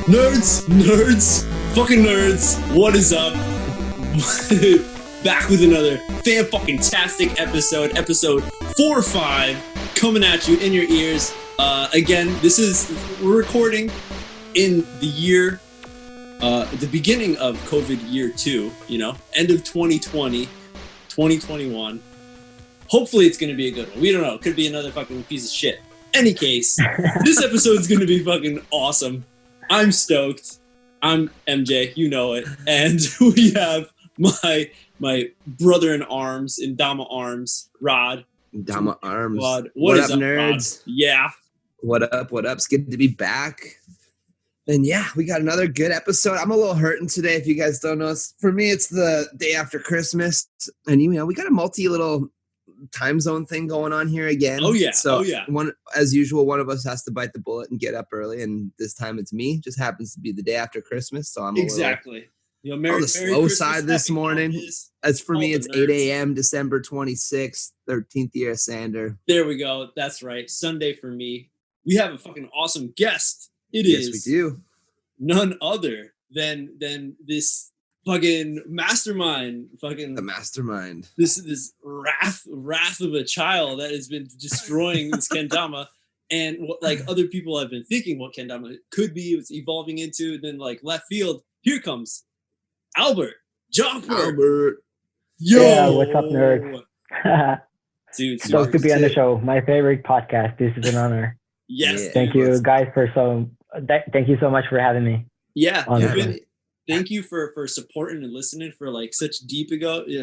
Nerds, fucking nerds, what is up? Back with another fan-fucking-tastic episode 4 or 5, coming at you in your ears. Again, we're recording in the year, the beginning of COVID year 2, end of 2020, 2021. Hopefully it's going to be a good one. We don't know. It could be another fucking piece of shit. Any case, this episode's going to be fucking awesome. I'm stoked. I'm MJ, you know it. And we have my brother in arms, in Dama arms, Rod. Dama arms. Rod. What is up, nerds? Rod? Yeah. What up? It's good to be back. And yeah, we got another good episode. I'm a little hurting today, if you guys don't know. For me, it's the day after Christmas. And we got a little time zone thing going on here again. Oh yeah. So as usual, one of us has to bite the bullet and get up early, and this time it's me. Just happens to be the day after Christmas, so I'm exactly on the slow side this morning. As for me, it's 8 a.m. December 26th, 13th year of Sander. There we go. That's right. Sunday for me. We have a fucking awesome guest. Yes, we do. None other than this fucking mastermind, the mastermind. This wrath of a child that has been destroying this Kendama, and what other people have been thinking what Kendama could be, it's evolving into. Then left field, here comes Albert, Jokbert. Yo, yeah, what's up, nerd? Dude, stoked to be on the show. My favorite podcast. This is an honor. Yes, yeah. Thank you guys thank you so much for having me. Yeah, thank you for supporting and listening for such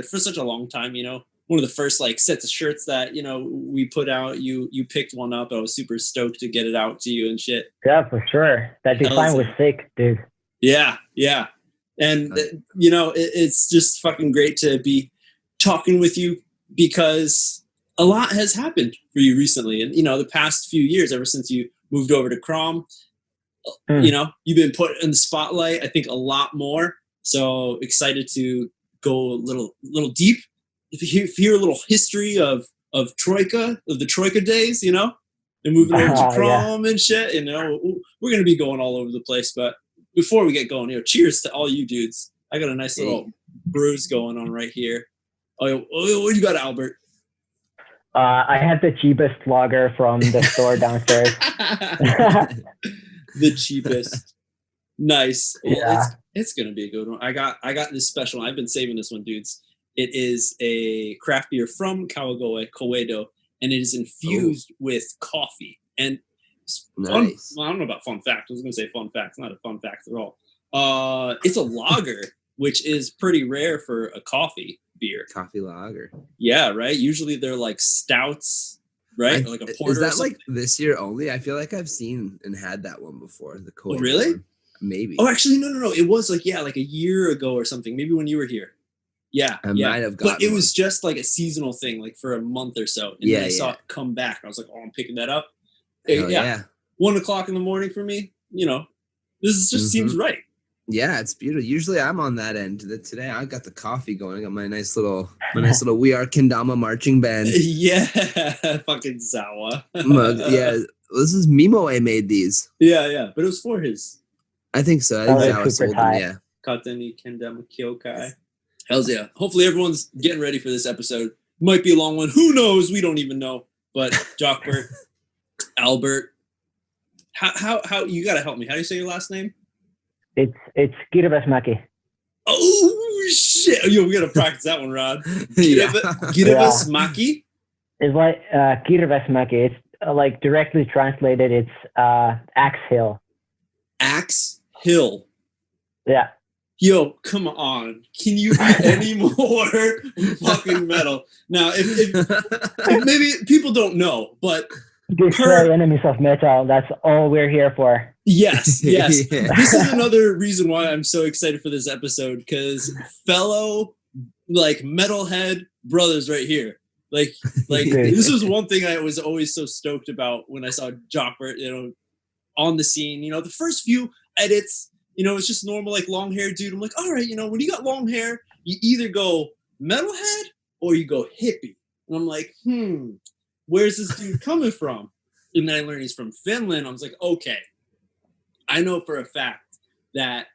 for such a long time. One of the first sets of shirts that we put out. You picked one up. I was super stoked to get it out to you and shit. Yeah, for sure. That design was sick, dude. Yeah, and it's just fucking great to be talking with you because a lot has happened for you recently, and the past few years, ever since you moved over to KROM. You've been put in the spotlight, I think, a lot more. So excited to go a little deep. If you hear a little history of the Troika days, and moving over to KROM and shit, we're going to be going all over the place. But before we get going, cheers to all you dudes. I got a nice little brews going on right here. Oh, what you got, Albert? I had the cheapest lager from the store downstairs. The cheapest. Nice. Well, yeah. It's gonna be a good one. I got this special one. I've been saving this one, dudes. It is a craft beer from Kawagoe, Koedo, and it is infused with coffee. And nice. I don't know about fun fact. I was gonna say fun fact. It's not a fun fact at all. It's a lager, which is pretty rare for a coffee beer. Coffee lager. Yeah, right. Usually they're stouts. Right? A porter. Is that this year only? I feel like I've seen and had that one before. The Koei. Oh, really? One. Maybe. Oh, actually, no. It was a year ago or something. Maybe when you were here. Yeah. I might have gotten But it was just a seasonal thing, for a month or so. And then I saw it come back. I was like, oh, I'm picking that up. Yeah. 1 o'clock in the morning for me. This just seems right. Yeah, it's beautiful. Usually I'm on that end. Today I got the coffee going. I got my nice little We Are Kendama marching band. Yeah, fucking Zawa. Mug. Yeah, this is Mimoe made these. Yeah, but it was for his. I think so. I think Zawa sold them, yeah. Kateni Kendama Kyokai. Hells yeah. Hopefully everyone's getting ready for this episode. Might be a long one. Who knows? We don't even know. But Jokbert, Albert, how you gotta help me. How do you say your last name? It's Kirvesmäki. Oh shit! Yo, we gotta practice that one, Rod. Kirvesmäki. It's Kirvesmäki. It's directly translated. It's Axe Hill. Axe Hill. Yeah. Yo, come on! Can you be any more fucking metal? Now, if maybe people don't know, but. Destroy enemies of metal. That's all we're here for. Yes. Yeah. This is another reason why I'm so excited for this episode, because fellow metalhead brothers right here. This was one thing I was always so stoked about when I saw Jokbert, on the scene. The first few edits, it's just normal long hair dude. I'm like, all right, when you got long hair, you either go metalhead or you go hippie. And I'm like, where's this dude coming from? And then I learned he's from Finland. I was like, okay, I know for a fact that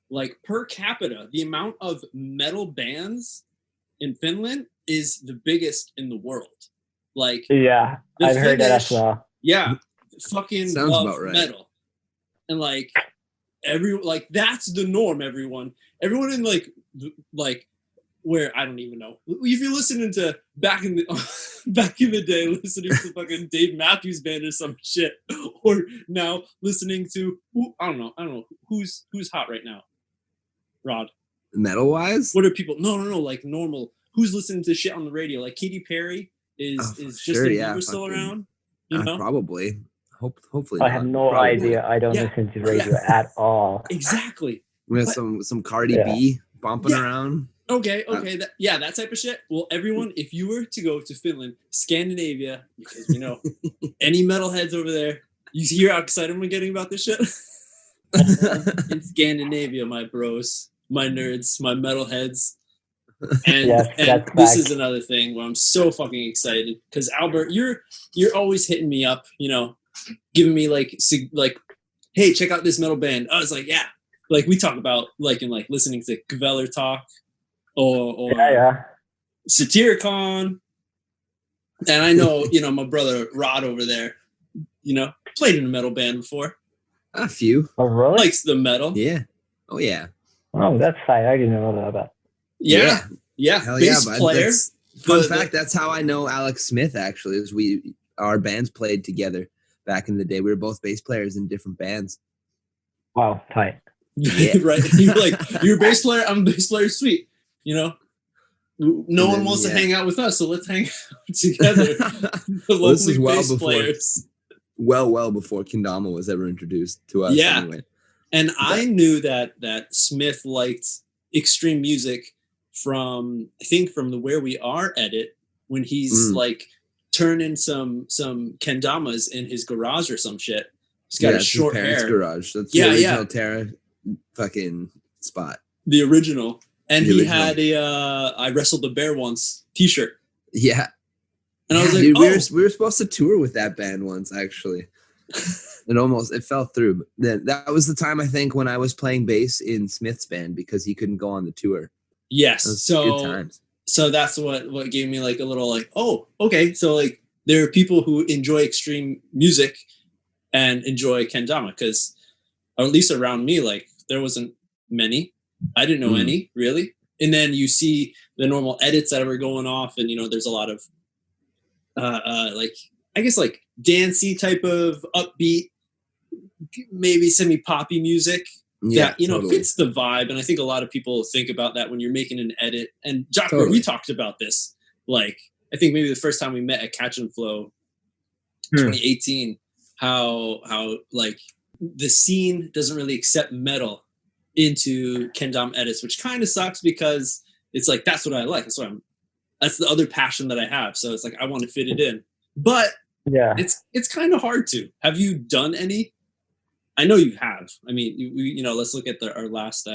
like per capita, the amount of metal bands in Finland is the biggest in the world. Like, yeah, I've heard that as well. Yeah, fucking Sounds love about right. metal, and like that's the norm. Everyone in like where I don't even know. If you're listening to back in the day, listening to fucking Dave Matthews Band or some shit, or now listening to I don't know who's hot right now. Rod, metal wise, what are people? No, like normal. Who's listening to shit on the radio? Like Katy Perry is sure, Justin Bieber still around? You know, probably. Hopefully, I have no idea. I don't listen to radio at all. Exactly. We have some Cardi B bumping around. Okay, that type of shit. Well, everyone, if you were to go to Finland, Scandinavia, because we know any metalheads over there, you hear how excited I'm getting about this shit? In Scandinavia, my bros, my nerds, my metalheads. And this is another thing where I'm so fucking excited because Albert, you're always hitting me up, you know, giving me like, hey, check out this metal band. I was like, yeah, like we talk about like listening to Gveller talk or Satyricon, and I know you know my brother Rod over there, you know, played in a metal band before. A few. Oh really? Likes the metal. Yeah. Oh yeah. Oh, that's fine. I didn't know that. Yeah. Hell bass player. Fun fact, that's how I know Alex Smith, actually, is our bands played together back in the day. We were both bass players in different bands. Wow, tight. Yeah. Right. You're like, you're a bass player, I'm a bass player, sweet. You know? No one wants to hang out with us, so let's hang out together. Well, this is well before Kendama was ever introduced to us anyway. And I knew that Smith liked extreme music from the Where We Are edit when he's like turning some kendamas in his garage or some shit. He's got his short hair. Garage. That's the original Terra fucking spot. The original. And he had a I Wrestled the Bear Once t-shirt. Yeah. And I was like, dude, we were supposed to tour with that band once, actually. It fell through. Then that was the time I think when I was playing bass in Smith's band because he couldn't go on the tour. Yes. Good times. So that's what gave me like a little like, oh, okay. So like there are people who enjoy extreme music and enjoy kendama because, or at least around me, like there wasn't many. I didn't know any really. And then you see the normal edits that were going off, and you know there's a lot of like I guess like dancey type of upbeat, maybe semi-poppy music. That fits the vibe, and I think a lot of people think about that when you're making an edit. And Jokbert, we talked about this. Like, I think maybe the first time we met at Catch and Flow, 2018, how like the scene doesn't really accept metal into kendama edits, which kind of sucks because it's like that's what I like. That's the other passion that I have. So it's like I want to fit it in, but it's kind of hard to. Have you done any? I know you have. I mean, you know, let's look at our last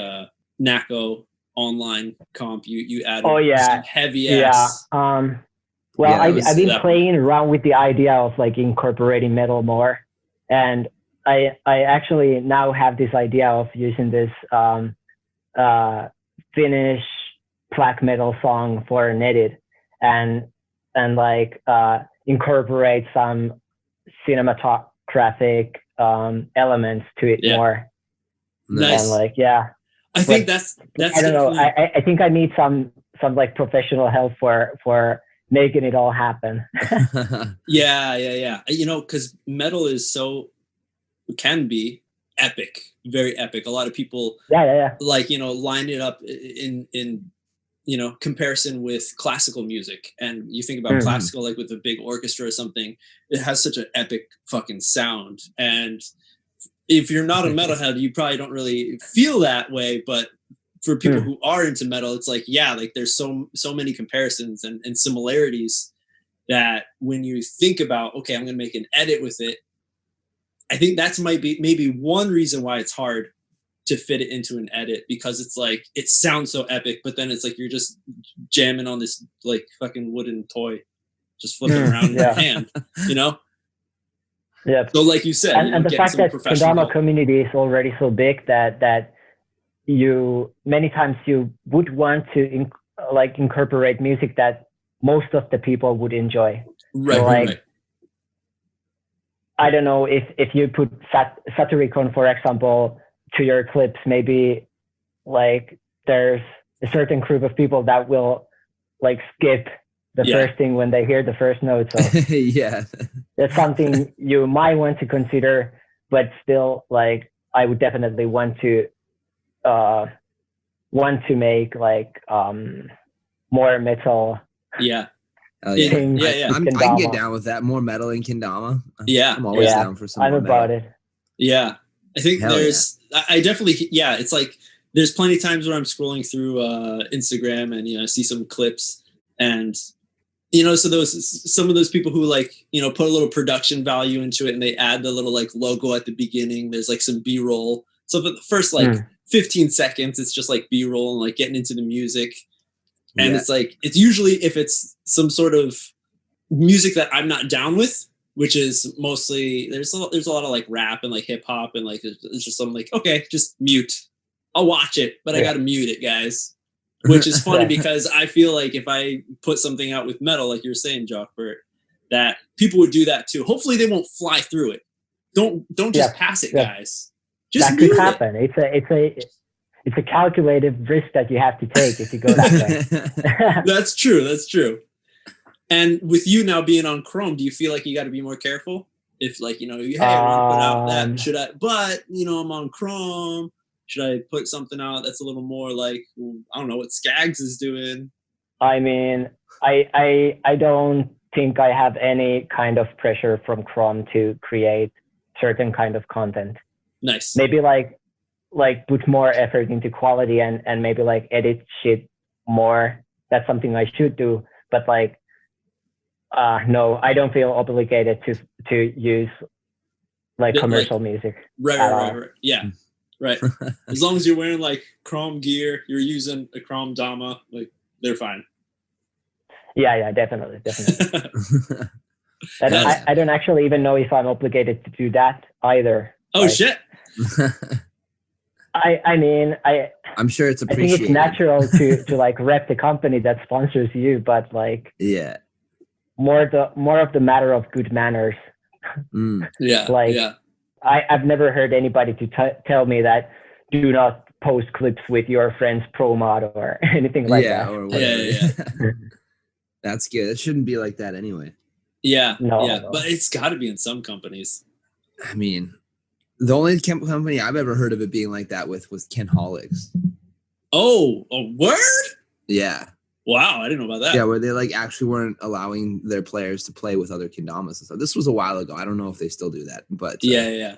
NACO online comp. You added some heavy ass. I've been playing around with the idea of like incorporating metal more, and I actually now have this idea of using this Finnish black metal song for an edit, and like incorporate some cinematographic elements to it more. Nice. And like I think that's I don't know. I think I need some like professional help for making it all happen. Yeah. You know, because metal is can be epic, very epic. A lot of people like, you know, line it up in you know, comparison with classical music. And you think about classical, like with a big orchestra or something, it has such an epic fucking sound. And if you're not a metalhead, you probably don't really feel that way. But for people who are into metal, it's like, like there's so many comparisons and similarities that when you think about, okay, I'm going to make an edit with it, I think that's might be maybe one reason why it's hard to fit it into an edit, because it's like it sounds so epic, but then it's like you're just jamming on this like fucking wooden toy just flipping around in your hand, you know. Yeah. So like you said, and the fact that Kendama community is already so big that you many times you would want to incorporate music that most of the people would enjoy. Right, so, like, right. I don't know if you put Saturicon, for example, to your clips, maybe like there's a certain group of people that will like skip the first thing when they hear the first note. So yeah, that's something you might want to consider, but still, like, I would definitely want to make like more metal. Yeah. Yeah. I can get down with that. More metal in Kendama. Yeah. I'm always down for some I'm more about metal. it. Yeah. I think I definitely, it's like, there's plenty of times where I'm scrolling through Instagram and, I see some clips and, so some of those people who like, put a little production value into it and they add the little like logo at the beginning. There's like some B-roll. So for the first like 15 seconds, it's just like B-roll and like getting into the music. And it's like, it's usually if it's some sort of music that I'm not down with, which is mostly, there's a lot of like rap and like hip hop and like, it's just something like, okay, just mute. I'll watch it, but I got to mute it, guys. Which is funny because I feel like if I put something out with metal, like you're saying, Jokbert, that people would do that too. Hopefully they won't fly through it. Don't just pass it, guys. Just that could happen. It's a calculated risk that you have to take if you go that way. That's true. And with you now being on KROM, do you feel like you got to be more careful? If like, hey, I want to put out that, should I, but I'm on KROM. Should I put something out that's a little more like, I don't know what Skaggs is doing? I mean, I don't think I have any kind of pressure from KROM to create certain kind of content. Nice. Maybe like put more effort into quality and maybe like edit shit more. That's something I should do. But like, no, I don't feel obligated to use like commercial music. Right. Yeah. Right. As long as you're wearing like KROM gear, you're using a KROM Dama, like they're fine. Yeah, definitely. I don't actually even know if I'm obligated to do that either. Oh, like, shit. I mean, I'm sure it's appreciated. I think it's natural to like rep the company that sponsors you, but like, more of the matter of good manners. I've never heard anybody to tell me that do not post clips with your friend's pro mod or anything like that. Or whatever. That's good. It shouldn't be like that anyway. No. But it's got to be in some companies. I mean, the only company I've ever heard of it being like that with was Kenholics. Oh, a word? Yeah. Wow, I didn't know about that. Yeah, where they like actually weren't allowing their players to play with other Kendamas and stuff. This was a while ago. I don't know if they still do that, but yeah.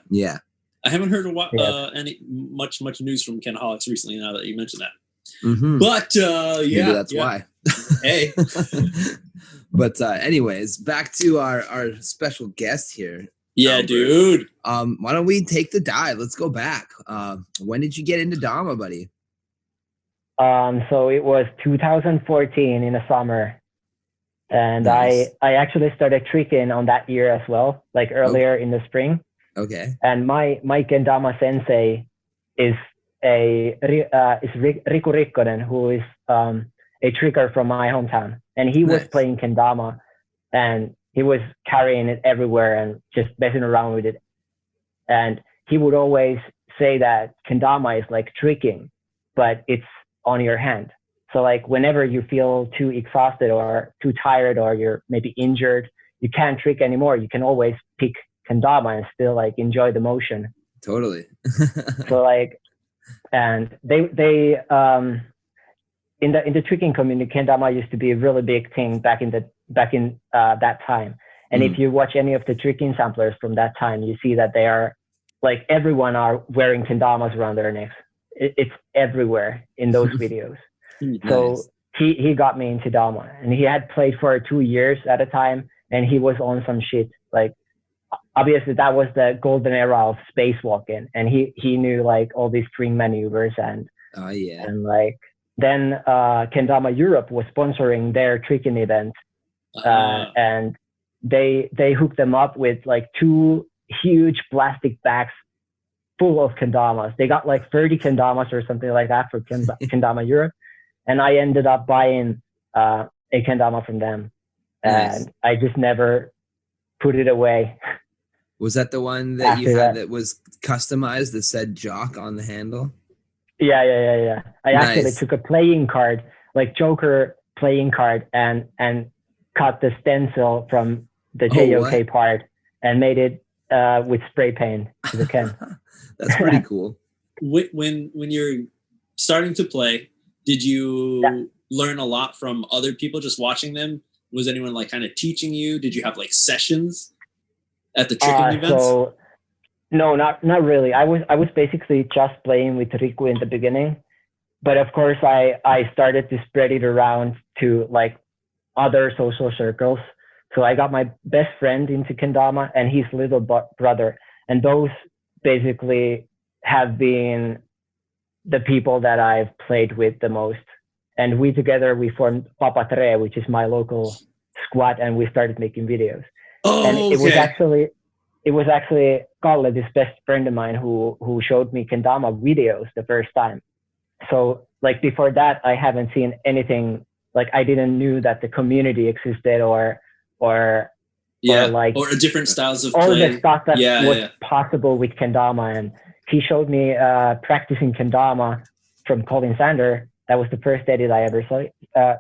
I haven't heard any much news from Kenholics recently. Now that you mentioned that, but maybe that's why. Hey, but anyways, back to our special guest here. Yeah, dude. Why don't we take the dive? Let's go back. When did you get into Dama, buddy? So it was 2014 in the summer, and nice. I actually started tricking on that year as well, like earlier in the spring. Okay. And my Kendama sensei is Riku Rikkonen, who is a tricker from my hometown, and he was playing Kendama, and he was carrying it everywhere and just messing around with it. And he would always say that Kendama is like tricking, but it's on your hand. So like whenever you feel too exhausted or too tired or you're maybe injured, you can't trick anymore. You can always pick Kendama and still like enjoy the motion. Totally. So like, and they in the tricking community, Kendama used to be a really big thing back in that time. And if you watch any of the tricking samplers from that time, you see that they are like everyone are wearing Kendamas around their necks. It's everywhere in those videos. Nice. So he got me into Dama, and he had played for 2 years at a time, and he was on some shit. Like obviously that was the golden era of spacewalking, and he knew like all these string maneuvers and and like then Kendama Europe was sponsoring their tricking event, and they hooked them up with like two huge plastic bags full of kendamas. They got like 30 kendamas or something like that for Kendama Europe. And I ended up buying a kendama from them. And I just never put it away. Was that the one that you had that was customized that said Jock on the handle? Yeah. I actually took a playing card, like Joker playing card, and cut the stencil from the JOK part and made it with spray paint to the Ken. That's pretty cool. When you're starting to play, did you learn a lot from other people just watching them? Was anyone like kind of teaching you? Did you have like sessions at the tricking events? So, no, not really. I was basically just playing with Riku in the beginning, but of course I started to spread it around to like other social circles. So I got my best friend into kendama and his little brother, and those basically have been the people that I've played with the most. And we together, we formed Papa Tre, which is my local squad, and we started making videos. And it was actually Kalle, this best friend of mine, who showed me kendama videos the first time. So like before that, I haven't seen anything, like I didn't knew that the community existed or different styles of all play. the stuff that was possible with kendama. And he showed me practicing kendama from Colin Sander. That was the first edit I ever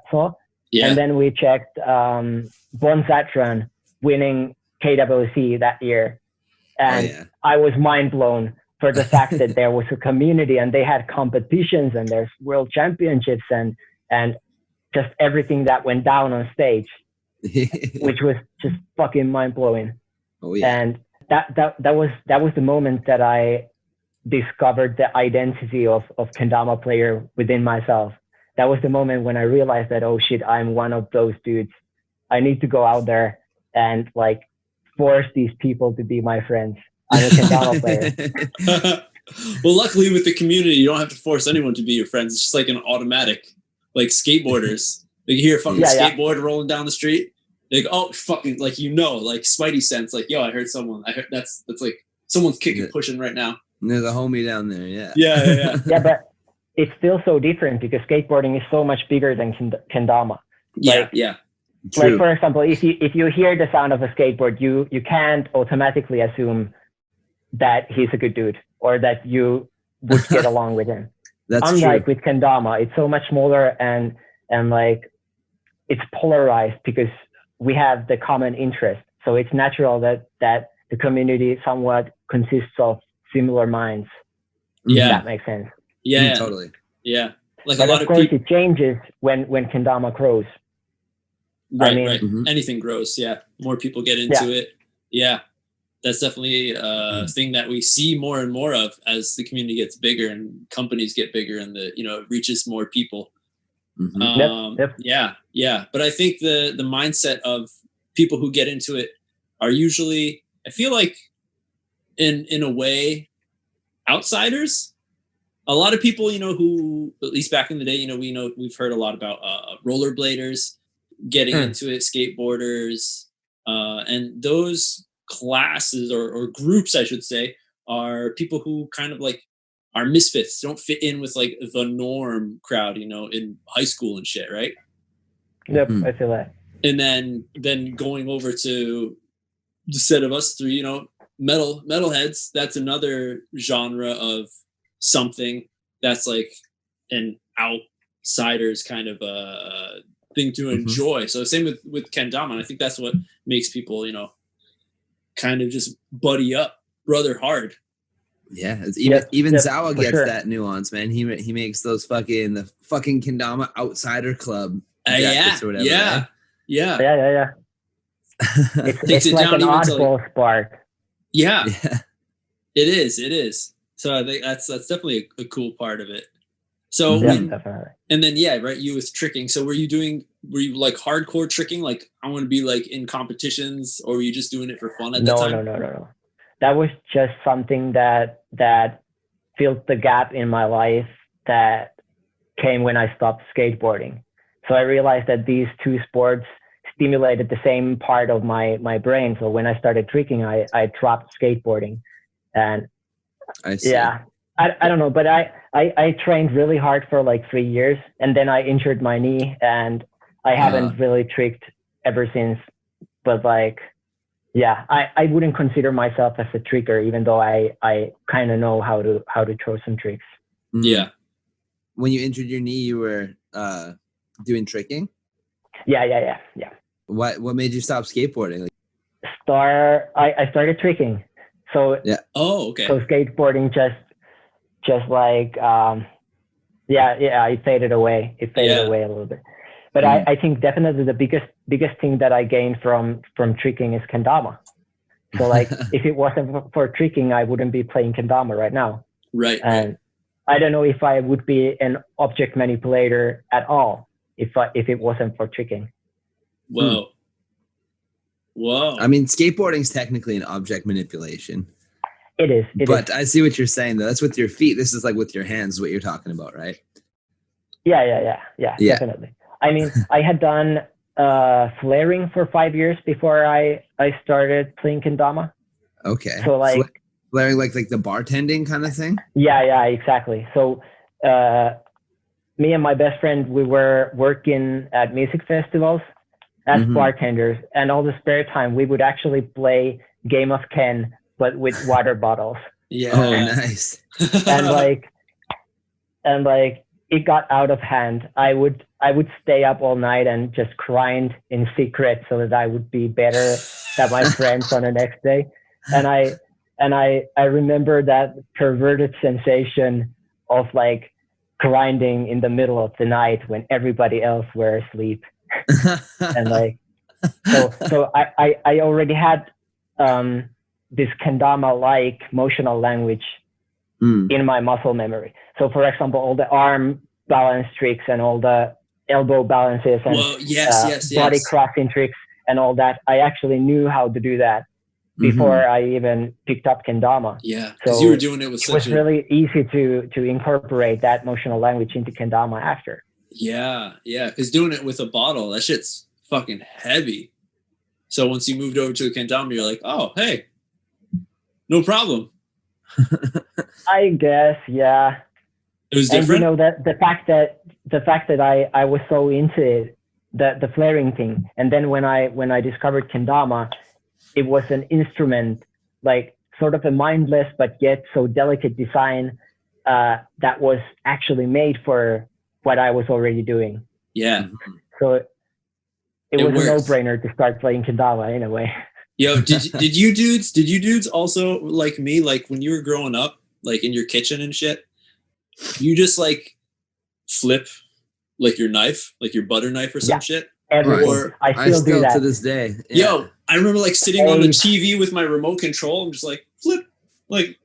saw. Yeah. And then we checked Bon Zatran winning KWC that year. And I was mind blown for the fact that there was a community and they had competitions and there's world championships and just everything that went down on stage, which was just fucking mind blowing. Oh yeah. And that was the moment that I discovered the identity of kendama player within myself. That was the moment when I realized that, oh shit, I'm one of those dudes. I need to go out there and like force these people to be my friends. I'm a kendama player. Well, luckily with the community, you don't have to force anyone to be your friends. It's just like an automatic, like skateboarders. Like you hear a fucking skateboard rolling down the street. Like, oh, fucking, like, like Spidey sense. Like, yo, I heard someone. I heard that's like someone's kicking, pushing right now. There's a homie down there, yeah. Yeah, but it's still so different because skateboarding is so much bigger than kendama. Yeah. Like for example, if you hear the sound of a skateboard, you can't automatically assume that he's a good dude or that you would get along with him. That's Unlike true. with kendama, it's so much smaller and like it's polarized because we have the common interest. So it's natural that the community somewhat consists of similar minds. Yeah, if that makes sense. Yeah, totally. Yeah, like but a lot of course it changes when kendama grows. Right, right. Mm-hmm. Anything grows. Yeah, more people get into it. Yeah, that's definitely a thing that we see more and more of as the community gets bigger and companies get bigger and it reaches more people. Mm-hmm. Yeah. But I think the mindset of people who get into it are usually, I feel like, in a way, outsiders. A lot of people, who at least back in the day, we've heard a lot about rollerbladers getting into it, skateboarders, and those classes or groups, I should say, are people who kind of like are misfits, don't fit in with like the norm crowd, in high school and shit, right? Yep, I feel that. And then going over to the set of us three, metalheads, that's another genre of something that's like an outsider's kind of thing to enjoy. So same with kendama, and I think that's what makes people, kind of just buddy up, brother hard. Yeah, even Zawa gets that nuance, man. He makes those the fucking kendama outsider club. Yeah. It's like an oddball spark. Yeah. It is. So I think that's definitely a cool part of it. So definitely. And then you with tricking. So were you like hardcore tricking? Like I want to be like in competitions, or were you just doing it for fun at the time? No. That was just something that filled the gap in my life that came when I stopped skateboarding. So I realized that these two sports stimulated the same part of my brain. So when I started tricking, I dropped skateboarding, and I see. yeah, I don't know, but I trained really hard for like 3 years, and then I injured my knee, and I haven't really tricked ever since. But like, yeah, I wouldn't consider myself as a tricker, even though I kind of know how to throw some tricks. Yeah. When you injured your knee, you were doing tricking? Yeah. What made you stop skateboarding? I started tricking. So yeah. Oh, okay. So skateboarding just like it faded away. It faded away a little bit. But I think definitely the biggest thing that I gained from tricking is kendama. So like if it wasn't for tricking, I wouldn't be playing kendama right now. Right. And I don't know if I would be an object manipulator at all if it wasn't for tricking. Whoa. Whoa. I mean, skateboarding is technically an object manipulation. It is. But I see what you're saying, though. That's with your feet. This is like with your hands, what you're talking about, right? Yeah, definitely. I mean, I had done flaring for 5 years before I started playing kendama. Okay. So like flaring, like the bartending kind of thing? Yeah, exactly. So me and my best friend, we were working at music festivals as bartenders, and all the spare time we would actually play Game of Ken, but with water bottles. Yeah. Oh, nice. and like it got out of hand. I would stay up all night and just grind in secret so that I would be better than my friends on the next day. And I remember that perverted sensation of like grinding in the middle of the night when everybody else were asleep. And like, so I already had this kendama-like motional language in my muscle memory. So for example, all the arm balance tricks and all the elbow balances and body crossing tricks and all that, I actually knew how to do that before I even picked up kendama. Yeah, because you were doing it with it was really easy to incorporate that motional language into kendama after. Yeah, because doing it with a bottle, that shit's fucking heavy. So once you moved over to a kendama, you're like, oh, hey, no problem. I guess, yeah. It was different. And you know that the fact that I was so into it, the flaring thing, and then when I discovered kendama, it was an instrument, like sort of a mindless but yet so delicate design that was actually made for what I was already doing. Yeah. So it was a no-brainer to start playing kendama in a way. Yo, did you dudes also like me, like when you were growing up, like in your kitchen and shit, you just like flip like your knife, like your butter knife or some shit? Everything. I still do that to this day. Yeah. Yo, I remember like sitting on the TV with my remote control. I'm just like flip, like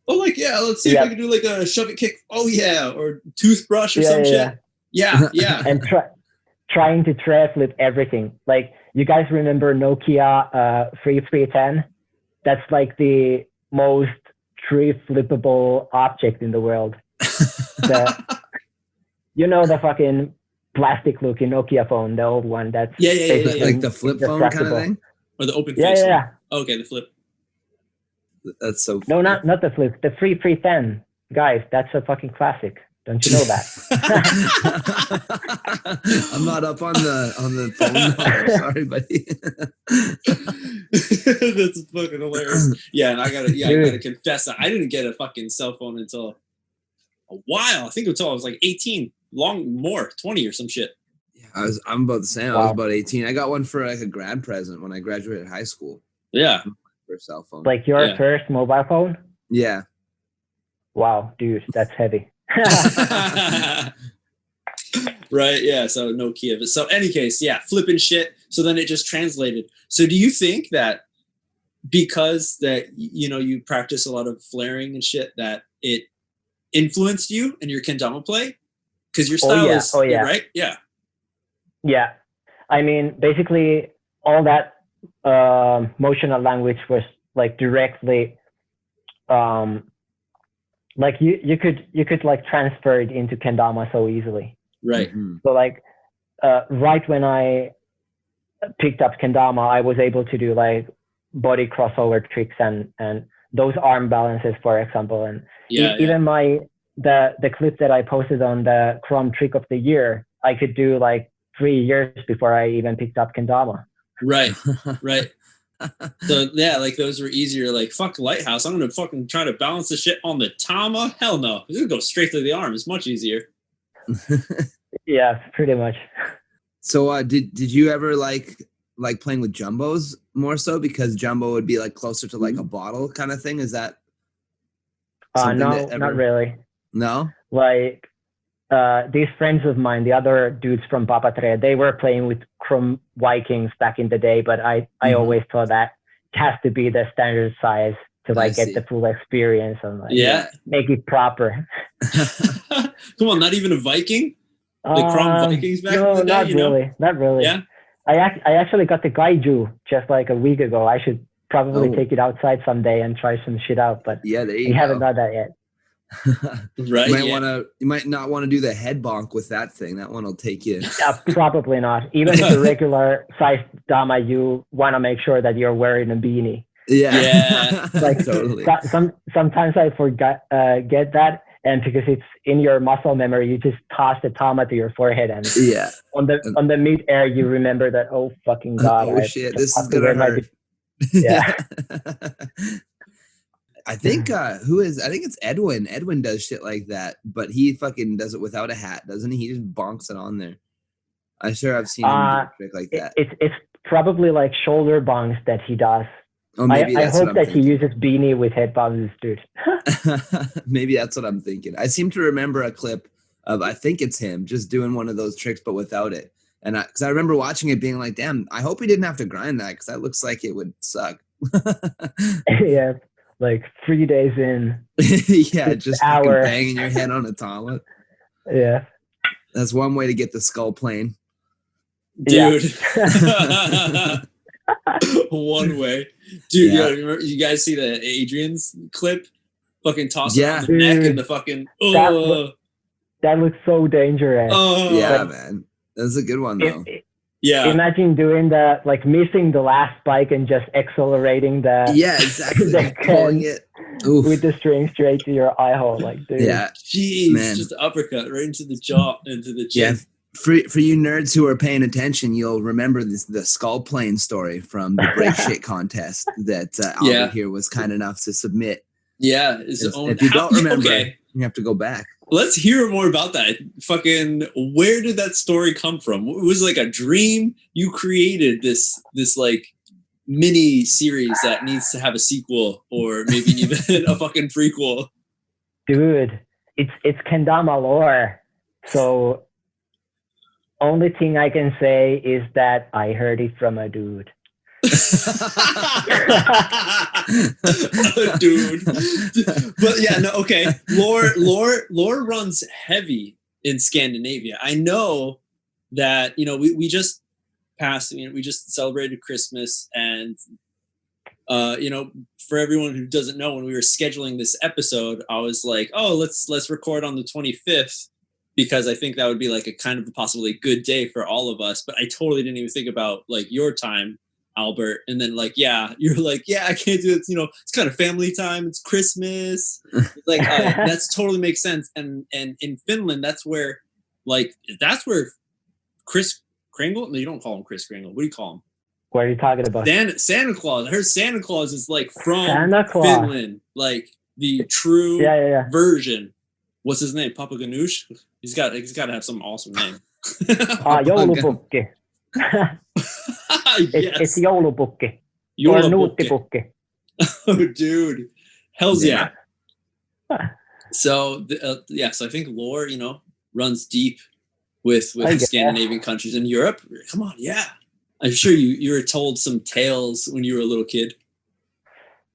oh, like let's see if I can do like a shove it kick. Oh yeah, or toothbrush or some shit. Yeah. And trying to tray flip everything. Like you guys remember Nokia 3310? That's like the most tree flippable object in the world. You know the fucking plastic looking Nokia phone, the old one that's like the flip phone kind of thing, or the open face. Yeah. Okay, the flip. That's so funny. No, not the flip, the 3310. Guys, that's a fucking classic. Don't you know that? I'm not up on the phone. No, sorry, buddy. That's fucking hilarious. Yeah, and I gotta confess that I didn't get a fucking cell phone until a while. I think until I was like 18, 20 or some shit. Yeah, I'm about the same. Wow. I was about 18. I got one for like a grad present when I graduated high school. Yeah, for a cell phone. Like your first mobile phone? Yeah. Wow, dude, that's heavy. Right, yeah, so Nokia. But so any case, flipping shit. So then it just translated. So do you think that because that you practice a lot of flaring and shit that it influenced you in your kendama play? Because your style is right? Yeah. I mean, basically all that motional language was like directly like you could like transfer it into kendama so easily. Right. So like right when I picked up Kendama, I was able to do like body crossover tricks and those arm balances, for example. And even the clip that I posted on the KROM trick of the year, I could do like 3 years before I even picked up Kendama. Right. So yeah, like those were easier. Like, fuck Lighthouse, I'm gonna fucking try to balance the shit on the Tama. Hell no, it's gonna go straight to the arm. It's much easier. Yeah, pretty much. So did you ever like playing with jumbos more so, because jumbo would be like closer to like a bottle kind of thing? Is that no, not really. No, like these friends of mine, the other dudes from Papatre, they were playing with KROM Vikings back in the day, but I always thought that it has to be the standard size to like get the full experience and like make it proper. Come on, not even a Viking? The KROM Vikings back in the day? Not really. Yeah. I actually got the Gaiju just like a week ago. I should probably take it outside someday and try some shit out, but we haven't done that yet. Right. You might not want to do the head bonk with that thing. That one will take you. Probably not. Even if a regular sized Dama, you want to make sure that you're wearing a beanie. Yeah. Like totally. Sometimes I get that, and because it's in your muscle memory, you just toss the Tama to your forehead, and on the mid air you remember that, oh fucking god, shit, this is gonna hurt. Yeah. I think I think it's Edwin. Edwin does shit like that, but he fucking does it without a hat, doesn't he? He just bonks it on there. I've seen him do a trick like that. It's probably like shoulder bonks that he does. Oh, maybe I hope that he uses beanie with head bonks, dude. Maybe that's what I'm thinking. I seem to remember a clip of, I think it's him, just doing one of those tricks but without it. And because I remember watching it being like, damn, I hope he didn't have to grind that, because that looks like it would suck. Yeah. Like 3 days in. Yeah, just fucking banging your head on a Tama. Yeah. That's one way to get the skull plane. Dude. Yeah. One way. Dude, remember, you guys see the Adrian's clip? Fucking toss it on the neck and the fucking... That looks so dangerous. Yeah, man. That's a good one, though. Yeah. Imagine doing the, like, missing the last spike and just accelerating the... Yeah, exactly. Pulling it. With the string straight to your eye hole. Like, dude. Yeah. Jeez. Man. Just uppercut right into the jaw, into the chin. Yeah. For you nerds who are paying attention, you'll remember the skull plane story from the break shit contest that Albert here was kind enough to submit. Yeah. If you don't remember, you have to go back. Let's hear more about that. Fucking, where did that story come from? It was like a dream. You created this like mini series that needs to have a sequel, or maybe even a fucking prequel. Dude, it's Kendama lore. So only thing I can say is that I heard it from a dude. Dude. But yeah, no, okay. Lore runs heavy in Scandinavia. I know that, we just passed, we just celebrated Christmas, and for everyone who doesn't know, when we were scheduling this episode, I was like, oh, let's record on the 25th, because I think that would be like a kind of a possibly good day for all of us. But I totally didn't even think about like your time, Albert. And then you're like, I can't do it. It's kind of family time. It's Christmas. Like that's totally makes sense. And in Finland, that's where Chris Kringle. No, you don't call him Chris Kringle. What do you call him? What are you talking about? Santa Claus. I heard Santa Claus is like from Finland, like the true version. What's his name? Papa Ganoush. He's got to have some awesome name. Joulupukki. It's joulupukki. Or nuuttipukki. Oh, dude. Hells yeah. So, so I think lore, runs deep with the Scandinavian countries. In Europe, come on, yeah. I'm sure you were told some tales when you were a little kid.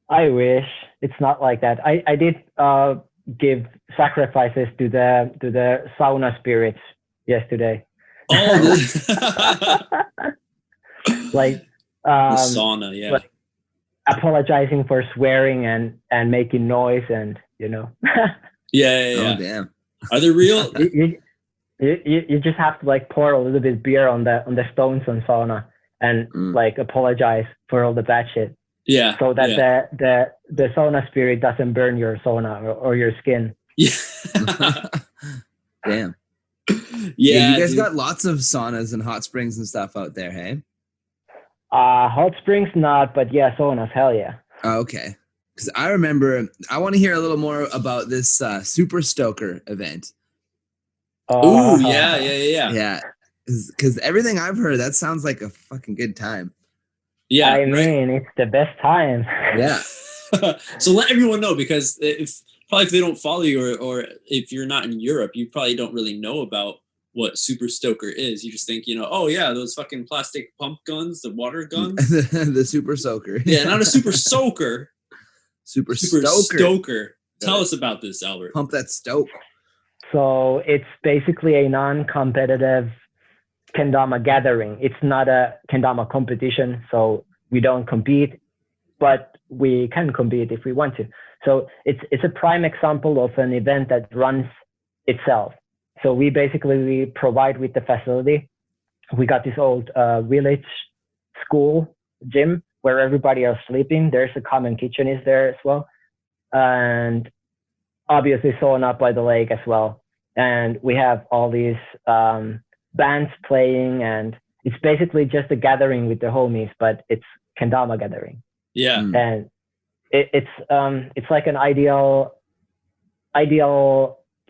I wish. It's not like that. I did give sacrifices to the sauna spirits yesterday. Oh, like the sauna, yeah. Like apologizing for swearing and making noise, and yeah. Oh, damn. Are they real? You just have to like pour a little bit of beer on the stones on sauna, and like apologize for all the bad shit. Yeah. So that the sauna spirit doesn't burn your sauna or your skin. Yeah. Damn. Yeah, you guys got lots of saunas and hot springs and stuff out there, hey? Hot springs not, but yeah, saunas, hell yeah. Oh, okay. Because I remember, I want to hear a little more about this Super Stoker event. Oh, yeah. Yeah. Because everything I've heard, that sounds like a fucking good time. Yeah. I mean, it's the best time. Yeah. So let everyone know, because if they don't follow you, or if you're not in Europe, you probably don't really know about what Super Stoker is. You just think, oh yeah, those fucking plastic pump guns, the water guns. The Super Soaker. Yeah, not a Super Soaker. Super Stoker. Tell us about this, Albert. Pump that stoke. So it's basically a non-competitive kendama gathering. It's not a kendama competition, so we don't compete, but we can compete if we want to. So it's a prime example of an event that runs itself. So we provide with the facility. We got this old village school gym where everybody are sleeping. There's a common kitchen is there as well, and obviously sauna by the lake as well. And we have all these bands playing, and it's basically just a gathering with the homies, but it's kendama gathering. Yeah. And it's like an ideal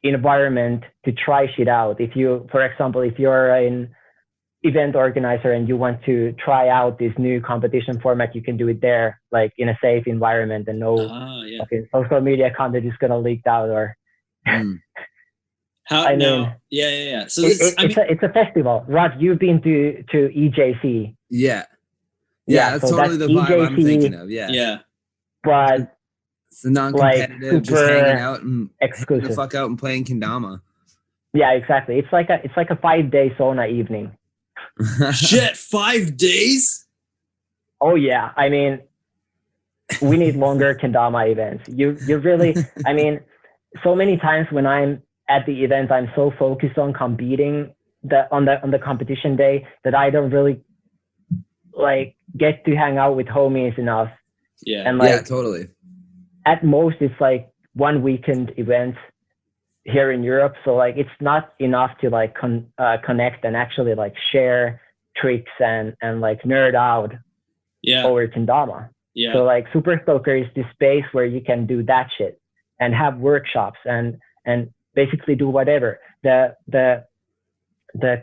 environment to try shit out. If you, for example, if you're an event organizer and you want to try out this new competition format, you can do it there, like in a safe environment, and no social media content is gonna leak out or. How? I mean, yeah. So it's a festival. Rod, you've been to EJC. Yeah, that's so totally that's the vibe EJC, I'm thinking of. Yeah. But it's a non-competitive, like just hanging out and exclusive. the fuck out and playing kendama. Yeah, exactly. It's like a 5-day sauna evening. Shit, 5 days? Oh yeah. I mean, we need longer kendama events. You really. I mean, so many times when I'm at the event, I'm so focused on competing on the competition day that I don't really like get to hang out with homies enough. Yeah. And like, totally. At most, it's like one weekend event here in Europe. So like, it's not enough to like connect and actually like share tricks and like nerd out over kendama. Yeah. So like Super Stoker is this space where you can do that shit and have workshops and basically do whatever. The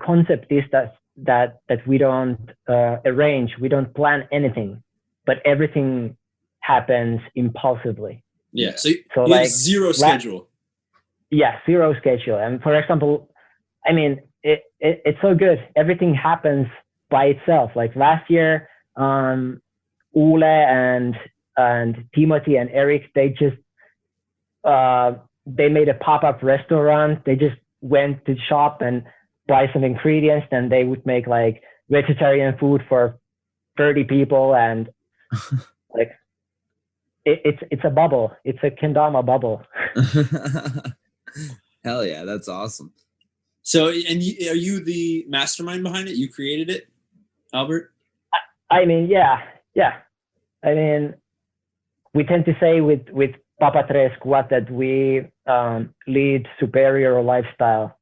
concept is that we don't arrange, we don't plan anything, but everything happens impulsively. Yeah. So you like have zero schedule. Zero schedule. And for example, I mean, it's so good. Everything happens by itself. Like last year, Ule and Timothy and Eric, they just they made a pop-up restaurant. They just went to shop and buy some ingredients, and they would make like vegetarian food for 30 people, and like it's a bubble. It's a kendama bubble. Hell yeah, that's awesome. So, and are you the mastermind behind it? You created it, Albert? I mean, yeah. I mean, we tend to say with Papa Tres Squad that we lead superior lifestyle,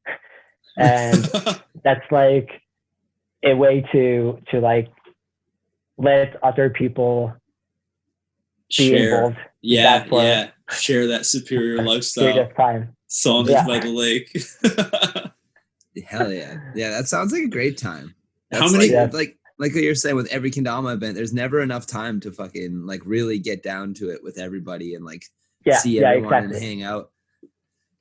and that's like a way to like let other people be involved. Share that superior lifestyle. Time. Saunas by the lake. Hell yeah. Yeah, that sounds like a great time. That's how many like what you're saying with every kendama event, there's never enough time to fucking like really get down to it with everybody and like see everyone and hang out.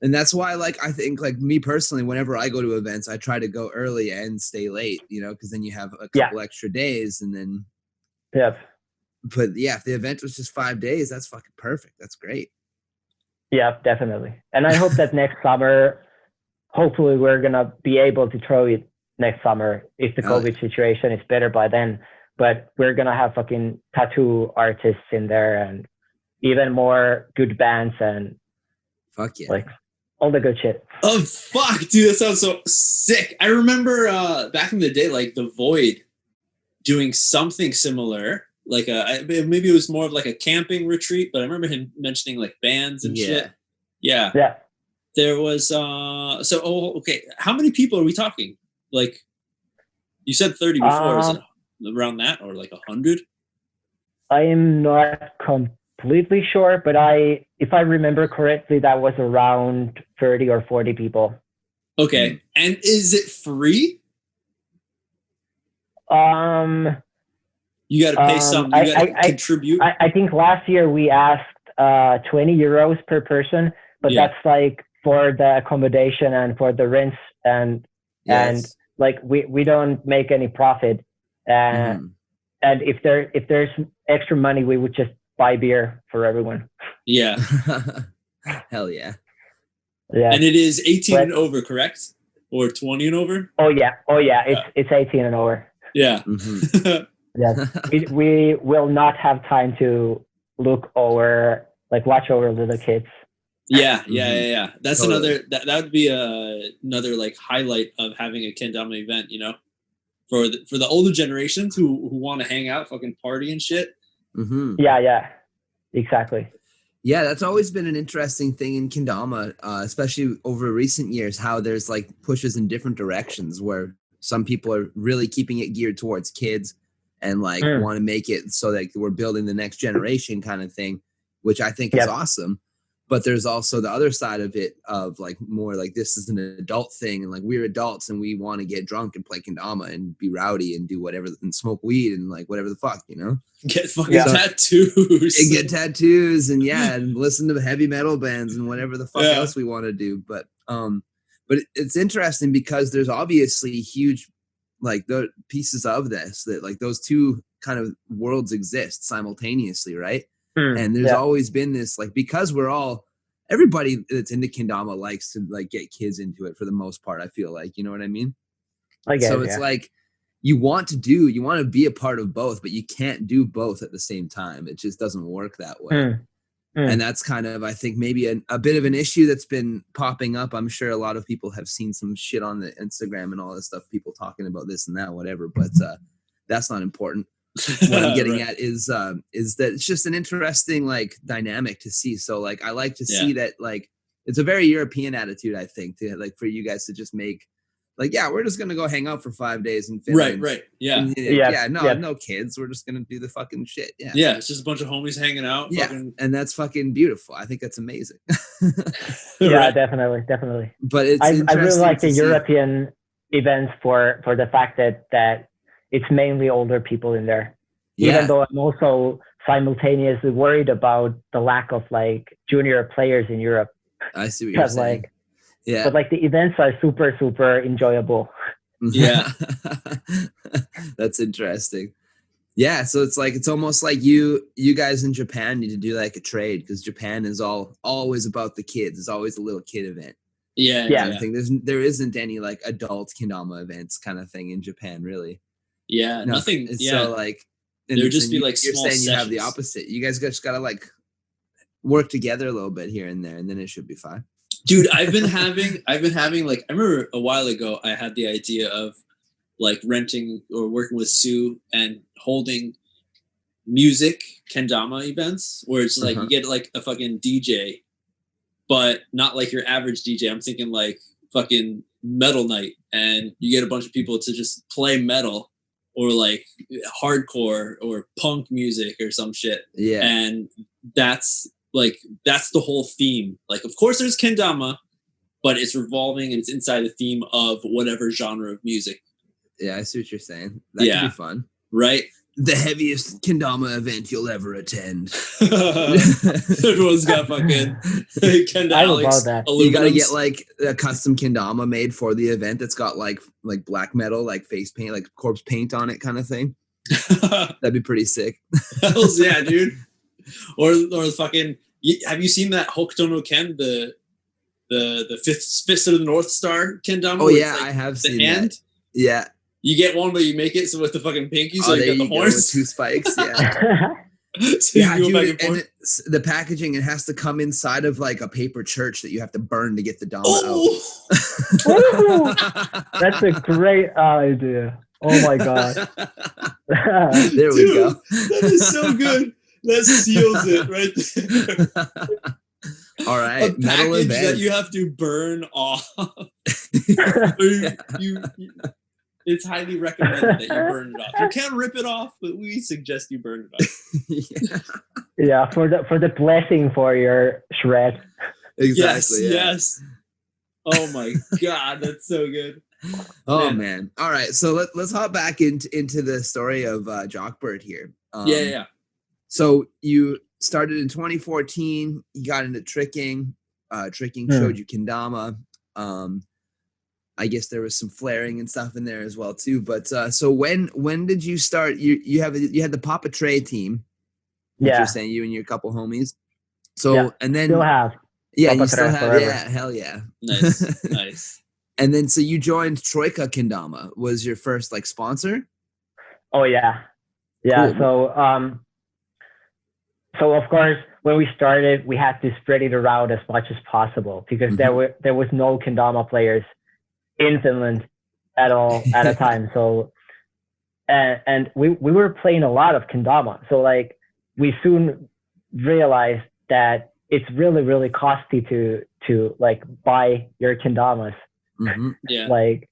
And that's why, like, I think, like, me personally, whenever I go to events, I try to go early and stay late, because then you have a couple extra days, and then but yeah, if the event was just 5 days, that's fucking perfect. That's great. Yeah, definitely. And I hope that next summer, hopefully we're gonna be able to throw it next summer if the COVID situation is better by then. But we're gonna have fucking tattoo artists in there and even more good bands and fuck yeah, like all the good shit. Oh fuck, dude, that sounds so sick. I remember back in the day, like the Void doing something similar, like maybe it was more of like a camping retreat, but I remember him mentioning like bands and shit. Yeah. There was okay. How many people are we talking? Like you said 30 before. Is it around that or like 100? I am not completely sure, but if I remember correctly, that was around 30 or 40 people. Okay. And is it free? You got to pay some. You got to contribute. I think last year we asked 20 euros per person, but that's like for the accommodation and for the rents and like we don't make any profit. And if there's extra money, we would just buy beer for everyone. Yeah. Hell yeah. Yeah. And it is 18 and over, correct? Or 20 and over? Oh yeah. It's 18 and over. Yeah. Yeah. We will not have time to watch over little kids. Yeah. That's totally. That would be another like highlight of having a Kendama event, you know, for the older generations who want to hang out, fucking party and shit. Yeah, exactly. Yeah, that's always been an interesting thing in Kendama, especially over recent years, how there's like pushes in different directions where some people are really keeping it geared towards kids and like want to make it so that we're building the next generation kind of thing, which I think is awesome. But there's also the other side of it of like more like this is an adult thing and like we're adults and we want to get drunk and play kendama and be rowdy and do whatever and smoke weed and like whatever the fuck, you know? Get fucking tattoos. And get tattoos and and listen to heavy metal bands and whatever the fuck else we want to do. But it's interesting because there's obviously huge like the pieces of this that like those two kind of worlds exist simultaneously, right? And there's always been this like because everybody that's into kendama likes to like get kids into it for the most part. I feel like, you know what I mean? It's like you want to be a part of both, but you can't do both at the same time. It just doesn't work that way. And that's kind of I think maybe a bit of an issue that's been popping up. I'm sure a lot of people have seen some shit on the Instagram and all this stuff, people talking about this and that, whatever. But that's not important. What I'm getting at is that it's just an interesting like dynamic to see. So like I like to see that like it's a very European attitude, I think, to like for you guys to just make like we're just gonna go hang out for 5 days in Finland. Right. No kids. We're just gonna do the fucking shit. Yeah, it's just a bunch of homies hanging out. And that's fucking beautiful. I think that's amazing. Definitely. But it's I really like the European events for the fact that it's mainly older people in there. Even though I'm also simultaneously worried about the lack of like junior players in Europe. I see what you're saying. But like the events are super, super enjoyable. Yeah. That's interesting. Yeah. So it's like, it's almost like you guys in Japan need to do like a trade because Japan is always about the kids. It's always a little kid event. I think there isn't any like adult kendama events kind of thing in Japan, really. Yeah, nothing. So like, there'd just be like you're small saying sessions. You have the opposite. You guys just gotta like work together a little bit here and there, and then it should be fine. Dude, I've been having like I remember a while ago I had the idea of like renting or working with Sue and holding music kendama events where it's like you get like a fucking DJ, but not like your average DJ. I'm thinking like fucking metal night, and you get a bunch of people to just play metal. Or like hardcore or punk music or some shit. Yeah. And that's the whole theme. Like, of course there's kendama, but it's revolving and it's inside the theme of whatever genre of music. Yeah, I see what you're saying. That could be fun. Right? The heaviest kendama event you'll ever attend. Everyone's got fucking kendama. You gotta get like a custom kendama made for the event that's got like black metal, like face paint, like corpse paint on it kind of thing. That'd be pretty sick. Hells yeah, dude. Or fucking have you seen that Hokuto no Ken, the fist of the North Star kendama? Oh yeah, I have seen that. Yeah. You get one, but you make it so with the fucking pinky, so you get the horns. With 2 spikes, so dude, and the packaging, it has to come inside of like a paper church that you have to burn to get the Dama out. That's a great idea. Oh my god. There we go. That is so good. That seals it right there. All right, A package that you have to burn off. It's highly recommended that you burn it off. You can rip it off, but we suggest you burn it off. Yeah, for the blessing for your shred. Exactly. Yes. Oh my god, that's so good. Oh man. All right, so let's hop back into the story of Jokbert here. Yeah. So you started in 2014. You got into tricking. Tricking showed you kendama. I guess there was some flaring and stuff in there as well too. But so when did you start? You had the Papa Tray team. You're saying you and your couple homies. So and then still have. Yeah, Papa you still have. forever. Yeah, hell yeah. Nice. And then so you joined Troika Kendama. Was your first like sponsor? Oh yeah. Cool. So of course when we started we had to spread it around as much as possible because there was no kendama players in Finland at all at a time. So and we were playing a lot of kendama. So like we soon realized that it's really, really costly to like buy your kendamas. Like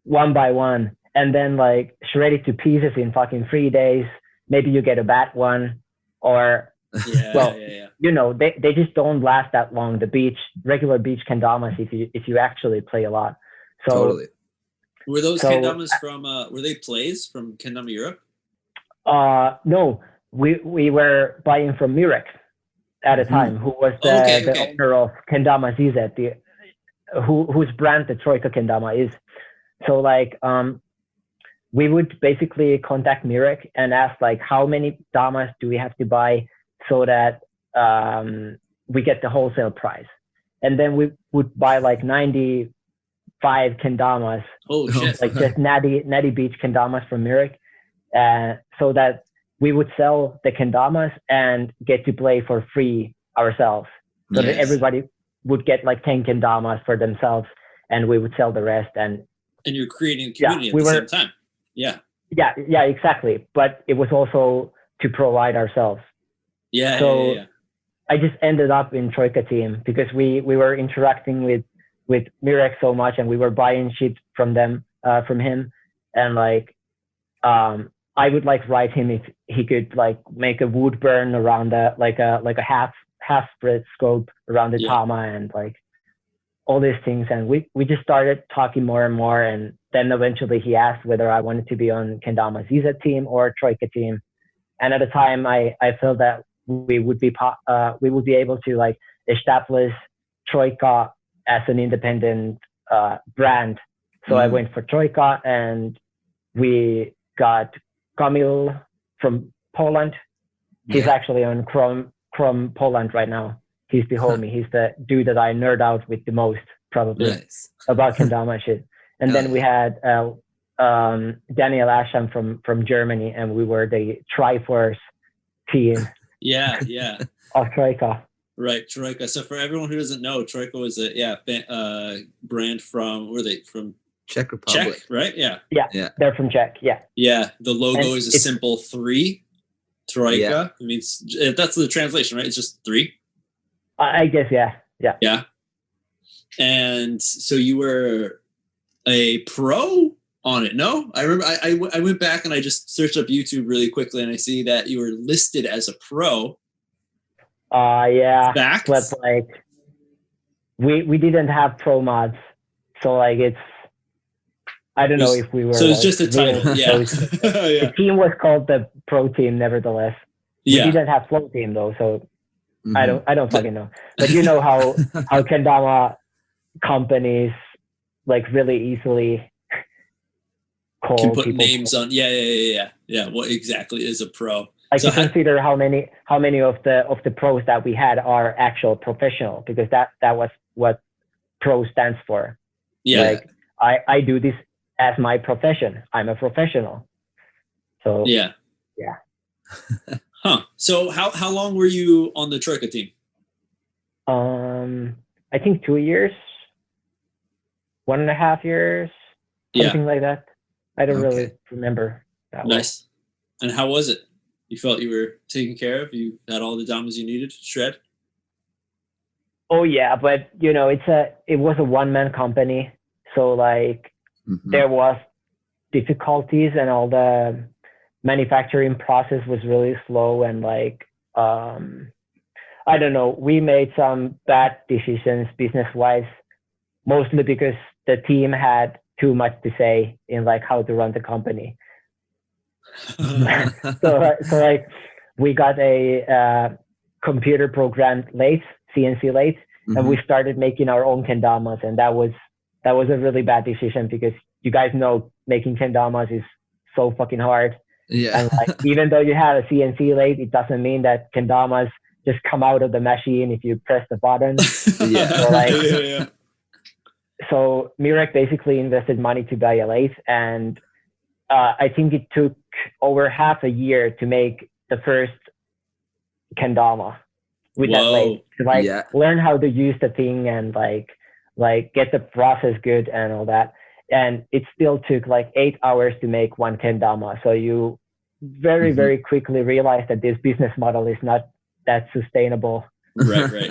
one by one, and then like shred it to pieces in fucking 3 days. Maybe you get a bad one, or you know, they just don't last that long. The regular beach kendamas, if you actually play a lot. So totally. Were those kendamas from were they plays from Kendama Europe? No, we were buying from Mirek at a time, who was the owner of Kendama ZZ, whose brand the Troika Kendama is. So like we would basically contact Mirek and ask like how many damas do we have to buy so that we get the wholesale price, and then we would buy like 95 kendamas. Oh shit! Like just natty beach kendamas from Mirek, so that we would sell the kendamas and get to play for free ourselves. So that everybody would get like 10 kendamas for themselves, and we would sell the rest. And you're creating a community at the same time. Yeah, exactly. But it was also to provide ourselves. So I just ended up in Troika team because we were interacting with Mirek so much, and we were buying shit from him, and like I would like write him if he could like make a wood burn around like a half spread scope around the Dama and like all these things. And we just started talking more and more, and then eventually he asked whether I wanted to be on Kendama ZZ team or Troika team. And at the time I felt that we would be able to like establish Troika as an independent brand. So I went for Troika, and we got Kamil from Poland. He's actually on KROM Poland right now. He's the homie. He's the dude that I nerd out with the most, probably, about kendama shit. And then we had Daniel Asham from Germany, and we were the Triforce team. Of Troika. Right, Troika. So for everyone who doesn't know, Troika was a brand from from Czech Republic. Czech, right? Yeah, they're from Czech. Yeah. The logo is a simple 3. Troika. It means that's the translation, right? It's just 3. I guess, yeah. And so you were a pro on it, no? I remember I went back and I just searched up YouTube really quickly, and I see that you were listed as a pro. Facts? But like we didn't have pro mods, so like I don't know if we were. So it's just a title. The team was called the pro team, nevertheless. We didn't have flow team though, so I don't fucking know. But you know how kendama companies like really easily can put names on. Yeah. What exactly is a pro? Like so consider how many of the pros that we had are actual professional, because that was what pro stands for. Like I do this as my profession. I'm a professional. So yeah. So how long were you on the Troika team? I think 2 years, 1.5 years, something like that. I don't really remember that well. Nice. And how was it? You felt you were taken care of? You had all the damas you needed to shred? Oh yeah, but you know, it was a one-man company, so like there was difficulties, and all the manufacturing process was really slow, and like I don't know, we made some bad decisions business-wise, mostly because the team had too much to say in like how to run the company. so like we got a computer programmed lathe, CNC lathe, and we started making our own kendamas, and that was a really bad decision, because you guys know making kendamas is so fucking hard. Yeah. And like even though you have a CNC lathe, it doesn't mean that kendamas just come out of the machine if you press the button. So Mirek basically invested money to buy a lathe, and I think it took over half a year to make the first kendama with that lathe, to learn how to use the thing and like get the process good and all that. And it still took like 8 hours to make one kendama. So you very, very quickly realize that this business model is not that sustainable. Right.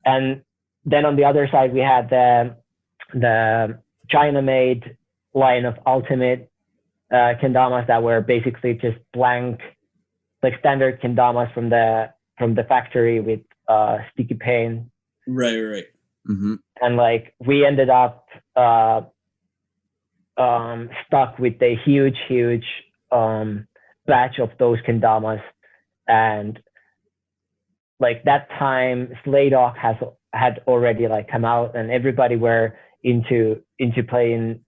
And then on the other side, we had the China-made line of ultimate kendamas that were basically just blank, like standard kendamas from the factory with sticky paint. Right. And like we ended up stuck with a huge batch of those kendamas, and like that time Slaydock had already like come out, and everybody were into playing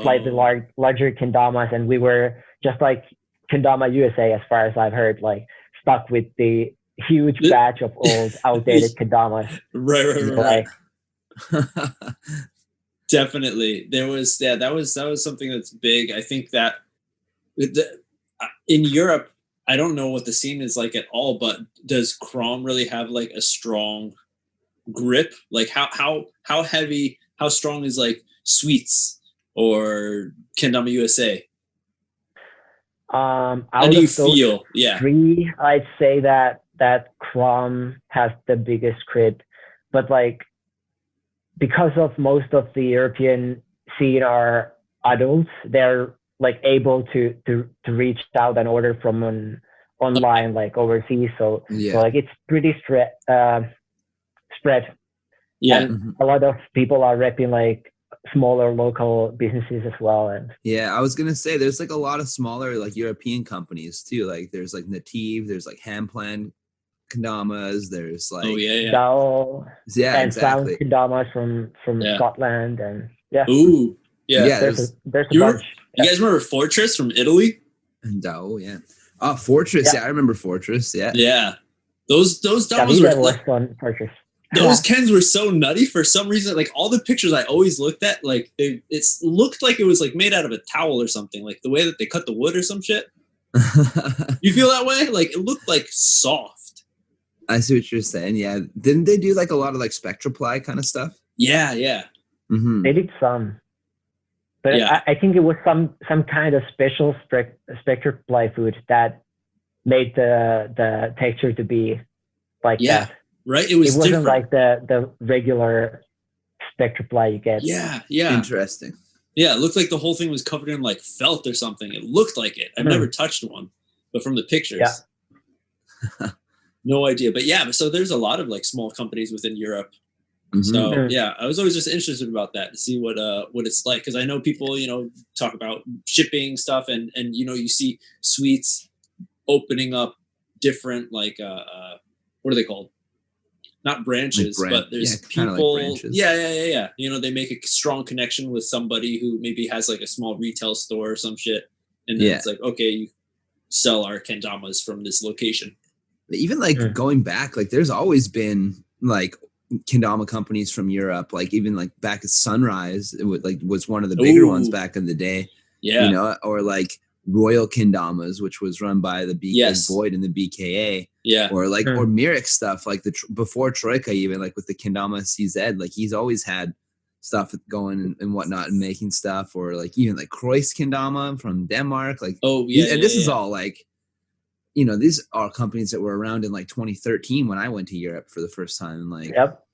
slightly larger kendamas, and we were just like Kendama USA, as far as I've heard, like stuck with the huge batch of old outdated kendamas. Right. Definitely. There was that was something that's big. I think that in Europe, I don't know what the scene is like at all, but does KROM really have like a strong grip? Like how heavy, how strong is like Sweets or Kendama USA? How do you feel? Yeah. Three, I'd say that KROM has the biggest grip, but like because of most of the European scene are adults, they're like able to reach out and order from online, like overseas. So like it's pretty spread. Yeah. And a lot of people are repping like smaller local businesses as well. And I was gonna say there's like a lot of smaller like European companies too. Like there's like Native, there's like Handplan kendamas, there's like Dao, and exactly. Sound kendamas from Scotland, and there's a bunch. You guys remember Fortress from Italy? And Dao, Fortress, I remember Fortress, those damas were fun. Fortress. Those Kens were so nutty for some reason. Like all the pictures I always looked at, like it looked like it was like made out of a towel or something. Like the way that they cut the wood or some shit. You feel that way? Like it looked like soft. I see what you're saying. Yeah, didn't they do like a lot of like Spectraply kind of stuff? Yeah. They did some, but I think it was some kind of special Spectraply food that made the texture to be like that. Right, it wasn't different. Like the regular Spectraply you get. Yeah. Interesting. Yeah, it looked like the whole thing was covered in like felt or something. It looked like it. I've never touched one, but from the pictures, no idea. But so there's a lot of like small companies within Europe. So I was always just interested about that to see what it's like, because I know people talk about shipping stuff, and you see Sweets opening up different like what are they called? Not branches, but there's people. Like yeah. They make a strong connection with somebody who maybe has like a small retail store or some shit, and then it's like, okay, you sell our kendamas from this location. Even like going back, like there's always been like kendama companies from Europe. Like even like back at Sunrise, it was one of the bigger ones back in the day. Yeah, or like Royal Kendamas, which was run by the BK Void and the BKA. Yeah. Or like or Mirek stuff, like before Troika, even like with the Kendama CZ, like he's always had stuff going and whatnot and making stuff, or like even like Kendama from Denmark. Like, this is all like, these are companies that were around in like 2013 when I went to Europe for the first time. Like, yep.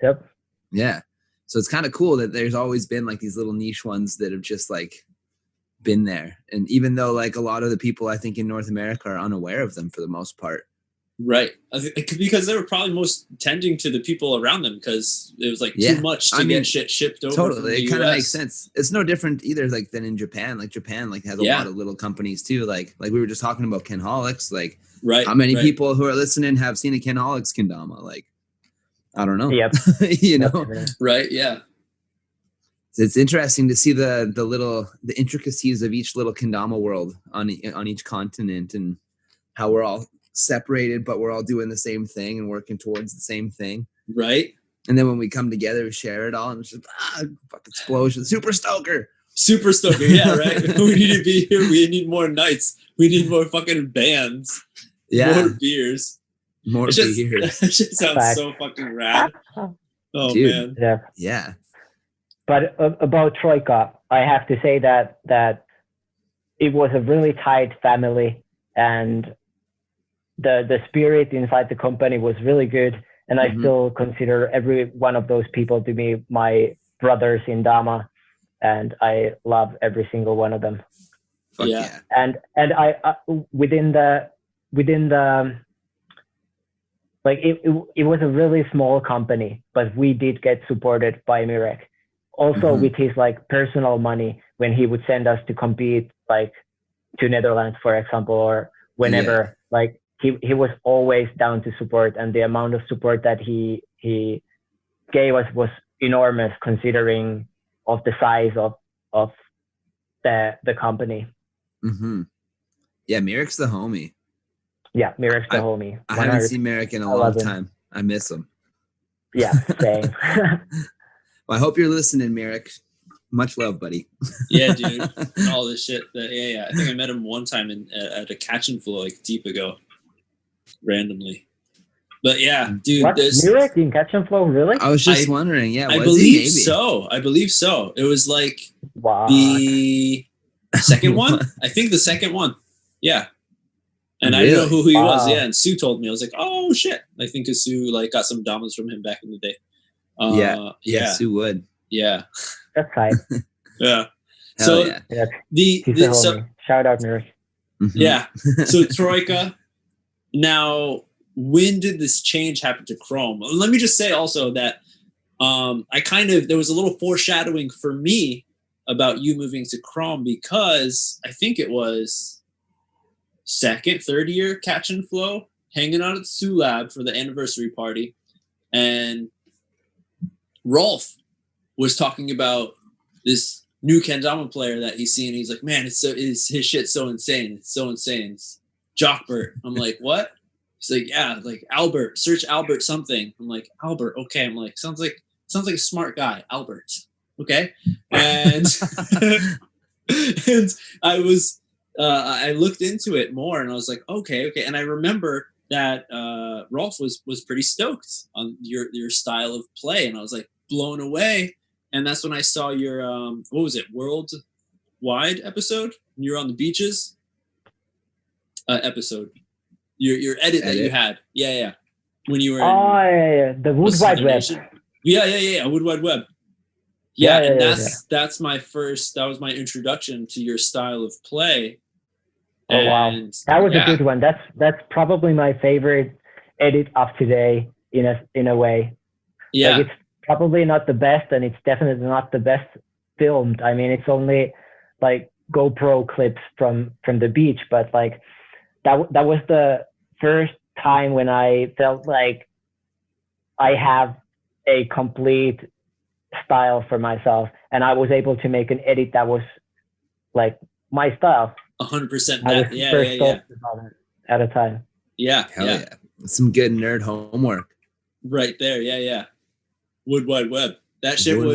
Yeah. So it's kind of cool that there's always been like these little niche ones that have just like been there. And even though like a lot of the people I think in North America are unaware of them for the most part. Right. Because they were probably most tending to the people around them, because it was like too much to get shit shipped over. Totally. It kind of makes sense. It's no different either like than in Japan. Like Japan like has a lot of little companies too. Like we were just talking about Kenholics. Like how many people who are listening have seen a Kenholics Kendama? Like, I don't know. Yep. Right. Yeah. It's interesting to see the intricacies of each little Kendama world on each continent, and how we're all separated, but we're all doing the same thing and working towards the same thing. Right. And then when we come together, we share it all, and it's just fuck explosion, Super Stoker. Yeah, right. We need to be here. We need more nights. We need more fucking bands. Yeah. More beers. Beers. That shit sounds so fucking rad. Oh, dude, man. Yeah. But about Troika, I have to say that it was a really tight family, and the spirit inside the company was really good. And I still consider every one of those people to be my brothers in Dama, and I love every single one of them. Fuck yeah. And I within the like it was a really small company, but we did get supported by Mirek. Also with his like personal money, when he would send us to compete like to Netherlands, for example, or whenever, like he was always down to support, and the amount of support that he gave us was enormous considering of the size of the company. Yeah, Mirek's the homie. Yeah, Mirek's the homie. I haven't seen Mirek in a long time. I miss him. Yeah, same. Well, I hope you're listening, Mirek. Much love, buddy. Yeah, dude. And all this shit. I think I met him one time at a catch and flow like deep ago, randomly. But yeah, dude. What? Mirek in catch and flow, really? I was just wondering. Yeah, I believe so. I believe so. It was like the second one. I think the second one. Yeah. And I didn't know who he was. Yeah, and Sue told me. I was like, oh shit. I think Sue like got some Damas from him back in the day. Yeah, Sue would. Yeah. That's tight. Yeah. Hell so yeah. Shout out, Mirek. Yeah. So Troika. Now, when did this change happen to KROM? Let me just say also that there was a little foreshadowing for me about you moving to KROM, because I think it was third year catch and flow, hanging out at the Sue Lab for the anniversary party, and Rolf was talking about this new Kendama player that he's seeing. He's like, man, his shit's so insane. It's so insane. It's Jokbert. I'm like, what? He's like, yeah, like Albert. Search Albert something. I'm like, Albert. Okay. I'm like, sounds like a smart guy, Albert. Okay. And and I looked into it more, and I was like, okay. And I remember that Rolf was pretty stoked on your style of play, and I was like blown away. And that's when I saw your what was it, worldwide episode? You're on the beaches episode. Your edit that you had, yeah. When you were the Wood Wide Web. Yeah, Wood Wide Web. Yeah, and that's my first. That was my introduction to your style of play. Oh wow, that was a good one. That's probably my favorite edit of today in a way. Yeah, like, it's probably not the best, and it's definitely not the best filmed. I mean, it's only like GoPro clips from the beach, but like that was the first time when I felt like I have a complete style for myself, and I was able to make an edit that was like my style. 100%. Yeah. At a time. Yeah. Hell yeah. Some good nerd homework. Right there. Yeah. Wood Wide Web. That shit was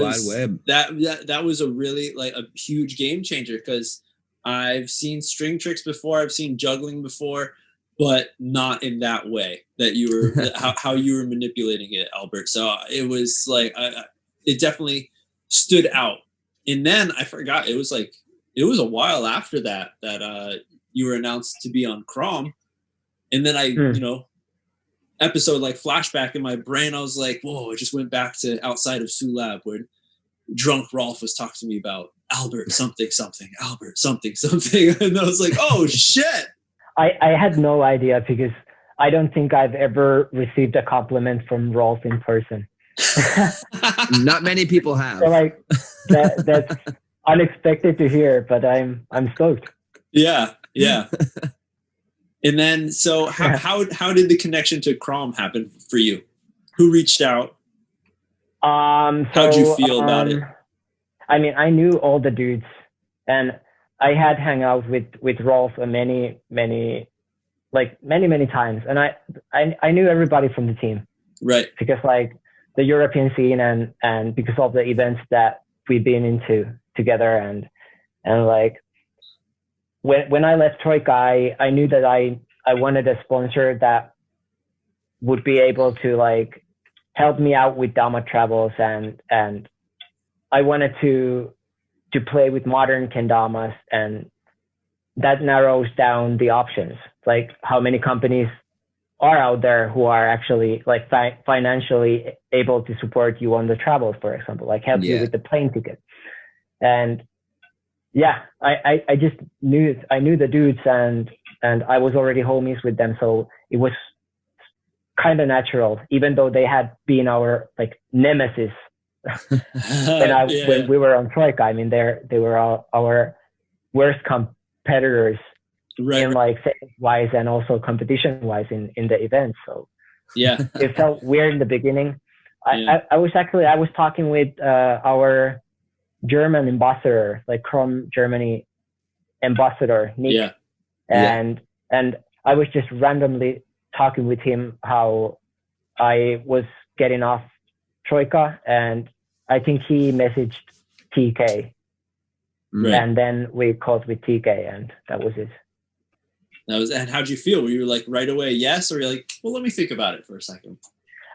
that was a really like a huge game changer, because I've seen string tricks before, I've seen juggling before, but not in that way that you were how you were manipulating it, Albert. So it was like it definitely stood out. And then I forgot, it was a while after that you were announced to be on KROM. And then I, episode like flashback in my brain, I was like, whoa, I just went back to outside of Sulab where drunk Rolf was talking to me about Albert something, Albert something. And I was like, oh shit. I had no idea because I don't think I've ever received a compliment from Rolf in person. Not many people have. So like that's unexpected to hear, but I'm stoked. Yeah. And then, so how did the connection to KROM happen for you? Who reached out? How'd you feel about it? I mean, I knew all the dudes, and I had hung out with Rolf many times, and I knew everybody from the team, right? Because like the European scene and because of the events that we've been into together, and like when I left Troika, I knew that I wanted a sponsor that would be able to like help me out with Dama travels, and I wanted to play with modern kendamas, and that narrows down the options. Like how many companies are out there who are actually like financially able to support you on the travels, for example, like help you with the plane ticket. And yeah, I just knew the dudes, and I was already homies with them, so it was kind of natural, even though they had been our like nemesis when we were on Troika. I mean, they were our worst competitors, in like sales wise and also competition wise in the event. So yeah, it felt weird in the beginning. I was talking with our German ambassador, like KROM Germany ambassador, Nick, and I was just randomly talking with him how I was getting off Troika, and I think he messaged TK, and then we called with TK, and that was it. And how'd you feel? Were you like right away yes, or you're like, well, let me think about it for a second?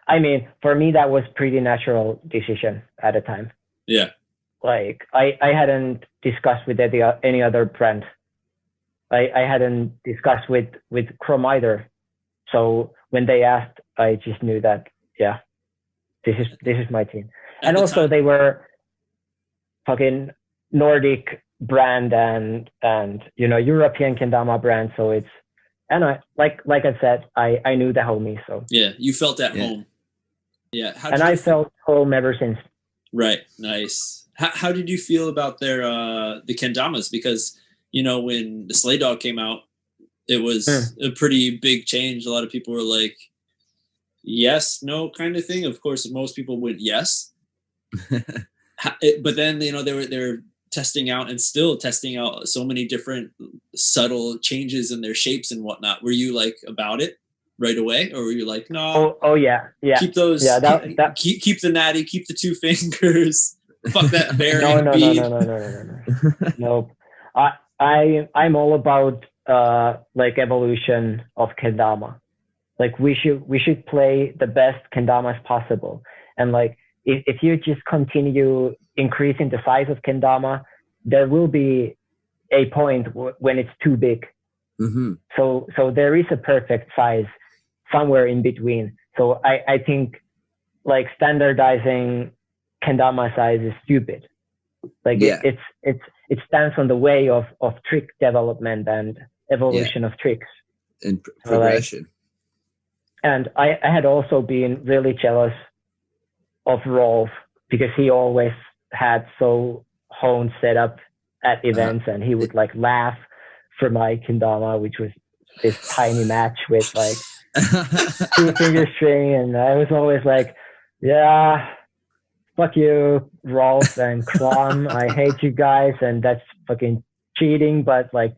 I mean, for me, that was pretty natural decision at the time. Yeah. Like I hadn't discussed with any other brand. I hadn't discussed with KROM either. So when they asked, I just knew that this is my team. And also they were fucking Nordic brand and European kendama brand. So it's, and I like I said, I knew the homies. So yeah, you felt at home. Yeah. And I felt home ever since. Right. Nice. How did you feel about their the kendamas? Because when the Sleigh Dog came out, it was a pretty big change. A lot of people were like, yes, no kind of thing. Of course, most people went yes. But then they were testing out and still testing out so many different subtle changes in their shapes and whatnot. Were you like about it right away, or were you like, no? Oh yeah. Keep those. Yeah, keep the natty. Keep the two fingers. Fuck that bearing bead. No. I'm all about like evolution of kendama. Like we should play the best kendamas possible, and like if you just continue increasing the size of kendama, there will be a point when it's too big. So there is a perfect size somewhere in between. So I think like standardizing kendama size is stupid. Like it stands on the way of trick development and evolution of tricks and progression. So like, and I had also been really jealous of Rolf because he always had so honed setup at events, and he would like laugh for my kendama, which was this tiny match with like 2-finger string, and I was always like, yeah, fuck you, Rolf and KROM. I hate you guys, and that's fucking cheating. But like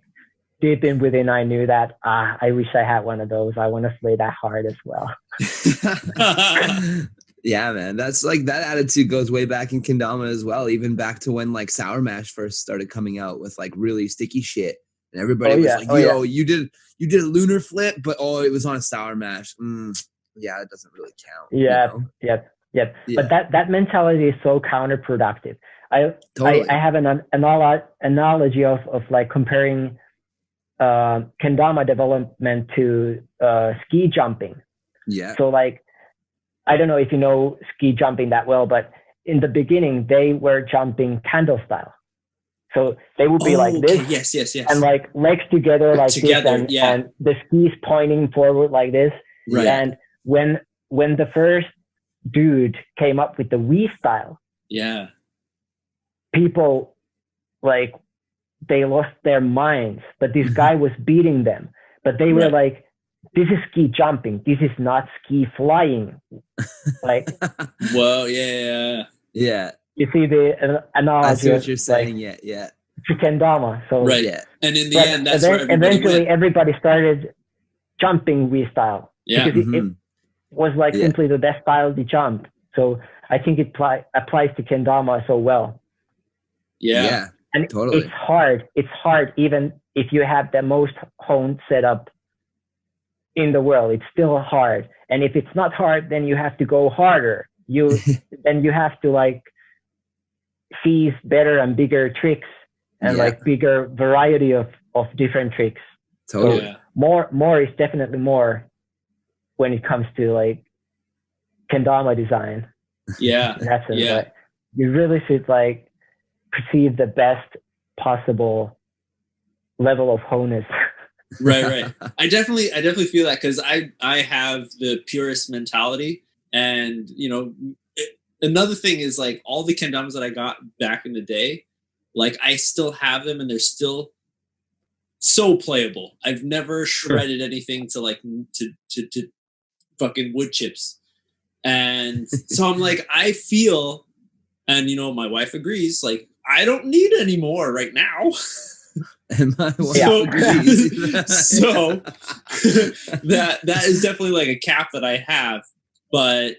deep in within, I knew that I wish I had one of those. I want to play that hard as well. Yeah, man, that's like that attitude goes way back in kendama as well. Even back to when like Sour Mash first started coming out with like really sticky shit, and everybody was like, "Yo, you did a lunar flip, but it was on a Sour Mash." Yeah, it doesn't really count. Yeah, yeah. Yep. Yeah. But that mentality is so counterproductive. Totally. I have an analogy of like comparing kendama development to ski jumping. Yeah. So like, I don't know if you know ski jumping that well, but in the beginning they were jumping candle style. So they would be like this, yes, and like legs together like together, this, and the skis pointing forward like this. Right. And when the first dude came up with the V style, people like they lost their minds. But this guy was beating them. But they were like, "This is ski jumping. This is not ski flying." Like, whoa, yeah. You see the analogy? I see what you're saying. Like, yeah. To kendama. So right. Yeah. And in the end, that's where eventually everybody started jumping V style. Yeah. Because it was like simply the best style to jump. So I think it applies to kendama so well. Yeah. And totally. It's hard even if you have the most honed setup in the world. It's still hard. And if it's not hard, then you have to go harder. Then you have to like seize better and bigger tricks and like bigger variety of different tricks. Totally. So more is definitely more when it comes to like kendama design. Yeah. In that sense, like, you really should like perceive the best possible level of wholeness. Right. I definitely feel that, because I have the purist mentality, and another thing is like all the kendamas that I got back in the day, like I still have them and they're still so playable. I've never shredded anything to like to fucking wood chips. And so I'm like, I feel, and my wife agrees, like I don't need any more right now. And my wife agrees. So that is definitely like a cap that I have. But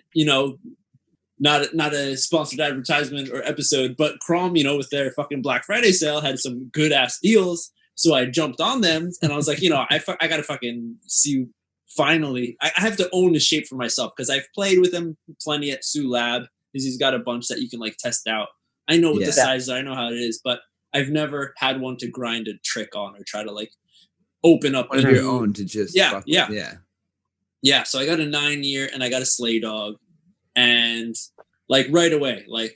not a sponsored advertisement or episode, but KROM, with their fucking Black Friday sale had some good ass deals. So I jumped on them, and I was like, I gotta fucking see. Finally, I have to own the shape for myself, because I've played with him plenty at Sue Lab, because he's got a bunch that you can like test out. I know what the sizes are, I know how it is, but I've never had one to grind a trick on or try to like open up on your own to just yeah. So I got a 9-year and I got a sleigh dog, and like right away, like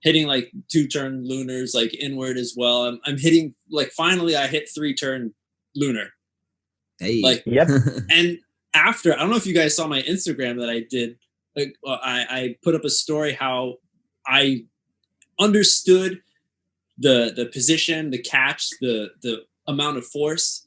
hitting like 2-turn lunars, like inward as well. I'm hitting like, finally I hit 3-turn lunar. Hey. Like, and after, I don't know if you guys saw my Instagram that I did, like I put up a story how I understood the position, the catch, the amount of force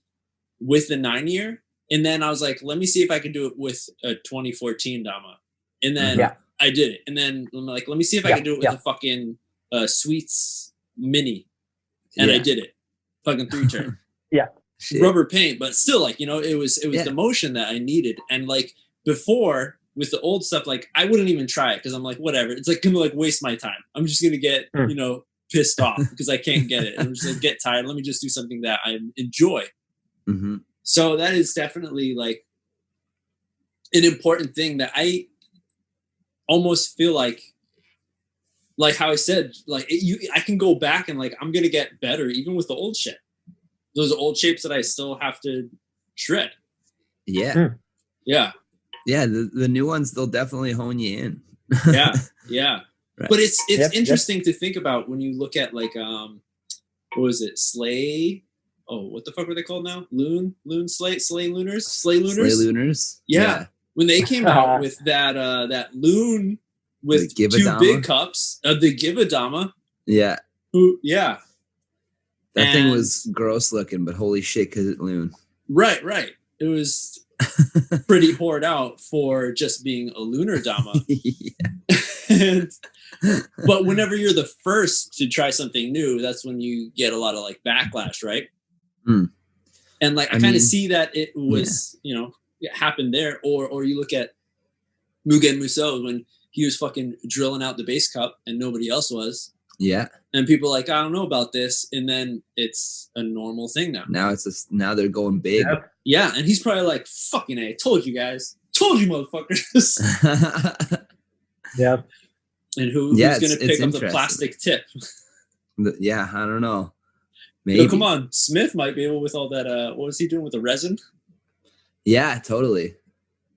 with the 9-year. And then I was like, let me see if I can do it with a 2014 Dama. And then I did it. And then I'm like, let me see if I can do it with a fucking Sweets Mini. And I did it. Fucking 3-turn. Rubber paint, but still, like, it was the motion that I needed. And like before, with the old stuff, like I wouldn't even try it, because I'm like, whatever, it's like gonna like waste my time. I'm just gonna get pissed off because I can't get it. I'm just like, get tired. Let me just do something that I enjoy. Mm-hmm. So that is definitely like an important thing that I almost feel like how I said, like I can go back and like I'm gonna get better even with the old shit. Those old shapes that I still have to shred. Yeah. Yeah. Yeah. The new ones, they'll definitely hone you in. Yeah. Right. But it's interesting to think about when you look at like, what was it? Sleigh. Oh, what the fuck were they called now? Sleigh lunars. Yeah. When they came out with that loon with 2 big cups of the Give a Dama. Yeah. Yeah. That thing was gross looking, but holy shit, because it loon. Right. It was pretty poured out for just being a lunar Dama. But whenever you're the first to try something new, that's when you get a lot of like backlash, right? Mm. And like I kind of see that it was, it happened there. Or you look at Mugen Muso when he was fucking drilling out the base cup and nobody else was. Yeah. And people are like, I don't know about this. And then it's a normal thing now. Now they're going big. Yeah. And he's probably like, fucking A, told you guys. Told you motherfuckers. Yeah. And who's going to pick up the plastic tip? Yeah, I don't know. Maybe. So come on, Smith might be able with all that. What was he doing with the resin? Yeah, totally.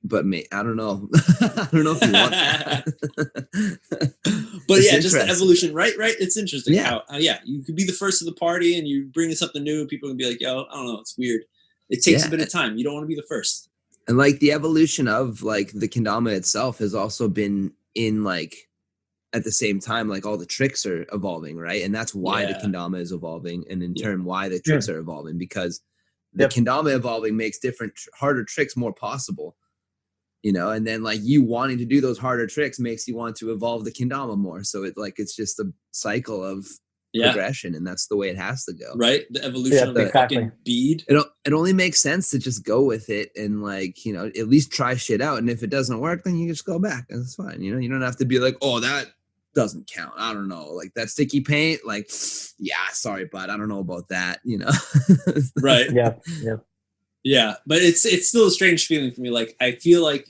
But I don't know. I don't know if you want that. But yeah, just the evolution, right? It's interesting how you could be the first of the party and you bring in something new and people can be like, yo, I don't know, it's weird. It takes a bit of time. You don't want to be the first. And like the evolution of like the kendama itself has also been in like at the same time, like all the tricks are evolving, right? And that's why the kendama is evolving, and in turn why the tricks are evolving, because the kendama evolving makes different harder tricks more possible. You know, and then like you wanting to do those harder tricks makes you want to evolve the kendama more. So it's just a cycle of progression, and that's the way it has to go. Right? The evolution of the fucking bead. It only makes sense to just go with it and like, you know, at least try shit out. And if it doesn't work, then you just go back and it's fine. You know, you don't have to be like, oh, that doesn't count. I don't know. Like that sticky paint, like, yeah, sorry, bud. I don't know about that, you know? Right. Yeah. Yeah, but it's still a strange feeling for me. Like I feel like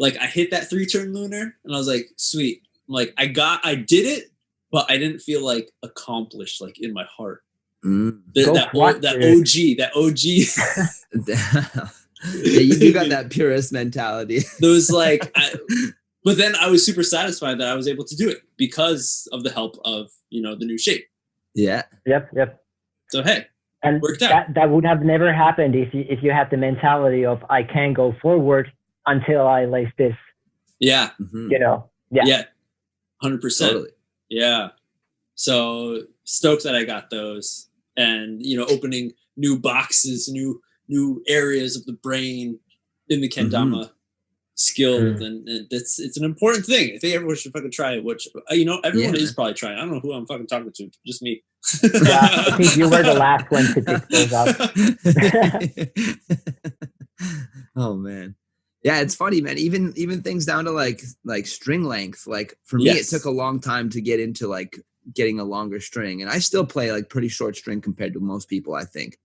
I hit that 3-turn lunar and I was like, sweet. I'm like I did it, but I didn't feel like accomplished, like in my heart. That OG. Yeah, you got that purist mentality. Those like, but then I was super satisfied that I was able to do it because of the help of, you know, the new shape. Yeah. Yep. So hey. And that would have never happened if you had the mentality of I can't go forward until I lace this. Yeah. You know. Yeah. 100%. Totally. Yeah. So stoked that I got those, and you know, opening new boxes, new areas of the brain in the kendama skills, and it's an important thing. I think everyone should fucking try it. Which you know, everyone is probably trying. I don't know who I'm fucking talking to. Just me. Yeah, I think you were the last one to pick those up. Oh man, yeah, it's funny, man. Even things down to like string length. Like for me, it took a long time to get into like getting a longer string, and I still play like pretty short string compared to most people, I think.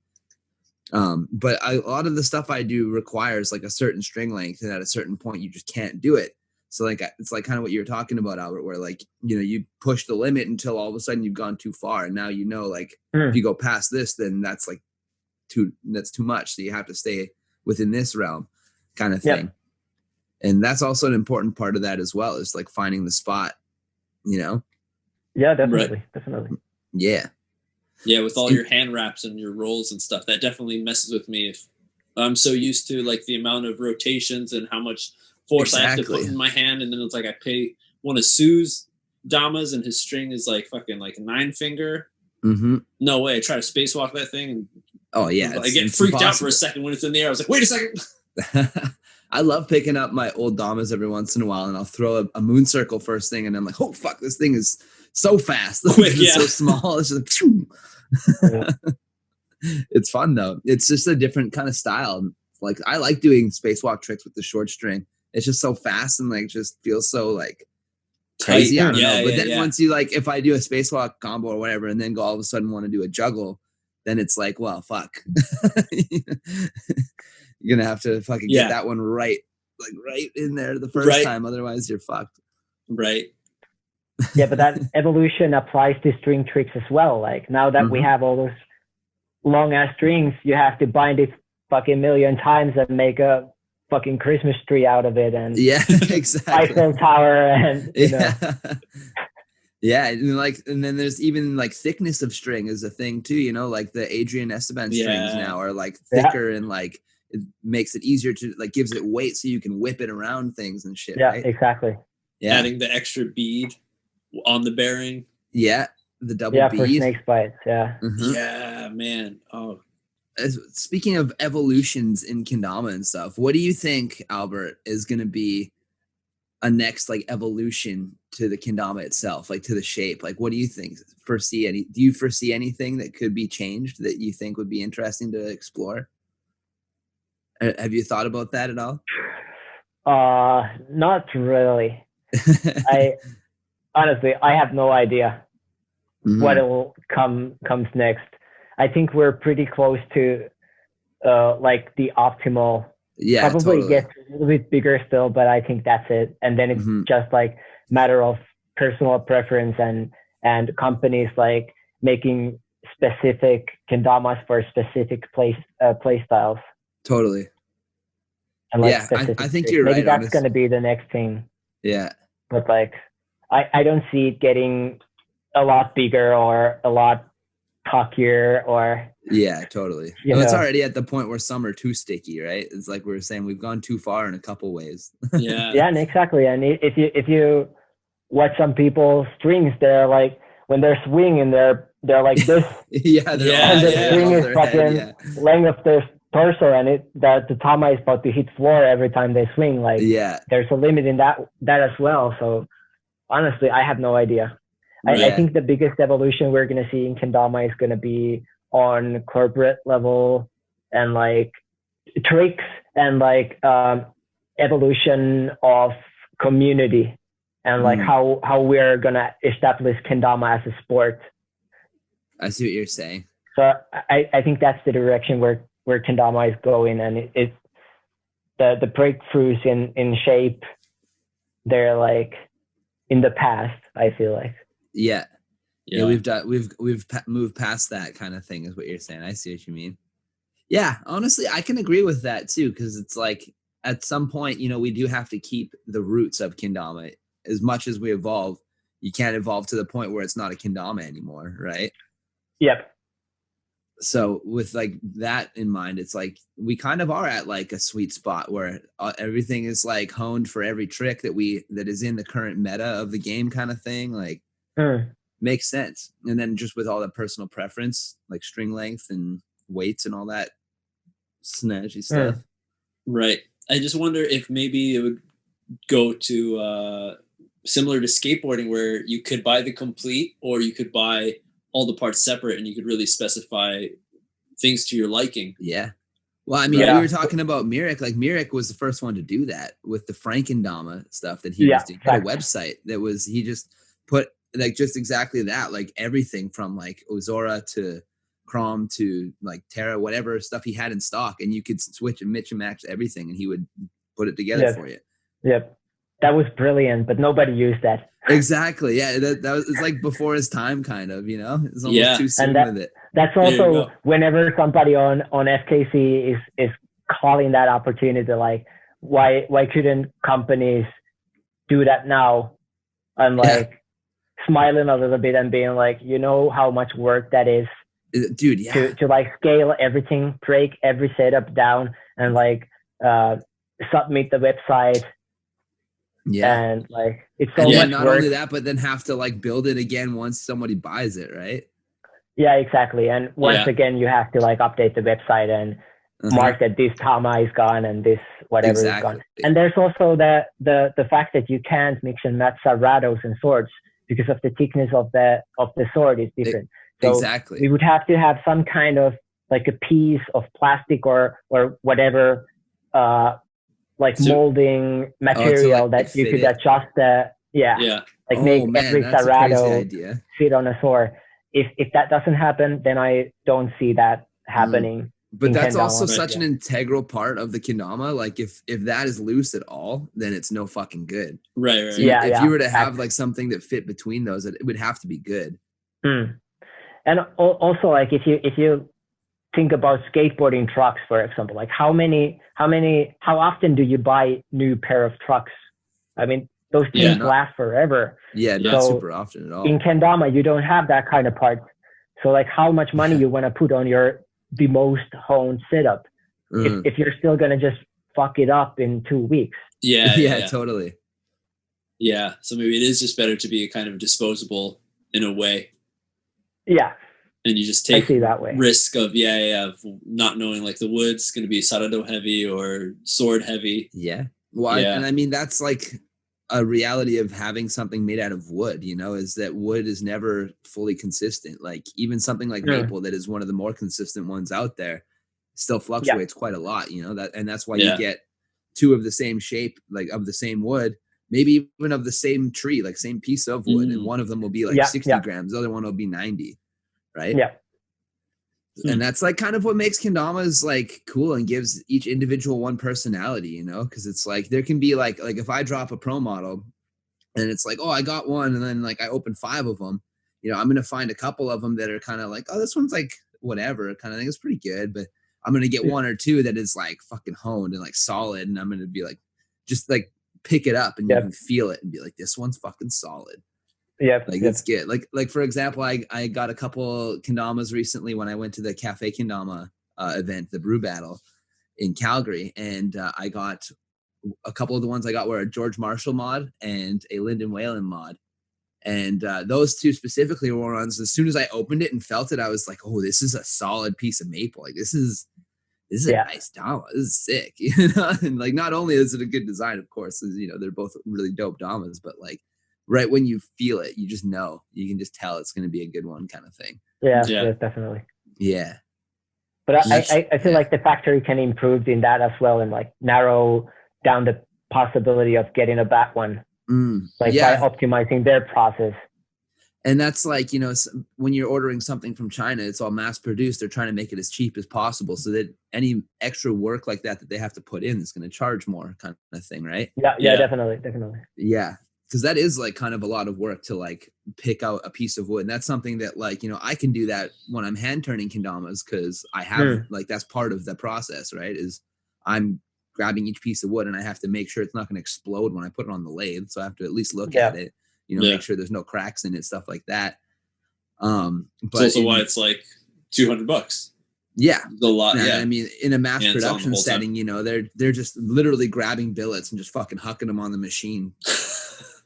But a lot of the stuff I do requires like a certain string length, and at a certain point, you just can't do it. So like it's like kind of what you were talking about, Albert, where like, you know, you push the limit until all of a sudden you've gone too far, and now you know, like if you go past this, then that's like too much. So you have to stay within this realm, kind of thing. And that's also an important part of that as well, is like finding the spot, you know. Yeah, definitely. Yeah, with all your hand wraps and your rolls and stuff, that definitely messes with me. If I'm so used to like the amount of rotations and how much force I have to put in my hand, and then it's like I pay one of Sue's damas and his string is like fucking like a 9-finger. No way. I try to spacewalk that thing, and I get freaked out for a second when it's in the air. I was like, wait a second. I love picking up my old damas every once in a while, and I'll throw a moon circle first thing, and I'm like, oh fuck, this thing is so fast. It's so small. It's just It's fun though. It's just a different kind of style. Like I like doing spacewalk tricks with the short string. It's just so fast and like just feels so like crazy. I don't know. But then once you like, if I do a spacewalk combo or whatever, and then go all of a sudden want to do a juggle, then it's like, well, fuck. You're gonna have to fucking get that one right in there the first time. Otherwise, you're fucked. Right. Yeah, but that evolution applies to string tricks as well. Like now that we have all those long ass strings, you have to bind it fucking million times and make a fucking Christmas tree out of it, and exactly, Eiffel Tower, and you know. And then there's even like thickness of string is a thing too. You know, like the Adrian Esteban strings now are like thicker and like it makes it easier to like gives it weight so you can whip it around things and shit. Yeah, right? exactly. Yeah, adding the extra bead on the bearing. Yeah, the double bead. For snake bites. Yeah. Yeah, man. Oh. Speaking of evolutions in kendama and stuff, what do you think, Albert, is going to be a next like evolution to the kendama itself, like to the shape? Like, what do you think? Do you foresee anything that could be changed that you think would be interesting to explore? Have you thought about that at all? Not really. Honestly, I have no idea what comes next. I think we're pretty close to like the optimal. Yeah, probably gets a little bit bigger still, but I think that's it. And then it's just like matter of personal preference and companies like making specific kendamas for specific play styles. Totally. And like Yeah, specific I think tricks. you're Maybe right. that's going to be the next thing. Yeah. But like, I don't see it getting a lot bigger or a lot cockier or. Yeah, totally. You Well, it's know. already at the point where some are too sticky, right? It's like we were saying, we've gone too far in a couple ways. Yeah. Yeah, and exactly. And if you watch some people's strings, they're like when they're swinging, they're like this, Yeah, they're Yeah, all and the yeah. string above is their fucking head, length of their torso, and the tama is about to hit floor every time they swing. Like yeah. there's a limit in that as well. So honestly, I have no idea. Right. I think the biggest evolution we're going to see in kendama is going to be on corporate level and like tricks and like evolution of community and like how we're going to establish kendama as a sport. I see what you're saying. So I think that's the direction where kendama is going, and it's the breakthroughs in shape, they're like in the past, I feel like. Yeah, we've moved past that kind of thing, is what you're saying. I see what you mean. Yeah, honestly, I can agree with that too, because it's like at some point, you know, we do have to keep the roots of kendama. As much as we evolve, you can't evolve to the point where it's not a kendama anymore, right? Yep. So with like that in mind, it's like we kind of are at like a sweet spot where everything is like honed for every trick that is in the current meta of the game, kind of thing. Like makes sense. And then just with all that personal preference, like string length and weights and all that snazzy stuff. Right. I just wonder if maybe it would go to similar to skateboarding, where you could buy the complete, or you could buy all the parts separate, and you could really specify things to your liking. Yeah. Well, I mean, we were talking about Mirek. Like Mirek was the first one to do that with the Frankendama stuff that he was doing. He had a website that was, he just put like just exactly that, like everything from like Ozora to KROM to like Terra, whatever stuff he had in stock, and you could switch and mix and match everything, and he would put it together for you. Yep. That was brilliant, but nobody used that. Exactly. Yeah. That was, it's like before his time, kind of, you know, it's almost too soon with it. That's also whenever somebody on FKC is calling that opportunity, like why couldn't companies do that now? And like smiling a little bit and being like, you know how much work that is, dude. To like scale everything, break every setup down, and like submit the website. Yeah. And like it's so much not work. only that, but then have to like build it again once somebody buys it, right? Yeah, exactly. And once again, you have to like update the website and mark that this Dama is gone and this whatever is gone. And there's also the fact that you can't mix and match serratos and swords because of the thickness of the sword is different. So we would have to have some kind of like a piece of plastic or whatever like molding material that you could adjust like make every serrato fit on a sword. If that doesn't happen, then I don't see that happening. But that's also such an integral part of the kendama. Like if that is loose at all, then it's no fucking good. Right. So if you were to have like something that fit between those, it would have to be good. And also like if you think about skateboarding trucks, for example, like how often do you buy new pair of trucks? I mean, those things last forever. Yeah, not super often at all. In kendama, you don't have that kind of part. So like how much money you want to put on the most honed setup if you're still going to just fuck it up in 2 weeks. Yeah, totally. Yeah, so maybe it is just better to be kind of disposable in a way. Yeah. And you just take that way. Risk of not knowing like the wood's going to be sarado heavy or sword heavy. Yeah. Well, and I mean, that's like a reality of having something made out of wood, you know, is that wood is never fully consistent. Like even something like maple that is one of the more consistent ones out there still fluctuates quite a lot, you know, that's why you get two of the same shape, like of the same wood, maybe even of the same tree, like same piece of wood. And one of them will be like 60 grams. The other one will be 90. Right. Yeah. And that's like kind of what makes kendamas like cool and gives each individual one personality, you know, because it's like there can be like if I drop a pro model and it's like, oh, I got one, and then like I opened 5 of them. You know, I'm gonna find a couple of them that are kind of like, oh, this one's like whatever kind of thing. It's pretty good, but I'm gonna get 1 or 2 that is like fucking honed and like solid, and I'm gonna be like, just like pick it up and you can feel it and be like, this one's fucking solid. Like it's good. Like for example, I got a couple kendamas recently when I went to the Cafe Kendama event, the brew battle in Calgary, and I got a couple of the ones I got were a George Marshall mod and a Lyndon Whalen mod. And those 2 specifically were ones, as soon as I opened it and felt it, I was like, oh, this is a solid piece of maple. Like this is a nice Dama. This is sick. You know, and like not only is it a good design, of course, you know, they're both really dope Damas, but like right when you feel it, you just know, you can just tell it's going to be a good one kind of thing. Yeah, definitely. Yeah. But I feel like the factory can improve in that as well, and like narrow down the possibility of getting a bad one, by optimizing their process. And that's like, you know, when you're ordering something from China, it's all mass produced. They're trying to make it as cheap as possible, so that any extra work like that they have to put in is going to charge more, kind of thing, right? Yeah, definitely. Yeah, because that is like kind of a lot of work to like pick out a piece of wood, and that's something that like, you know, I can do that when I'm hand turning kendamas, because I have like that's part of the process, right? Is I'm grabbing each piece of wood and I have to make sure it's not going to explode when I put it on the lathe, so I have to at least look at it. You know, make sure there's no cracks in it, stuff like that. But it's also why it's like $200. Yeah, it's a lot. I mean, in a mass production setting, you know, they're just literally grabbing billets and just fucking hucking them on the machine,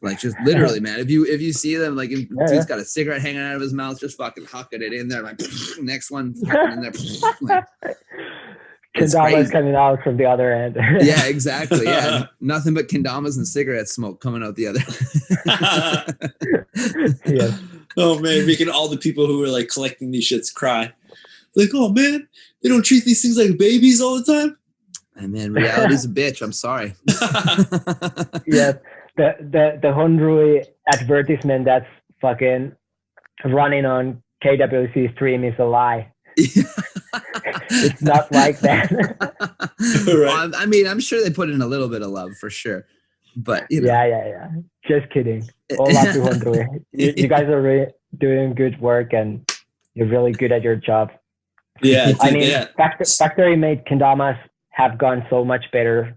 like just literally, man. If you see them, like, dude's got a cigarette hanging out of his mouth, just fucking hucking it in there, like next one in there. Like, Kendama's coming out from the other end. Yeah, exactly. Yeah, nothing but kendamas and cigarette smoke coming out the other. Oh man, making all the people who were like collecting these shits cry. Like, oh man, they don't treat these things like babies all the time. And man, reality's a bitch. I'm sorry. Yeah, the Hundrui advertisement that's fucking running on KWC stream is a lie. It's not like that. Well, I mean, I'm sure they put in a little bit of love for sure, but you know. Yeah. Just kidding. All love to Hundrui. You guys are really doing good work, and you're really good at your job. Yeah, I mean, factory made kendamas have gone so much better,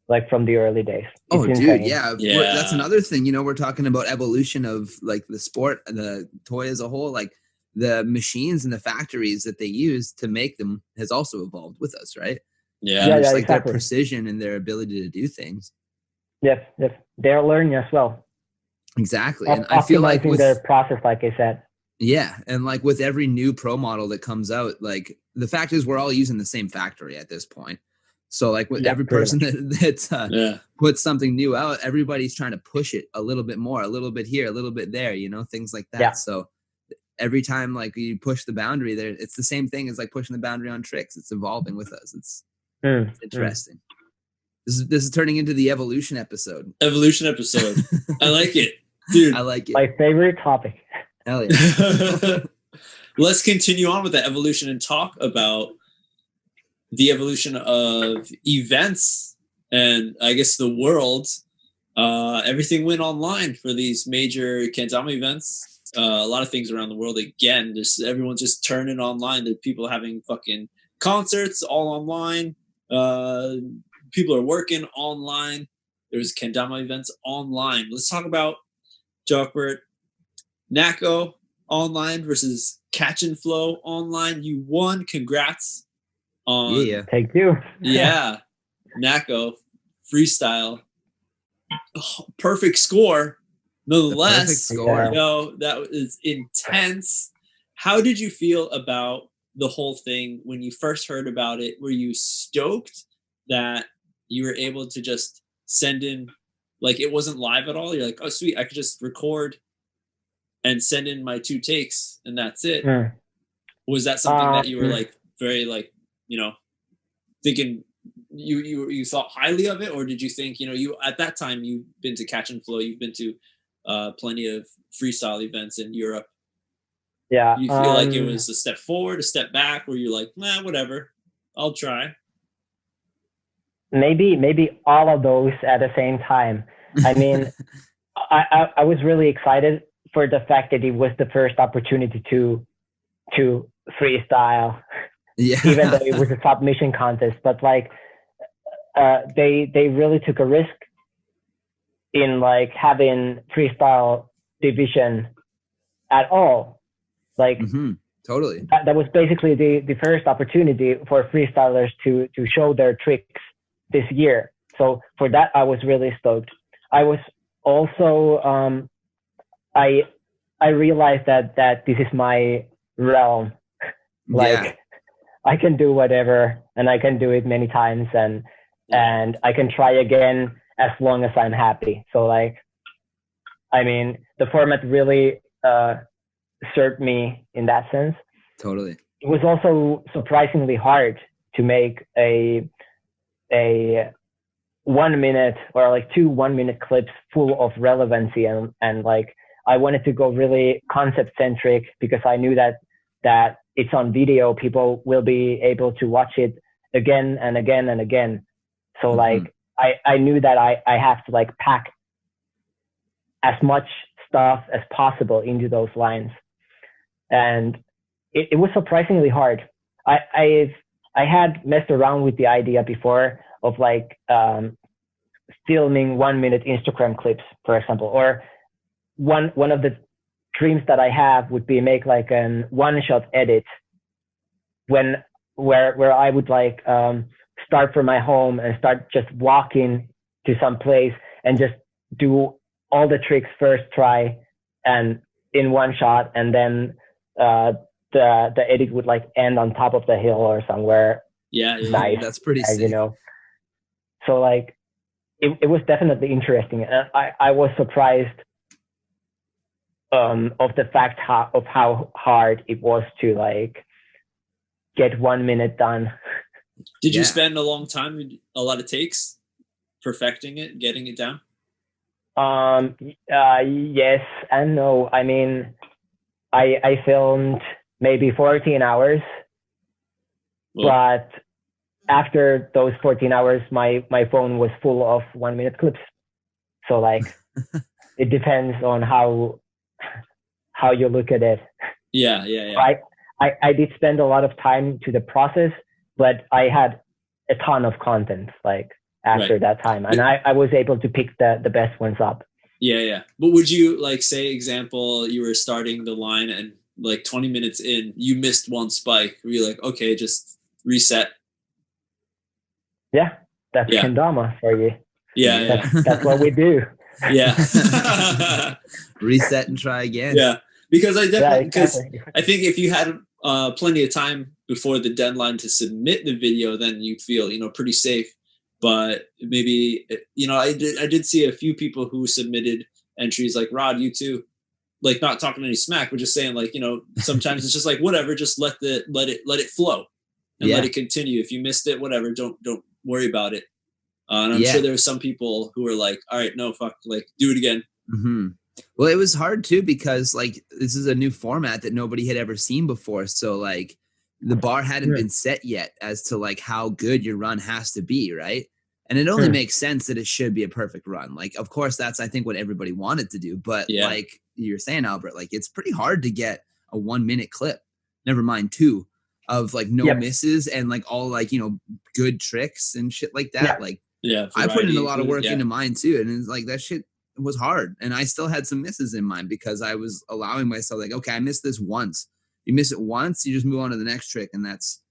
like from the early days. Oh, dude, yeah. That's another thing. You know, we're talking about evolution of like the sport and the toy as a whole. Like the machines and the factories that they use to make them has also evolved with us, right? Yeah, just like exactly. Their precision and their ability to do things. Yes, they're learning as well. Exactly, and I feel like with their process, like I said. Yeah, and like with every new pro model that comes out, like the fact is we're all using the same factory at this point. So like with every person that puts something new out, everybody's trying to push it a little bit more, a little bit here, a little bit there, you know, things like that. Yeah. So every time like you push the boundary there, it's the same thing as like pushing the boundary on tricks. It's evolving with us. It's interesting. This is turning into the evolution episode. I like it, dude. I like it. My favorite topic. Hell yeah. Let's continue on with the evolution and talk about the evolution of events and I guess the world. Everything went online for these major Kendama events. A lot of things around the world. Again, everyone's just turning online. There are people having fucking concerts all online. People are working online. There's Kendama events online. Let's talk about Jokbert. Nako online versus Catch and Flow online. You won. Congrats on. Yeah. Thank you. Yeah. Nako freestyle. Oh, perfect score. Nonetheless, perfect score. You know, that was intense. How did you feel about the whole thing when you first heard about it? Were you stoked that you were able to just send in, like it wasn't live at all? You're like, oh sweet, I could just record and send in my 2 takes and that's it. Was that something that you were like very like, you know, thinking you thought highly of it, or did you think, you know, you at that time you've been to Catch and Flow, you've been to plenty of freestyle events in Europe. Yeah. You feel like it was a step forward, a step back, where you're like, nah, whatever, I'll try. Maybe all of those at the same time. I mean, I was really excited for the fact that it was the first opportunity to freestyle, even though it was a submission contest. But like, they really took a risk in like having freestyle division at all. Like, totally. That was basically the first opportunity for freestylers to show their tricks this year. So for that, I was really stoked. I was also, I realized that this is my realm. Like, I can do whatever, and I can do it many times, and I can try again as long as I'm happy. So like, I mean, the format really served me in that sense. Totally. It was also surprisingly hard to make a 1 minute or like 2 1-minute clips full of relevancy, and like, I wanted to go really concept centric because I knew that it's on video, people will be able to watch it again and again and again. So like, I knew that I have to like pack as much stuff as possible into those lines. And it was surprisingly hard. I had messed around with the idea before of like filming 1-minute Instagram clips, for example, or one of the dreams that I have would be make like an one-shot edit where I would like start from my home and start just walking to some place and just do all the tricks first try and in one shot, and then the edit would like end on top of the hill or somewhere. Nice. That's pretty sick. You know, so like it was definitely interesting, and I was surprised of the fact of how hard it was to like get 1 minute done. Did you spend a long time, a lot of takes, perfecting it, getting it down? Yes and no. I mean, I filmed maybe 14 hours, but after those 14 hours, my phone was full of 1-minute clips. So like, it depends on how you look at it. Yeah. I did spend a lot of time to the process, but I had a ton of content like after that time, and I was able to pick the best ones up. Yeah. But would you like say, example, you were starting the line and like 20 minutes in, you missed one spike, were you like, okay, just reset? Yeah, that's Kendama for you. Yeah. That's what we do. Yeah. Reset and try again. Yeah, because I definitely, exactly. I think if you had plenty of time before the deadline to submit the video, then you'd feel, pretty safe. But maybe, I did see a few people who submitted entries like, Rod, you too, like not talking any smack, but just saying like, sometimes it's just like, whatever, just let it flow and let it continue. If you missed it, whatever, don't worry about it. And I'm sure there were some people who were like, all right, no, fuck, like do it again. Mm-hmm. Well, it was hard too, because like, this is a new format that nobody had ever seen before. So like the bar hadn't been set yet as to like how good your run has to be. Right. And it only makes sense that it should be a perfect run. Like, of course, that's, I think, what everybody wanted to do. But like you're saying, Albert, like it's pretty hard to get a 1-minute clip, never mind 2, of like no misses and like all like, good tricks and shit like that. Like, I put in a lot of work into mine too. And it's like, that shit was hard. And I still had some misses in mine because I was allowing myself like, okay, I missed this once. You miss it once, you just move on to the next trick. And that's,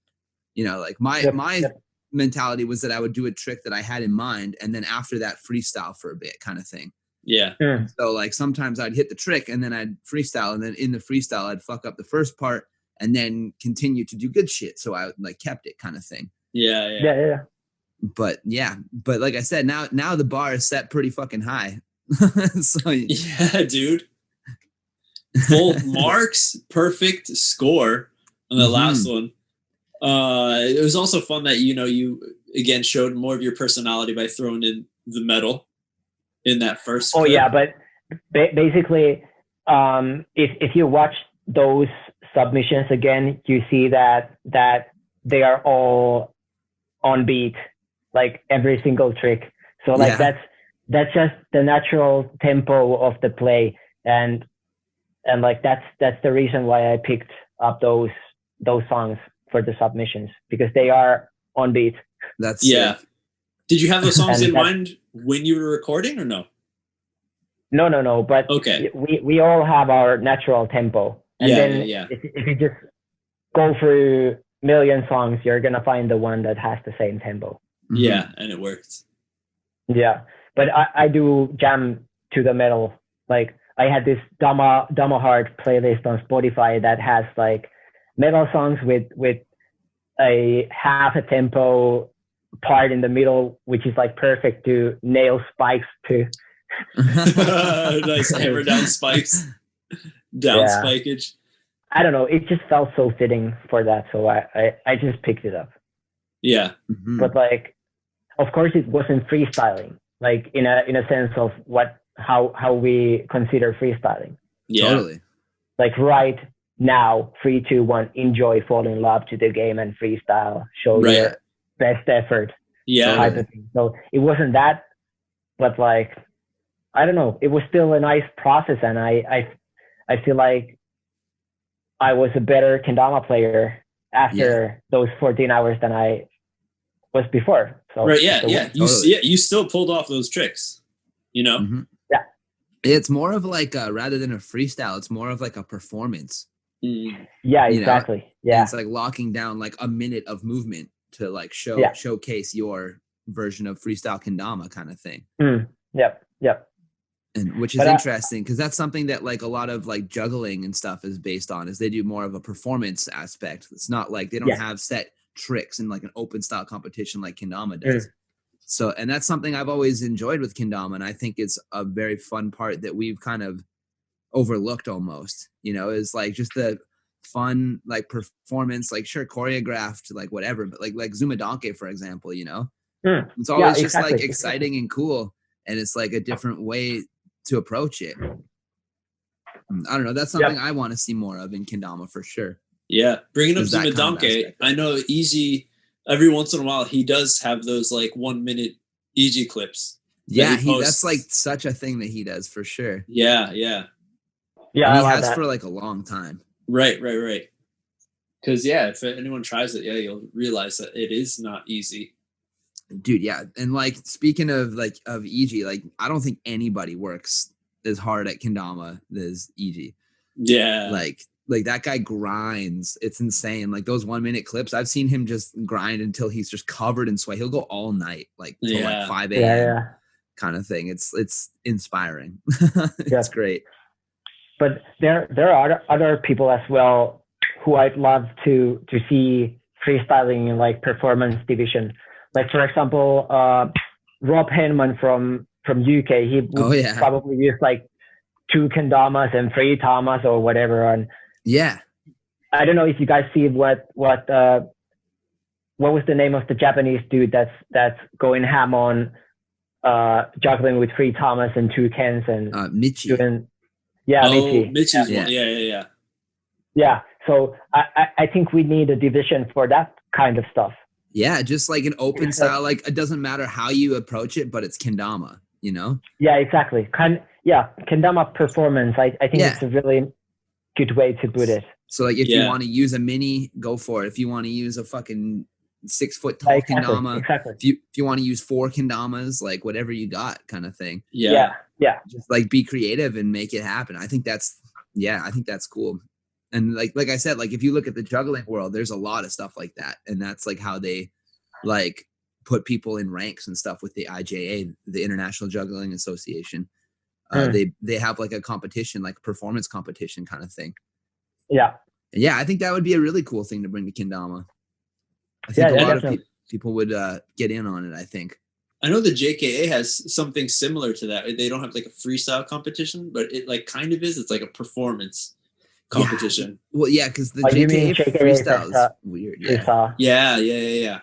like my mentality was that I would do a trick that I had in mind. And then after that, freestyle for a bit kind of thing. Yeah. So like sometimes I'd hit the trick and then I'd freestyle. And then in the freestyle, I'd fuck up the first part and then continue to do good shit. So I like kept it kind of thing. Yeah. But like I said, now the bar is set pretty fucking high. So yeah, dude. Full marks, perfect score on the last one. It was also fun that you again showed more of your personality by throwing in the metal in that first clip. Yeah, but basically, if you watch those submissions again, you see that they are all on beat, like every single trick. So like that's just the natural tempo of the play, and like that's the reason why I picked up those songs for the submissions, because they are on beat. That's sick. Did you have those songs in mind when you were recording, or no? No. But okay, we all have our natural tempo, and if you just go through million songs, you're gonna find the one that has the same tempo. Yeah, and it works. Yeah, but I do jam to the metal. Like I had this Dama Hard playlist on Spotify that has like metal songs with a half a tempo part in the middle, which is like perfect to nail spikes to. Nice hammer down spikes, spikage. I don't know. It just felt so fitting for that, so I just picked it up. Yeah, but like, of course, it wasn't freestyling. Like in a sense of how we consider freestyling. Yeah, totally. Like right now, 3, 2, 1, enjoy, fall in love to the game and freestyle. Show your best effort. Yeah, type of thing. So it wasn't that, but like, I don't know. It was still a nice process, and I feel like I was a better kendama player after those 14 hours than I was before. So you still pulled off those tricks, you know. Yeah, it's more of like rather than a freestyle, it's more of like a performance. Yeah, exactly. You know? Yeah, and it's like locking down like a minute of movement to like showcase your version of freestyle kendama kind of thing. Yep. And which is interesting, because that's something that like a lot of like juggling and stuff is based on, is they do more of a performance aspect. It's not like they don't have set tricks in like an open style competition like kendama does. So, and that's something I've always enjoyed with kendama, and I think it's a very fun part that we've kind of overlooked almost, you know, is like just the fun like performance, like sure choreographed, like whatever, but like Zumadonke, for example, you know, it's always just like exciting and cool, and it's like a different way to approach it. I don't know, that's something I want to see more of in kendama for sure. Yeah, bringing up Zumadonke, I know Easy, every once in a while he does have those like 1 minute Easy clips. Yeah, that's like such a thing that he does for sure. Yeah, and he has that for like a long time. Right. Because if anyone tries it, you'll realize that it is not easy. Dude, yeah. And like speaking of EG, like I don't think anybody works as hard at kendama as EG. Yeah. Like that guy grinds. It's insane. Like those 1 minute clips, I've seen him just grind until he's just covered in sweat. He'll go all night, like till like 5 a.m. kind of thing. It's inspiring. It's great. But there are other people as well who I'd love to see freestyling in like performance division. Like for example, Rob Henman from UK, he would probably use like 2 kendamas and 3 tamas or whatever. And I don't know if you guys see what was the name of the Japanese dude that's going ham on juggling with 3 tamas and 2 kens and Michi. Michi's one. Yeah. So I think we need a division for that kind of stuff. Yeah, just like an open style, like it doesn't matter how you approach it, but it's kendama, you know? Yeah, exactly. Kendama performance. I think it's a really good way to put it. So like if you want to use a mini, go for it. If you want to use a fucking 6 foot tall kendama, if you want to use 4 kendamas, like whatever you got kind of thing. Yeah. Just like be creative and make it happen. I think that's cool. And like I said, like if you look at the juggling world, there's a lot of stuff like that. And that's like how they like put people in ranks and stuff with the IJA, the International Juggling Association. They have like a competition, like a performance competition kind of thing. Yeah. And I think that would be a really cool thing to bring to kendama. I think a lot of people would get in on it, I think. I know the JKA has something similar to that. They don't have like a freestyle competition, but it like kind of is. It's like a performance competition. Well, because the JKA freestyle is weird. Yeah.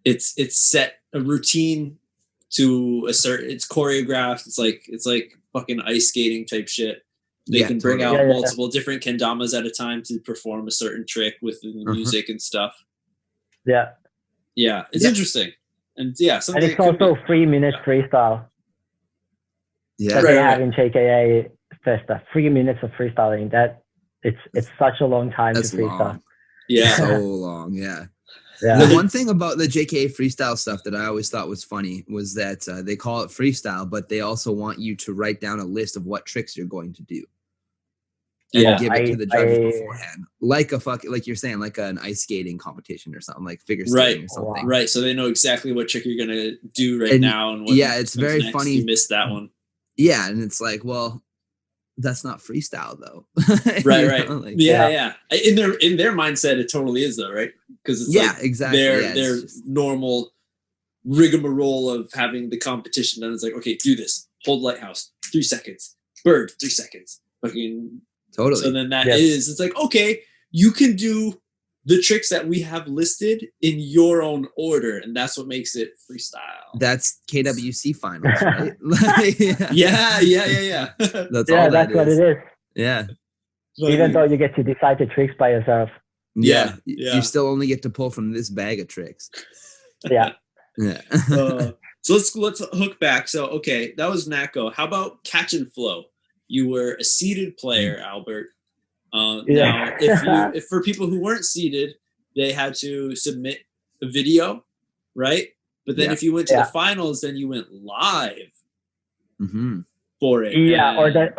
It's set a routine to a certain. It's choreographed. It's like fucking ice skating type shit. They can bring out multiple different kendamas at a time to perform a certain trick with the music and stuff. Yeah, it's interesting. And and it's also 3 minute freestyle. Yeah. that they have in JKA Festa. 3 minutes of freestyling. That it's such a long time That's to freestyle. long. Yeah. So long. Yeah. Yeah. The one thing about the JKA freestyle stuff that I always thought was funny was that they call it freestyle, but they also want you to write down a list of what tricks you're going to do. And give it to the judges beforehand. Like like you're saying, like an ice skating competition or something, like figure skating or something. Right. So they know exactly what trick you're gonna do now and what it's very next. funny. You missed that one. Yeah, and it's like, well, that's not freestyle though. Right. Like, yeah. In their mindset, it totally is though, right? Because it's exactly. Their normal rigmarole of having the competition, and it's like, okay, do this, hold lighthouse, 3 seconds, bird, 3 seconds, fucking totally. So then it's like, okay, you can do the tricks that we have listed in your own order, and that's what makes it freestyle. That's KWC finals, right? Yeah. That's what it is. Yeah. Even though you get to decide the tricks by yourself. Yeah. You still only get to pull from this bag of tricks. Yeah. So let's hook back. So okay, that was Nako. How about catch and flow? You were a seeded player, Albert. Now, if for people who weren't seeded, they had to submit a video, right? But then if you went to the finals, then you went live for it. Yeah, or the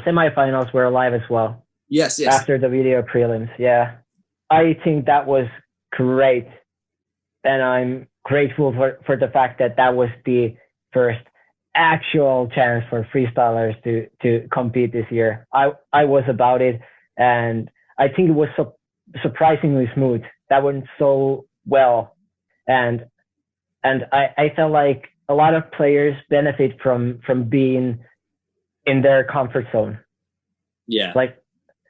semifinals were live as well. Yes. After the video prelims, yeah. I think that was great, and I'm grateful for the fact that was the first actual chance for freestylers to compete this year. I was about it, and I think it was surprisingly smooth. That went so well, and I felt like a lot of players benefit from being in their comfort zone. Yeah. Like,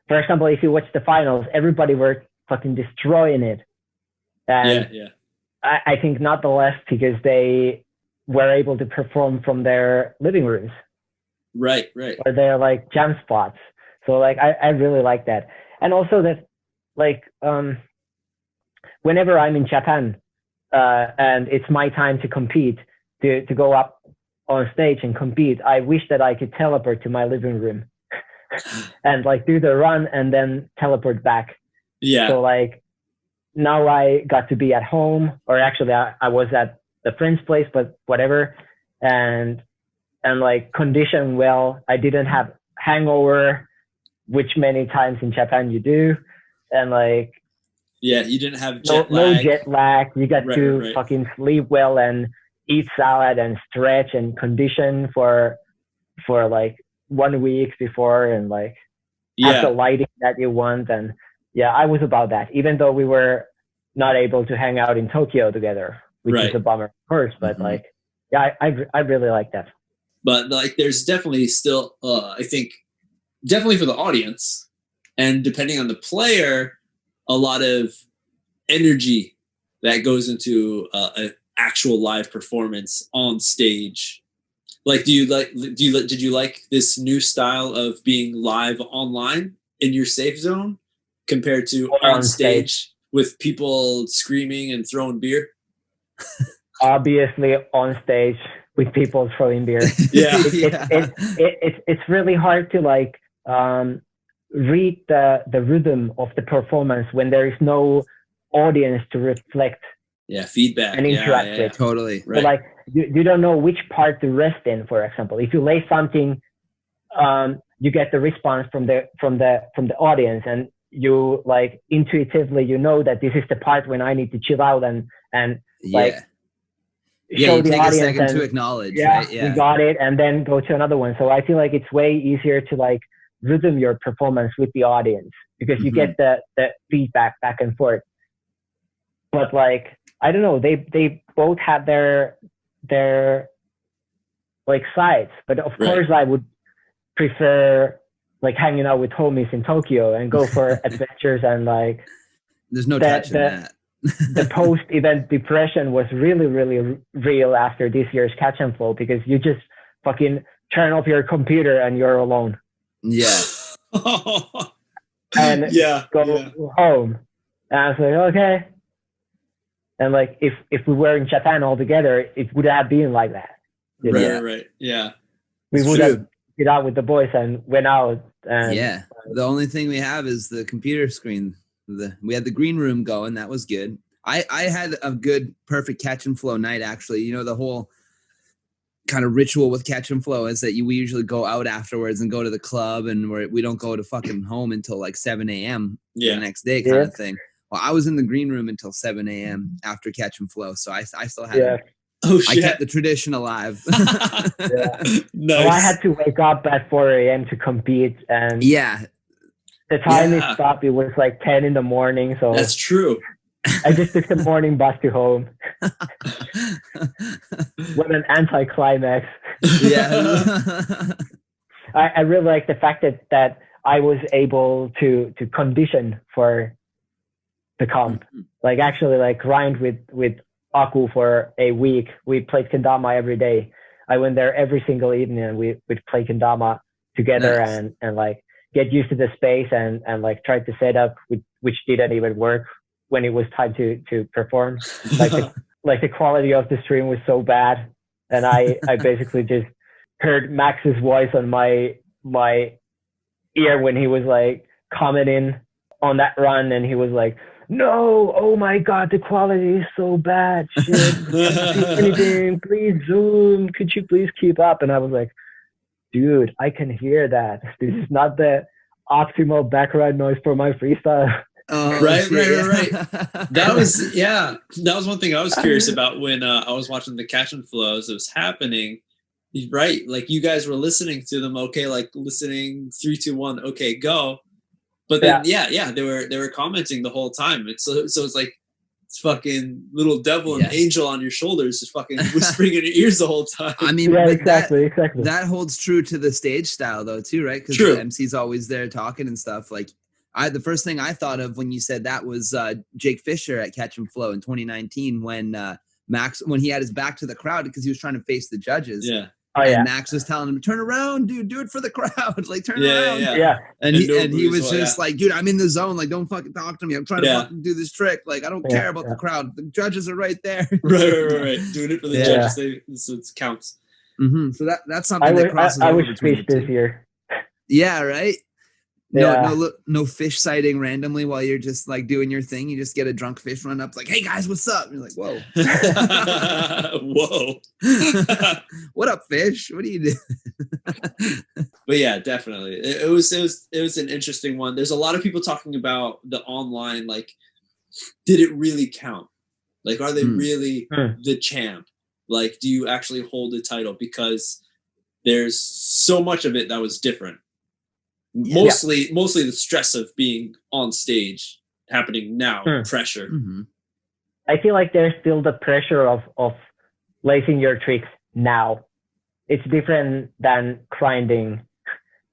for example, if you watch the finals, everybody were fucking destroying it, and I think not the less because they were able to perform from their living rooms. Right. Or their like jam spots. So like I really like that. And also that like whenever I'm in Japan and it's my time to compete, to go up on stage and compete, I wish that I could teleport to my living room and like do the run and then teleport back. Yeah. So like now I got to be at home, or actually I was at the friend's place, but whatever, and like condition well. I didn't have hangover, which many times in Japan you do, and like you didn't have jet lag. No jet lag. You got to fucking sleep well and eat salad and stretch and condition for like 1 week before, and like have the lighting that you want. And I was about that, even though we were not able to hang out in Tokyo together, which is a bummer, of course. But like, I really like that. But like, there's definitely still, I think, definitely for the audience, and depending on the player, a lot of energy that goes into an actual live performance on stage. Like, did you like this new style of being live online in your safe zone compared to on stage with people screaming and throwing beer? Obviously on stage with people throwing beer. It's really hard to like read the rhythm of the performance when there is no audience to reflect feedback and interact with. Totally. So like you don't know which part to rest in. For example, if you lay something, you get the response from the audience, and you like intuitively you know that this is the part when I need to chill out and like show you the take audience a second and, to acknowledge. We got it, and then go to another one. So I feel like it's way easier to like rhythm your performance with the audience because you get the feedback back and forth. But like, I don't know, they both have their like sides, but of course I would prefer like hanging out with homies in Tokyo and go for adventures, and like there's no touching that. The post-event depression was really, really real after this year's catch and flow, because you just fucking turn off your computer and you're alone. Yeah. And go home. And I was like, okay. And like, if we were in Japan all together, it would have been like that. Right. Yeah. we would have get out with the boys and went out. And the only thing we have is the computer screen. We had the green room going. That was good. I had a good, perfect catch and flow night, actually. You know, the whole kind of ritual with catch and flow is that we usually go out afterwards and go to the club, and we don't go to fucking home until like 7 a.m. the next day kind of thing. Well, I was in the green room until 7 a.m. after catch and flow. So I still had I kept the tradition alive. Nice. Well, I had to wake up at 4 a.m. to compete, and the time it stopped, it was like 10 in the morning. So that's true. I just took the morning bus to home. What an anticlimax. I really like the fact that I was able to condition for the comp. Like actually like grind with Aku for a week. We played Kendama every day. I went there every single evening and we'd play Kendama together and like get used to the space and like try to set up, which didn't even work when it was time to perform. Like the quality of the stream was so bad, and I basically just heard Max's voice on my ear when he was like commenting on that run, and he was like, "No, oh my god, the quality is so bad. Shit, can't see anything. Please zoom. Could you please keep up?" And I was like, "Dude, I can hear that. This is not the optimal background noise for my freestyle." Right. That was one thing I was curious about when I was watching the catch and flows. It was happening, right? Like you guys were listening to them, okay, like listening 3, 2, 1, okay, go. But then they were commenting the whole time. So it's like it's fucking little devil and angel on your shoulders, just fucking whispering in your ears the whole time. I mean, exactly. That holds true to the stage style though, too, right? Because the MC's always there talking and stuff. Like the first thing I thought of when you said that was Jake Fisher at Catch and Flow in 2019 when when he had his back to the crowd because he was trying to face the judges. Yeah. And Max was telling him, "Turn around, dude. Do it for the crowd. Like, turn around." Yeah. And he was just like, "Dude, I'm in the zone. Like, don't fucking talk to me. I'm trying to fucking do this trick. Like, I don't care about the crowd. The judges are right there." Right. Doing it for the judges. So it counts. Mm-hmm. So that's something that crosses over between fish this year. Yeah, right? No fish sighting randomly while you're just like doing your thing. You just get a drunk fish run up like, "Hey guys, what's up?" And you're like, "Whoa." Whoa. What up, fish? What do you do? But yeah, definitely. It was an interesting one. There's a lot of people talking about the online, like, did it really count? Like, are they really the champ? Like, do you actually hold the title? Because there's so much of it that was different. Mostly the stress of being on stage happening now, pressure. I feel like there's still the pressure of lacing your tricks now. It's different than grinding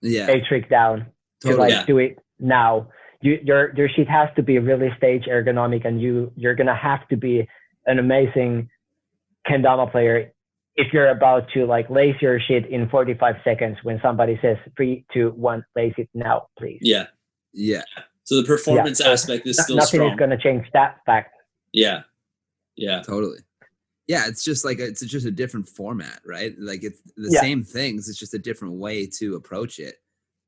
a trick down to do it now. Your shit has to be really stage ergonomic, and you're gonna have to be an amazing kendama player if you're about to like lace your shit in 45 seconds when somebody says 3, 2, 1, lace it now, please. Yeah. So the performance aspect is still nothing strong. is going to change that fact. Yeah. Totally. Yeah, it's just like it's just a different format, right? Like it's the same things. It's just a different way to approach it.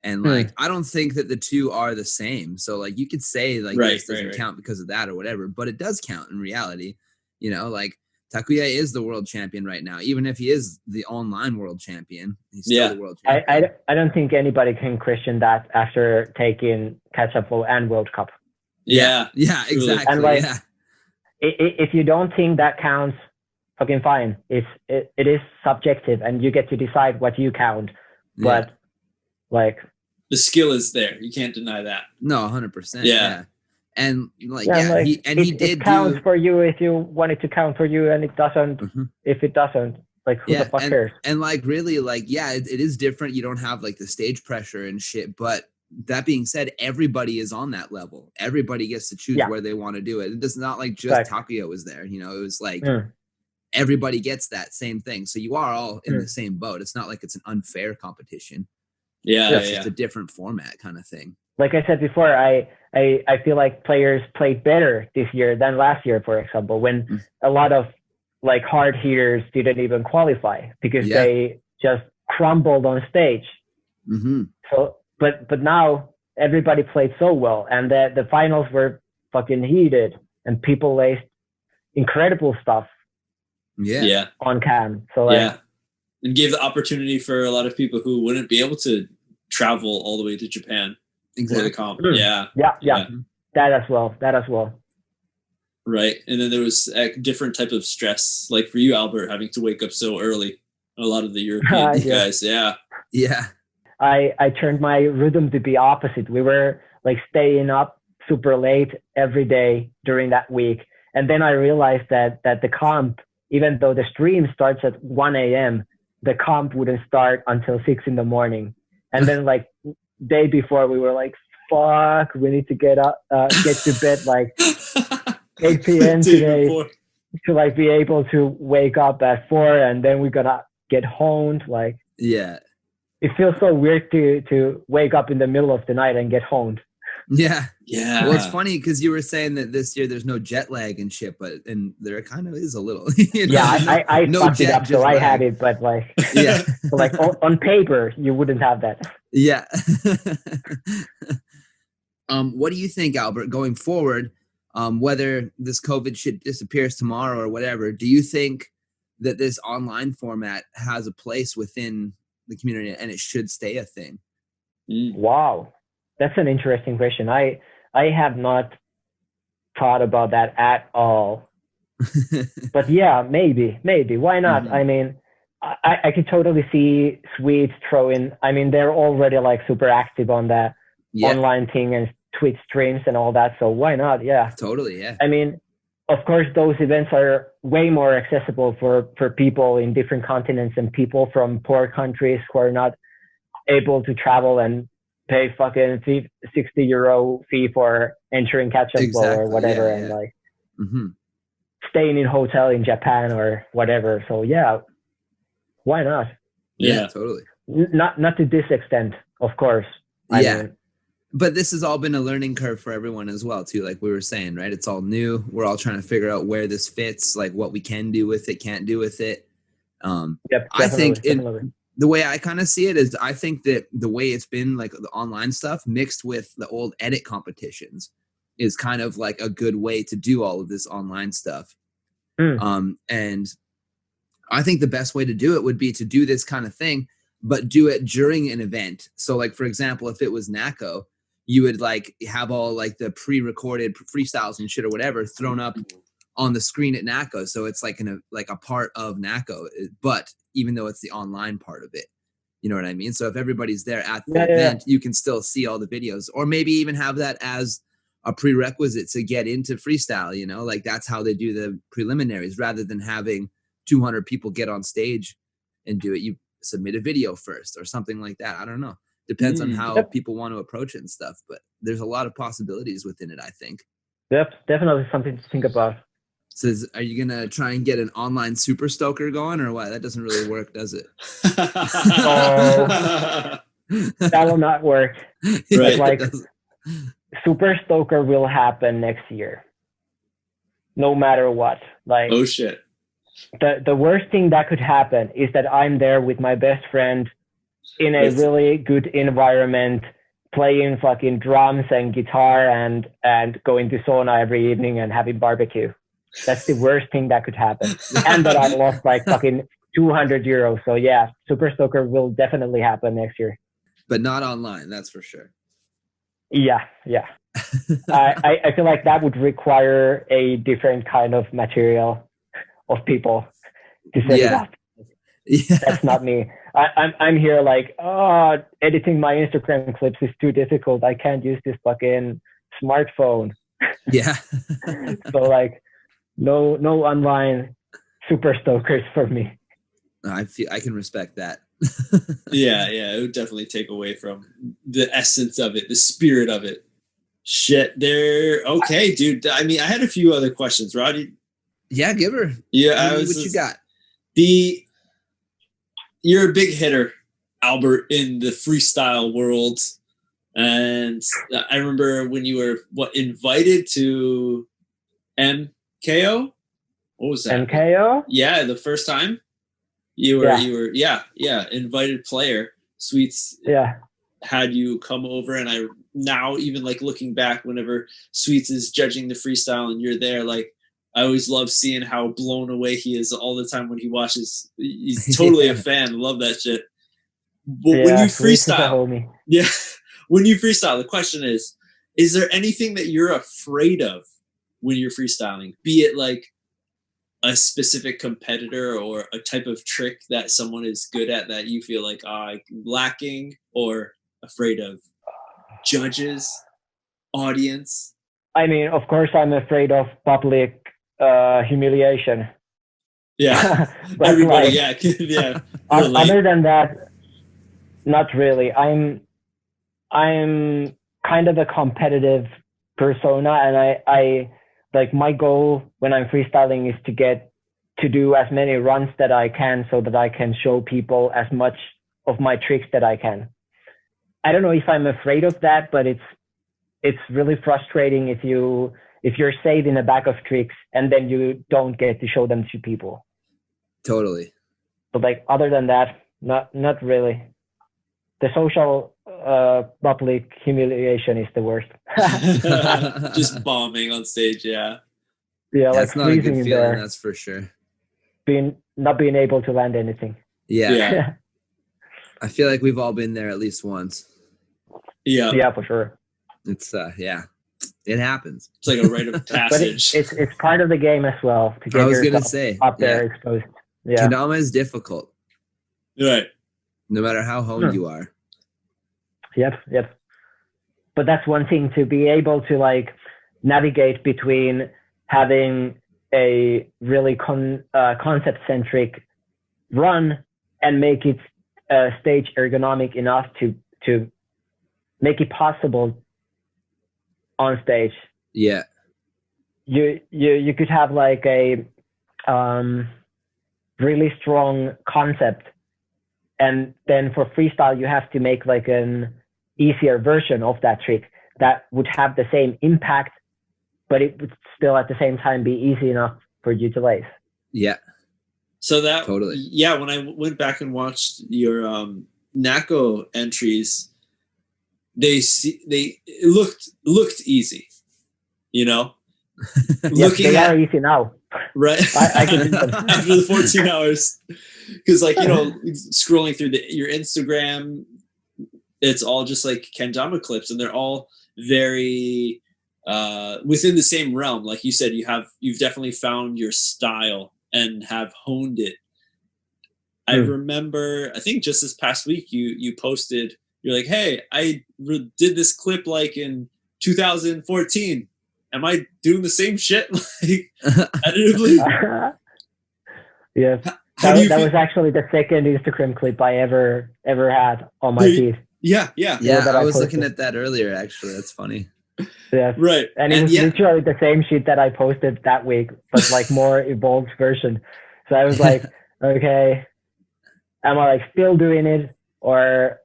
And like I don't think that the two are the same. So like you could say like this doesn't count because of that or whatever, but it does count in reality. You know, like Takuya is the world champion right now. Even if he is the online world champion, he's still the world champion. I don't think anybody can question that after taking Catch Up Flow and World Cup. Yeah, exactly. And like, if you don't think that counts, fucking fine. It is subjective, and you get to decide what you count. But like, the skill is there. You can't deny that. No, 100%. Yeah. And like, he did count for you if you want it to count for you, and it doesn't if it doesn't. Like, who the fuck cares? And like, really, like, it is different. You don't have like the stage pressure and shit. But that being said, everybody is on that level. Everybody gets to choose where they want to do it. It's not like just Takuya was there. You know, it was like everybody gets that same thing. So you are all in the same boat. It's not like it's an unfair competition. It's just a different format kind of thing. Like I said before, I feel like players played better this year than last year, for example, when a lot of like hard hitters didn't even qualify because they just crumbled on stage. Mm-hmm. So, but now everybody played so well, and the finals were fucking heated, and people laced incredible stuff. Yeah. On cam. So like, and gave the opportunity for a lot of people who wouldn't be able to travel all the way to Japan for the comp. Yeah. That as well. Right. And then there was a different type of stress, like for you, Albert, having to wake up so early. A lot of the European guys. Yeah. I turned my rhythm to be opposite. We were like staying up super late every day during that week. And then I realized that the comp, even though the stream starts at 1 a.m., the comp wouldn't start until 6 a.m. And then like day before we were like, fuck, we need to get to bed like 8 p.m. today to like be able to wake up at 4, and then we gotta get honed. Like, it feels so weird to wake up in the middle of the night and get honed. Yeah. Well, it's funny because you were saying that this year there's no jet lag and shit, and there kind of is a little. I fucked it up, so I had it, but like, so like on paper, you wouldn't have that. Yeah. What do you think, Albert, going forward? Whether this COVID shit disappears tomorrow or whatever, do you think that this online format has a place within the community and it should stay a thing? Wow. That's an interesting question. I have not thought about that at all. But yeah, maybe. Why not? Mm-hmm. I mean, I could totally see Swedes throwing. I mean, they're already like super active on the online thing and Twitch streams and all that. So why not? Yeah. Totally, yeah. I mean, of course, those events are way more accessible for people in different continents and people from poor countries who are not able to travel and pay fucking 60 euro fee for entering catch-up bowl or whatever, and like staying in hotel in Japan or whatever. So yeah, why not? Yeah, totally. Not to this extent, of course. I mean, but this has all been a learning curve for everyone as well, too. Like we were saying, right? It's all new. We're all trying to figure out where this fits, like what we can do with it, can't do with it. I think the way I kind of see it is I think that the way it's been, like the online stuff mixed with the old edit competitions is kind of like a good way to do all of this online stuff. And I think the best way to do it would be to do this kind of thing, but do it during an event. So like, for example, if it was NACO, you would like have all like the pre-recorded freestyles and shit or whatever thrown up on the screen at NACO. So it's like a part of NACO, but even though it's the online part of it, you know what I mean? So if everybody's there at the event, you can still see all the videos, or maybe even have that as a prerequisite to get into freestyle, you know, like that's how they do the preliminaries rather than having 200 people get on stage and do it. You submit a video first or something like that. I don't know. Depends on how people want to approach it and stuff, but there's a lot of possibilities within it, I think. That's definitely something to think about. So are you going to try and get an online super stoker going or what? That doesn't really work, does it? That will not work. Right. Like super stoker will happen next year. No matter what. Like, oh shit. The worst thing that could happen is that I'm there with my best friend in a really good environment, playing fucking drums and guitar and going to sauna every evening and having barbecue. That's the worst thing that could happen. And that I lost like fucking 200 euros. So yeah, Super Stoker will definitely happen next year. But not online, that's for sure. Yeah. I feel like that would require a different kind of material of people to set it up. Yeah. That's not me. I'm here like, editing my Instagram clips is too difficult. I can't use this fucking smartphone. Yeah. So like, no online super stokers for me. I can respect that. Yeah, it would definitely take away from the essence of it, the spirit of it. Shit, okay, dude. I mean, I had a few other questions, Roddy. Yeah, give her. Yeah, what you got? You're a big hitter, Albert, in the freestyle world, and I remember when you were invited to MKO. What was that? MKO? Yeah, the first time. You were invited player. Sweets had you come over, and I now even like looking back, whenever Sweets is judging the freestyle and you're there, like I always love seeing how blown away he is all the time when he watches. He's totally a fan. Love that shit. But when you freestyle, when you freestyle, the question is there anything that you're afraid of when you're freestyling? Be it like a specific competitor or a type of trick that someone is good at that you feel like lacking, or afraid of judges, audience? I mean, of course, I'm afraid of public humiliation. Yeah, but everybody. Like, yeah. Other than that, not really. I'm kind of a competitive persona, and I like, my goal when I'm freestyling is to get to do as many runs that I can, so that I can show people as much of my tricks that I can. I don't know if I'm afraid of that, but it's really frustrating if you're saved in a bag of tricks and then you don't get to show them to people. Totally. But like, other than that, not really. The social public humiliation is the worst. Just bombing on stage, like that's not a good feeling, there, that's for sure. Not being able to land anything. Yeah. I feel like we've all been there at least once. Yeah, for sure. It's it happens. It's like a rite of passage. But it's part of the game as well to get yourself up there exposed. Yeah, Kendama is difficult. Right. No matter how honed you are. Yep. But that's one thing, to be able to like navigate between having a really concept-centric run and make it stage ergonomic enough to make it possible on stage. Yeah. You could have like a really strong concept, and then for freestyle you have to make like an easier version of that trick that would have the same impact, but it would still at the same time be easy enough for you to lace. Yeah. So that totally. Yeah, when I went back and watched your Nako entries, they looked easy, you know. They are easy now, right? I can do them. After the 14 hours, because like, you know, scrolling through your Instagram, it's all just like Kendama clips, and they're all very within the same realm. Like you said, you've definitely found your style and have honed it. I remember, I think just this past week, you posted, you're like, hey, I did this clip like in 2014. Am I doing the same shit like editively? Yeah. That was actually the second Instagram clip I ever had on my feed. Yeah. I was looking at that earlier, actually. That's funny. Yeah. Right. And it was literally the same shit that I posted that week, but like more evolved version. So I was like, okay, am I like still doing it, or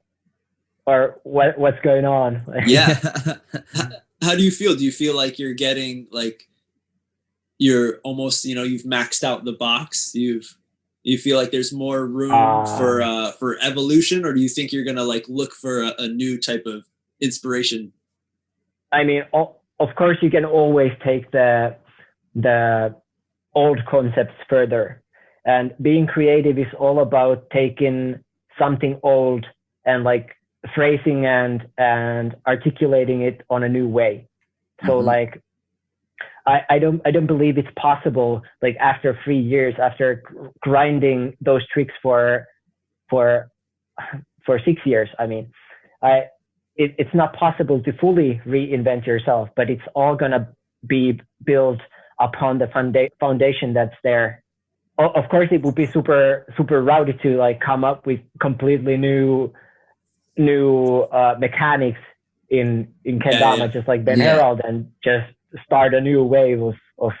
what's going on? Yeah. How do you feel? Do you feel like you're getting like, you're almost, you know, you've maxed out the box? You feel like there's more room for evolution, or do you think you're gonna like look for a new type of inspiration? I mean, of course, you can always take the old concepts further, and being creative is all about taking something old and like phrasing and articulating it on a new way. So like, I don't believe it's possible, like after 3 years, after grinding those tricks for 6 years, I mean, it's not possible to fully reinvent yourself, but it's all gonna be built upon the foundation that's there. Of course, it would be super rowdy to like come up with completely new mechanics in Kendama, just like Ben Herald, and just start a new wave of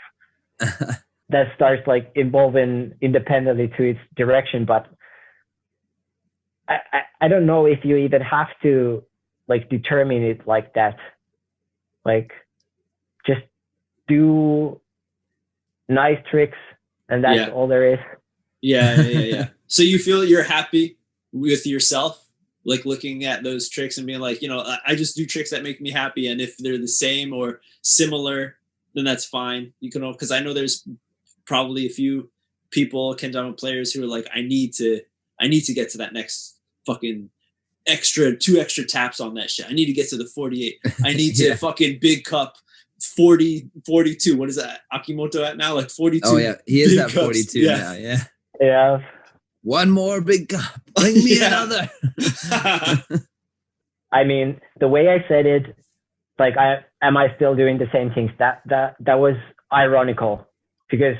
that starts like evolving independently to its direction. But I don't know if you even have to like determine it like that. Like, just do nice tricks, and that's all there is. Yeah. So you feel you're happy with yourself, like looking at those tricks and being like, you know, I just do tricks that make me happy, and if they're the same or similar, then that's fine. You can, because I know there's probably a few people, kendama players, who are like, I need to get to that next fucking two extra taps on that shit. I need to get to the 48. I need to fucking big cup 40, 42. What is that Akimoto at now? Like 42. Oh yeah, he is at 42 now. Yeah. Yeah. One more big cup. Bring me another. I mean, the way I said it, like, am I still doing the same things? That was ironical, because,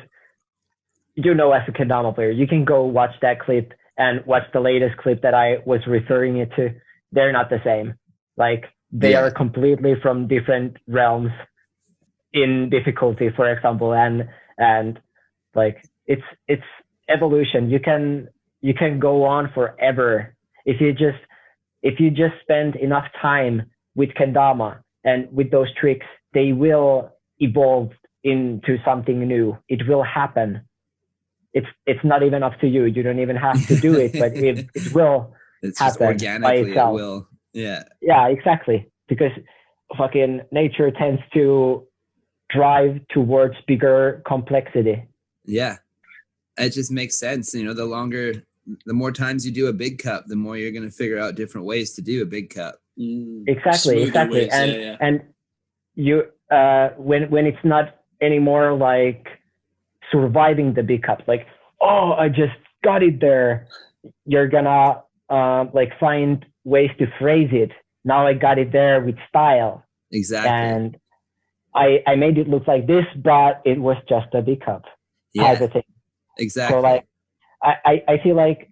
you know, as a kendama player, you can go watch that clip and watch the latest clip that I was referring it to. They're not the same. Like, they are completely from different realms in difficulty, for example, and like, it's evolution. You can go on forever if you just spend enough time with kendama and with those tricks. They will evolve into something new. It will happen. It's not even up to you. You don't even have to do it, but it will it's happen just organically by itself. It will. Yeah, exactly, because fucking nature tends to drive towards bigger complexity. Yeah, it just makes sense. You know, the more times you do a big cup, the more you're going to figure out different ways to do a big cup. Exactly. Ways, and you when it's not anymore like surviving the big cup, like, oh, I just got it there. You're gonna like find ways to phrase it. Now I got it there with style. Exactly. And I made it look like this, but it was just a big cup. Type of thing. Exactly. So like, I feel like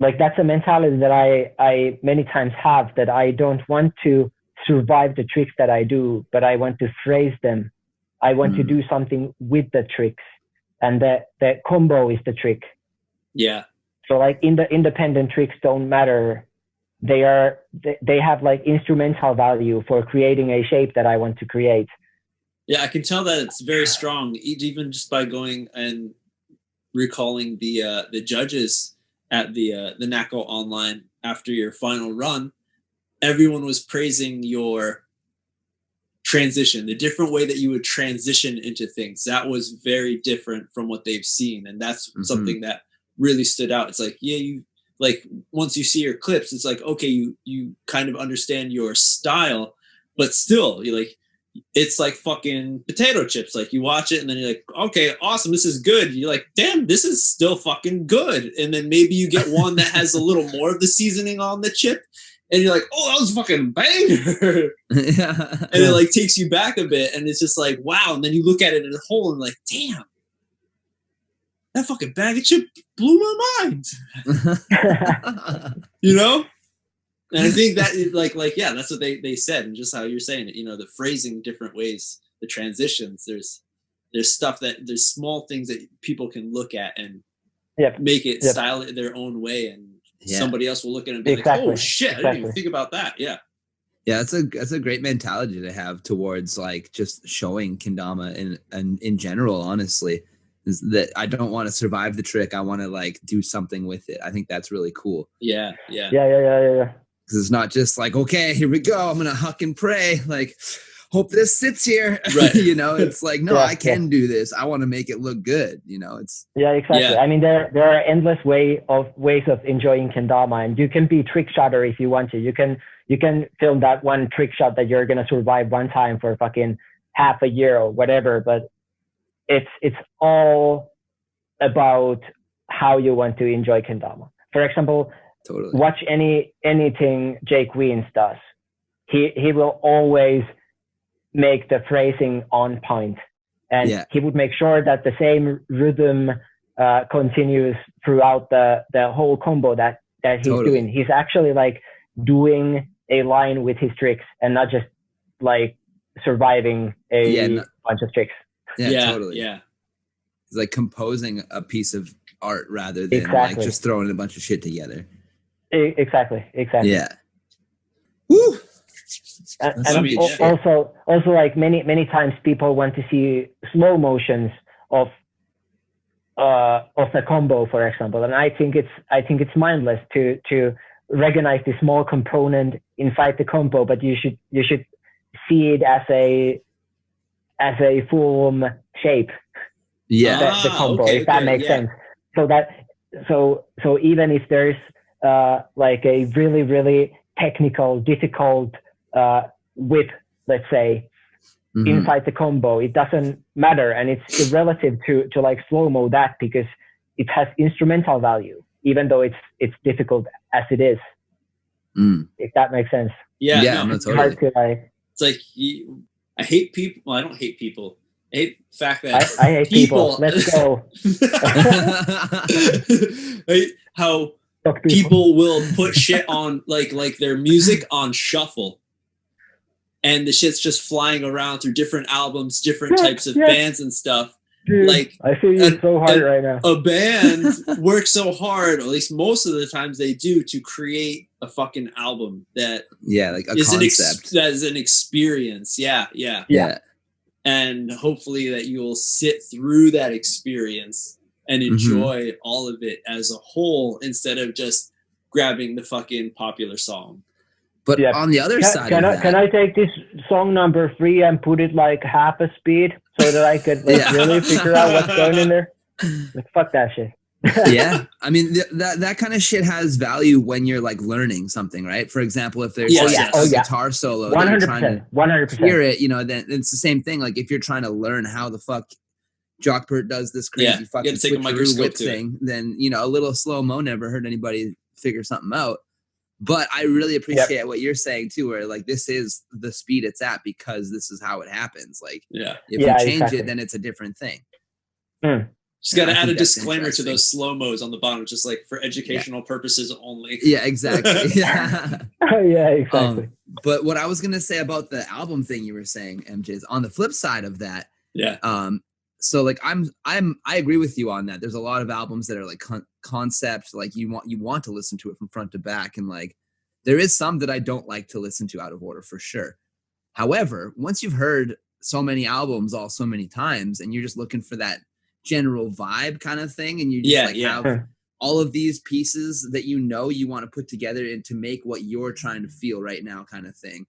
that's a mentality that I many times have, that I don't want to survive the tricks that I do, but I want to phrase them. I want to do something with the tricks, and the combo is the trick. Yeah. So like, in the independent tricks don't matter. They have like instrumental value for creating a shape that I want to create. Yeah, I can tell that it's very strong, even just by going and recalling the judges at the NACO online after your final run. Everyone was praising your transition, the different way that you would transition into things. That was very different from what they've seen, and that's something that really stood out. It's like, you like, once you see your clips, it's like, okay, you kind of understand your style, but still, you like, it's like fucking potato chips. Like, you watch it and then you're like, okay, awesome, this is good. You're like, damn, this is still fucking good. And then maybe you get one that has a little more of the seasoning on the chip, and you're like, oh, that was a fucking banger. And it like takes you back a bit, and it's just like, wow. And then you look at it in a whole and like, damn, that fucking bag of chip blew my mind. You know? And I think that yeah, that's what they said, and just how you're saying it, you know, the phrasing different ways, the transitions, there's stuff there's small things that people can look at and make it style it their own way, and somebody else will look at it and be like, oh shit, I didn't even think about that. Yeah, that's a great mentality to have towards like just showing kendama and in general, honestly, is that I don't want to survive the trick, I want to like do something with it. I think that's really cool. Yeah. Because it's not just like, okay, here we go, I'm gonna huck and pray, like, hope this sits here. Right. You know, it's like, no, I can do this. I want to make it look good. You know, it's exactly. I mean, there are endless ways of enjoying kendama, and you can be trick shotter if you want to. You can film that one trick shot that you're gonna survive one time for fucking half a year or whatever. But it's all about how you want to enjoy kendama. For example, watch anything Jake Weens does. He will always make the phrasing on point, and he would make sure that the same rhythm continues throughout the whole combo that he's doing. He's actually like doing a line with his tricks, and not just like surviving a bunch of tricks. Totally. It's like composing a piece of art rather than like just throwing a bunch of shit together. Exactly. Yeah. Woo! And also like many times people want to see slow motions of of the combo, for example. And I think it's mindless to recognize the small component inside the combo, but you should see it as a full shape. Yeah, the combo, okay, if that makes sense. So even if there's like a really, really technical, difficult whip, let's say, inside the combo, it doesn't matter, and it's relative to like slow-mo that, because it has instrumental value, even though it's difficult as it is. If that makes sense. Yeah, no, it's totally. hard to like. It's like I hate people. Well, I don't hate people. I hate the fact that I hate people. Let's go. Right? How people will put shit on like their music on shuffle, and the shit's just flying around through different albums, different types of bands and stuff. Dude, like I feel you so hard right now. A band works so hard, or at least most of the times they do, to create a fucking album that like a concept that is an experience. Yeah. And hopefully that you will sit through that experience and enjoy all of it as a whole, instead of just grabbing the fucking popular song. But on the other side can of that, can I take this song number 3 and put it like half a speed so that I could really figure out what's going in there? Like, fuck that shit. Yeah, I mean that kind of shit has value when you're like learning something, right? For example, if there's a guitar solo, 100%, hear it, then it's the same thing. Like if you're trying to learn how the fuck Jokbert does this crazy fucking switcheroo whip thing, then a little slow-mo never hurt anybody figure something out. But I really appreciate what you're saying too, where like this is the speed it's at because this is how it happens. Like if you change it, then it's a different thing. Just got to add a disclaimer to those slow-mos on the bottom, just like for educational purposes only. Yeah, exactly. Yeah, exactly. But what I was gonna say about the album thing you were saying, MJ, is on the flip side of that. So like I agree with you on that. There's a lot of albums that are like concept, like you want to listen to it from front to back, and like there is some that I don't like to listen to out of order for sure. However, once you've heard so many albums all so many times, and you're just looking for that general vibe kind of thing, and you just have all of these pieces that you want to put together and to make what you're trying to feel right now kind of thing.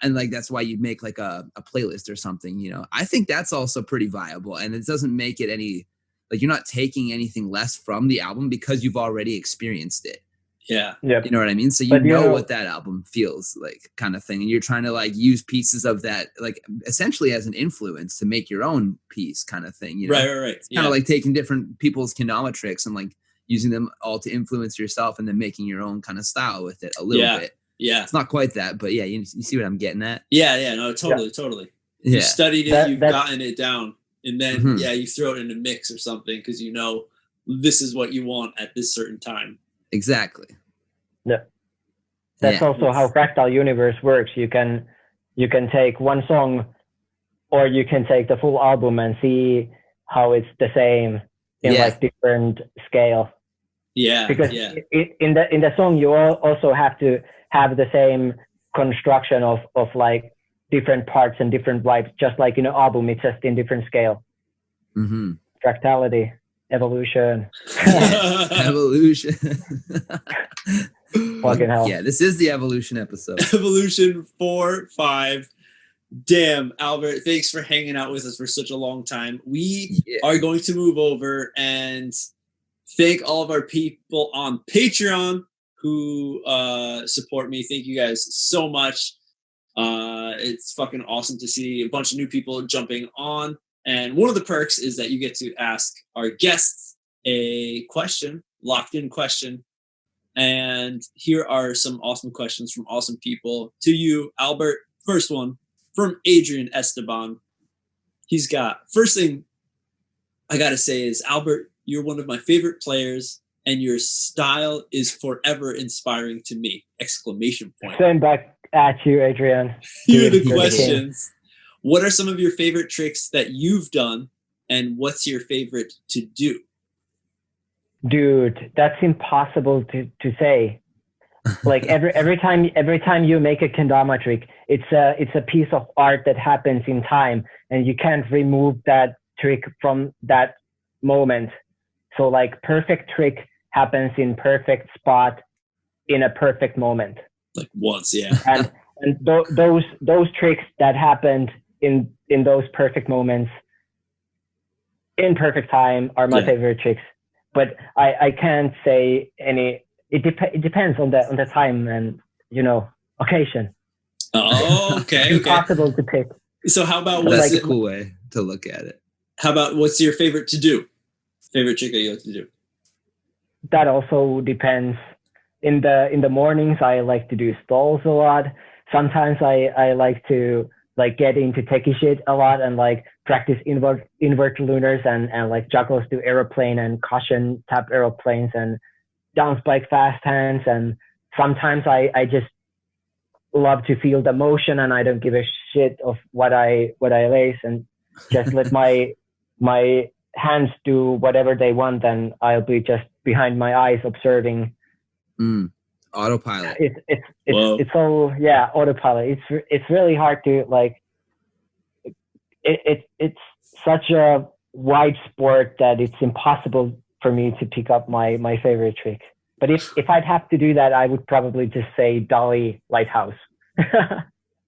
And like that's why you make like a playlist or something, I think that's also pretty viable, and it doesn't make it any like you're not taking anything less from the album because you've already experienced it. You know what I mean? So you know what that album feels like kind of thing, and you're trying to like use pieces of that like essentially as an influence to make your own piece kind of thing. Right. It's kind of like taking different people's kendama tricks and like using them all to influence yourself, and then making your own kind of style with it a little bit. Yeah, it's not quite that, but you see what I'm getting at. No, totally. You studied it, you've gotten it down, and then you throw it in a mix or something because this is what you want at this certain time. Exactly. That's also how Fractal Universe works. You can take one song, or you can take the full album and see how it's the same in like different scale. Because in the song you also have to have the same construction of like different parts and different vibes, just like in an album, it's just in different scale. Fractality, evolution. Evolution. Fucking hell. Yeah, this is the evolution episode. Evolution 4, 5. Damn, Albert, thanks for hanging out with us for such a long time. We are going to move over and thank all of our people on Patreon who support me. Thank you guys so much. It's fucking awesome to see a bunch of new people jumping on. And one of the perks is that you get to ask our guests a question, locked in question. And here are some awesome questions from awesome people to you, Albert. First one from Adrian Esteban. He's got, first thing I got to say is, Albert, you're one of my favorite players, and your style is forever inspiring to me! Exclamation point. Send back at you, Adrian. Here are the questions. What are some of your favorite tricks that you've done, and what's your favorite to do? Dude, that's impossible to say. Like every time you make a kendama trick, it's a piece of art that happens in time, and you can't remove that trick from that moment. So like perfect trick happens in perfect spot in a perfect moment. Like once, yeah. And those tricks that happened in those perfect moments in perfect time are my favorite tricks. But I can't say any. It depends on the time and occasion. Oh, okay. Impossible to pick. So how about that's a cool way to look at it. How about what's your favorite to do? Favorite trick that you like to do? That also depends. In the mornings, I like to do stalls a lot. Sometimes I like to like get into techie shit a lot and like practice invert lunars and like juggles to aeroplane and caution tap aeroplanes and down spike fast hands. And sometimes I just love to feel the motion and I don't give a shit of what I lace and just let my hands do whatever they want, and I'll be just behind my eyes observing. Autopilot. It's all autopilot. It's really hard to like. It's such a wide sport that it's impossible for me to pick up my favorite trick. But if I'd have to do that, I would probably just say dolly lighthouse.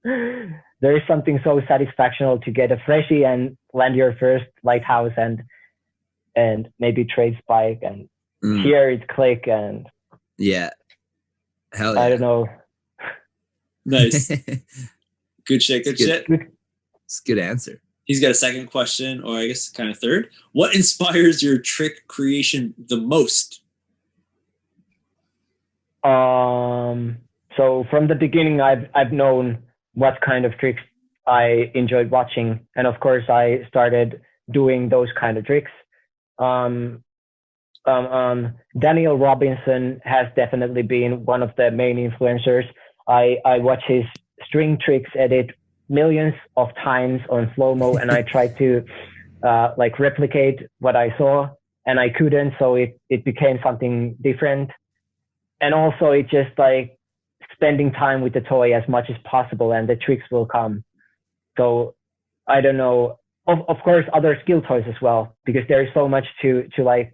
There is something so satisfactional to get a freshie and land your first lighthouse and maybe trade spike and hear it click and hell yeah. I don't know. Nice. Good shit. Good shit. It's a good answer. He's got a second question, or I guess kind of third. What inspires your trick creation the most? So from the beginning, I've known what kind of tricks I enjoyed watching, and of course, I started doing those kind of tricks. Daniel Robinson has definitely been one of the main influencers. I watch his string tricks edit millions of times on slow-mo, and I tried to like replicate what I saw, and I couldn't, so it became something different. And also it just like spending time with the toy as much as possible and the tricks will come. So I don't know, of course other skill toys as well, because there is so much to like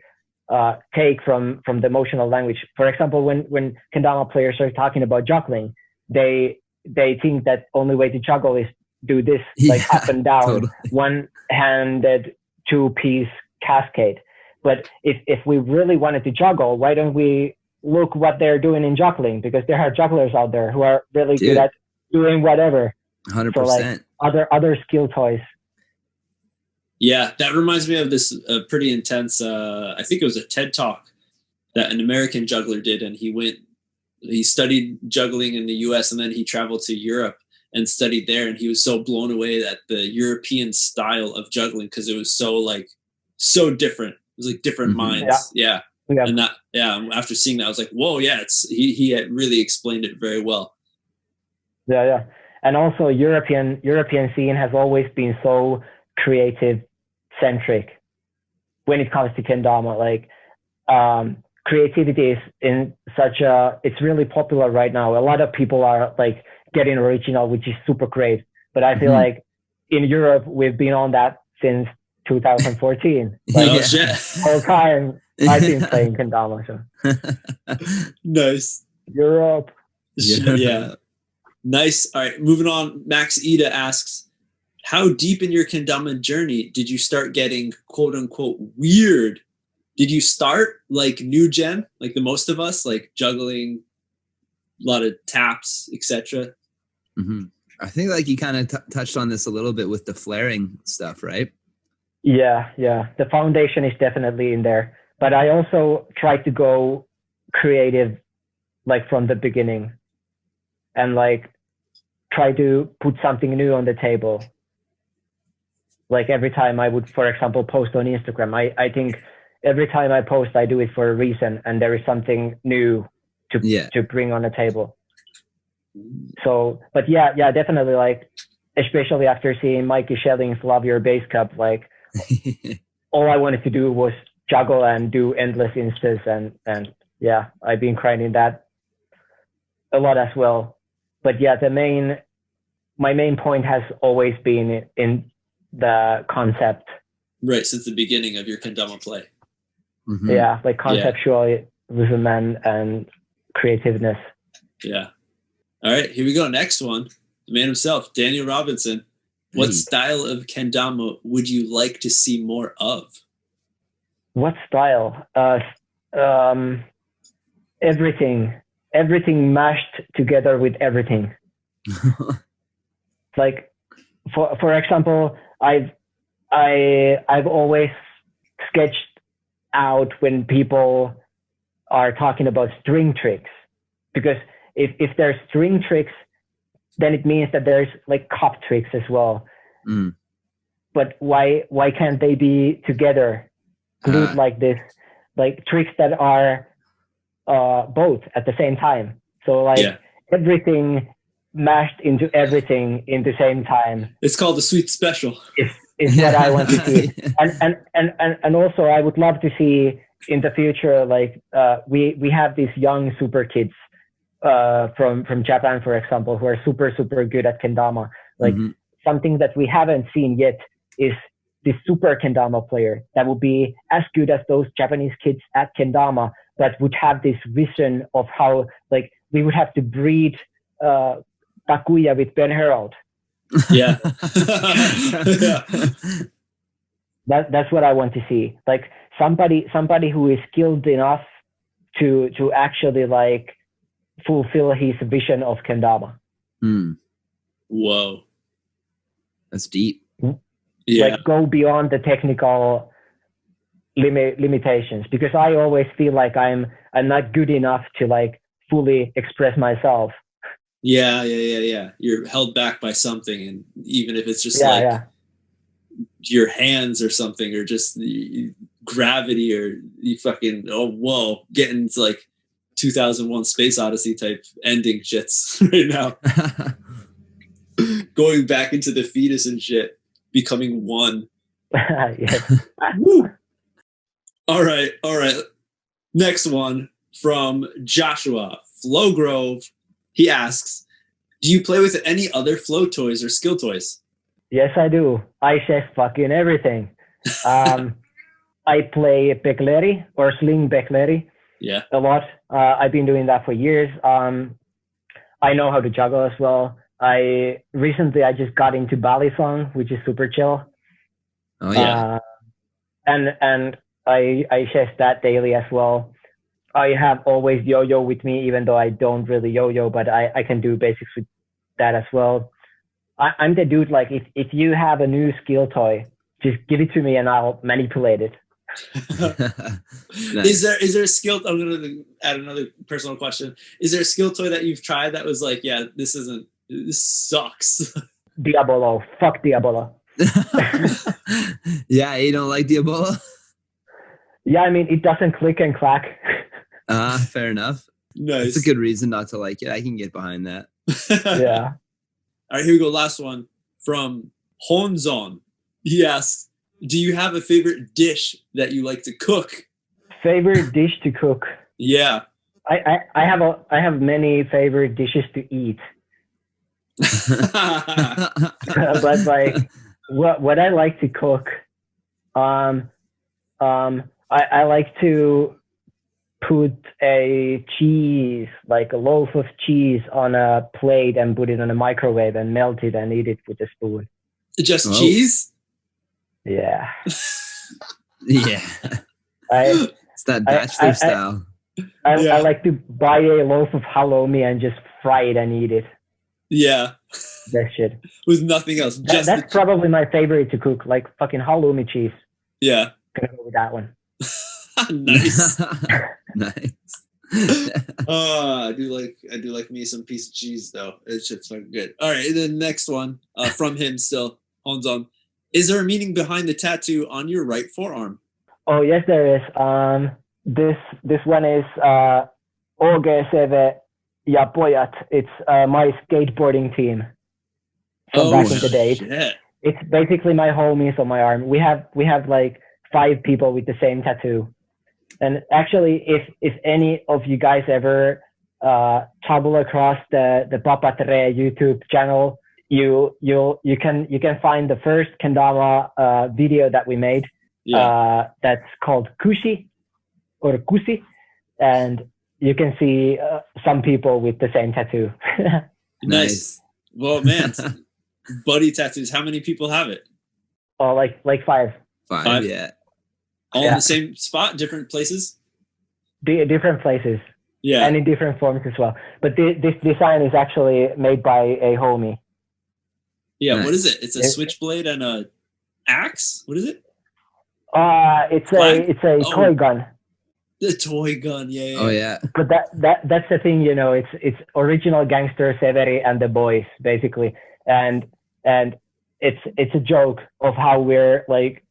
take from the emotional language. For example, when Kendama players are talking about juggling, they think that only way to juggle is do this like up and down, totally. One-handed 2-piece cascade. But if we really wanted to juggle, why don't we look what they're doing in juggling? Because there are jugglers out there who are really good at doing whatever. 100%. So like other skill toys. Yeah, that reminds me of this pretty intense, I think it was a TED Talk that an American juggler did. And he studied juggling in the US and then he traveled to Europe and studied there. And he was so blown away at the European style of juggling because it was so different. It was like different minds. Yeah. And after seeing that, I was like, whoa, yeah, he had really explained it very well. Yeah. And also European scene has always been so creative centric when it comes to kendama. Like creativity is in it's really popular right now. A lot of people are like getting original, which is super great. But I feel like in Europe, we've been on that since 2014. Like whole time I've been playing kendama. So. Nice. Europe. Yeah. Nice. All right, moving on. Max Ida asks, how deep in your kendama journey did you start getting quote unquote weird? Did you start like new gen, like the most of us, like juggling, a lot of taps, etc.? I think like you kind of touched on this a little bit with the flaring stuff, right? Yeah. The foundation is definitely in there. But I also tried to go creative, like from the beginning, and like try to put something new on the table. Like every time I would, for example, post on Instagram, I think every time I post, I do it for a reason, and there is something new to bring on the table. So, but yeah, definitely, like, especially after seeing Mikey Schelling's Love Your Bass Cup, like, all I wanted to do was juggle and do endless instas, and yeah, I've been grinding that a lot as well. But yeah, my main point has always been in the concept, Right, since the beginning of your kendama play. Mm-hmm. Yeah, like conceptualism and creativeness. Yeah. All right, here we go. Next one. The man himself, Daniel Robinson. What style of kendama would you like to see more of? What style? Everything mashed together with everything. Like, for example, I've always sketched out when people are talking about string tricks, because if there's string tricks, then it means that there's like cup tricks as well. Mm. But why can't they be together, glued like this, like tricks that are both at the same time? So like everything mashed into everything in the same time. It's called the sweet special. Is what I want to see. And also I would love to see in the future, like we have these young super kids from Japan, for example, who are super good at kendama. Like something that we haven't seen yet is this super kendama player that would be as good as those Japanese kids at kendama, but would have this vision of how, like, we would have to breed Takuya with Ben Harold. Yeah. That's what I want to see. Like somebody who is skilled enough to actually like fulfill his vision of kendama. Whoa, that's deep. Yeah, like go beyond the technical limitations, because I always feel like I'm not good enough to like fully express myself. Yeah. You're held back by something, and even if it's just your hands or something, or just the gravity, or you fucking getting to like 2001 Space Odyssey type ending shits right now. Going back into the fetus and shit, becoming one. Woo. All right. Next one from Joshua Flowgrove. He asks, do you play with any other flow toys or skill toys? Yes, I do. I chef fucking everything. I play Bekleri or Sling Bekleri a lot. I've been doing that for years. I know how to juggle as well. I just got into Balisong, which is super chill. Oh yeah. And I chef that daily as well. I have always yo-yo with me, even though I don't really yo-yo, but I can do basics with that as well. I'm the dude, like, if you have a new skill toy, just give it to me and I'll manipulate it. Nice. Is there a skill? I'm going to add another personal question. Is there a skill toy that you've tried that was like, yeah, this sucks? Diabolo. Fuck Diabolo. Yeah, you don't like Diabolo? Yeah, I mean, it doesn't click and clack. Fair enough. Nice. It's a good reason not to like it. I can get behind that. Yeah. All right, here we go. Last one from Honzon. He asks, do you have a favorite dish that you like to cook? Favorite dish to cook? Yeah. I have many favorite dishes to eat. But like what I like to cook, I like to put a cheese, like a loaf of cheese, on a plate and put it on a microwave and melt it and eat it with a spoon. Just cheese? Yeah. Yeah. It's that bachelor style. I like to buy a loaf of halloumi and just fry it and eat it. Yeah. That shit. With nothing else. That's probably my favorite to cook, like fucking halloumi cheese. Yeah. Gonna go with that one. Nice. Nice. I do like me some piece of cheese though. It's just fucking good. All right, the next one from him still. Hold on. Is there a meaning behind the tattoo on your right forearm? Oh yes, there is. This one is OGCV ja pojat. It's my skateboarding team from back in the day. Shit. It's basically my homies on my arm. We have like 5 people with the same tattoo. And actually, if any of you guys ever stumble across the Papa Tre YouTube channel, you can find the first kendama video that we made. that's called Kushi or Kusi, and you can see some people with the same tattoo. Nice. Well, man, buddy tattoos. How many people have it? Oh, like 5. 5, yeah. All in the same spot, different places? Different places. Yeah. And in different forms as well. But this design is actually made by a homie. Yeah, nice. What is it? It's a switchblade and a axe? What is it? It's a toy gun. The toy gun, yeah. Oh yeah. But that's the thing, you know, it's original gangster Severi and the boys, basically. And it's a joke of how we're like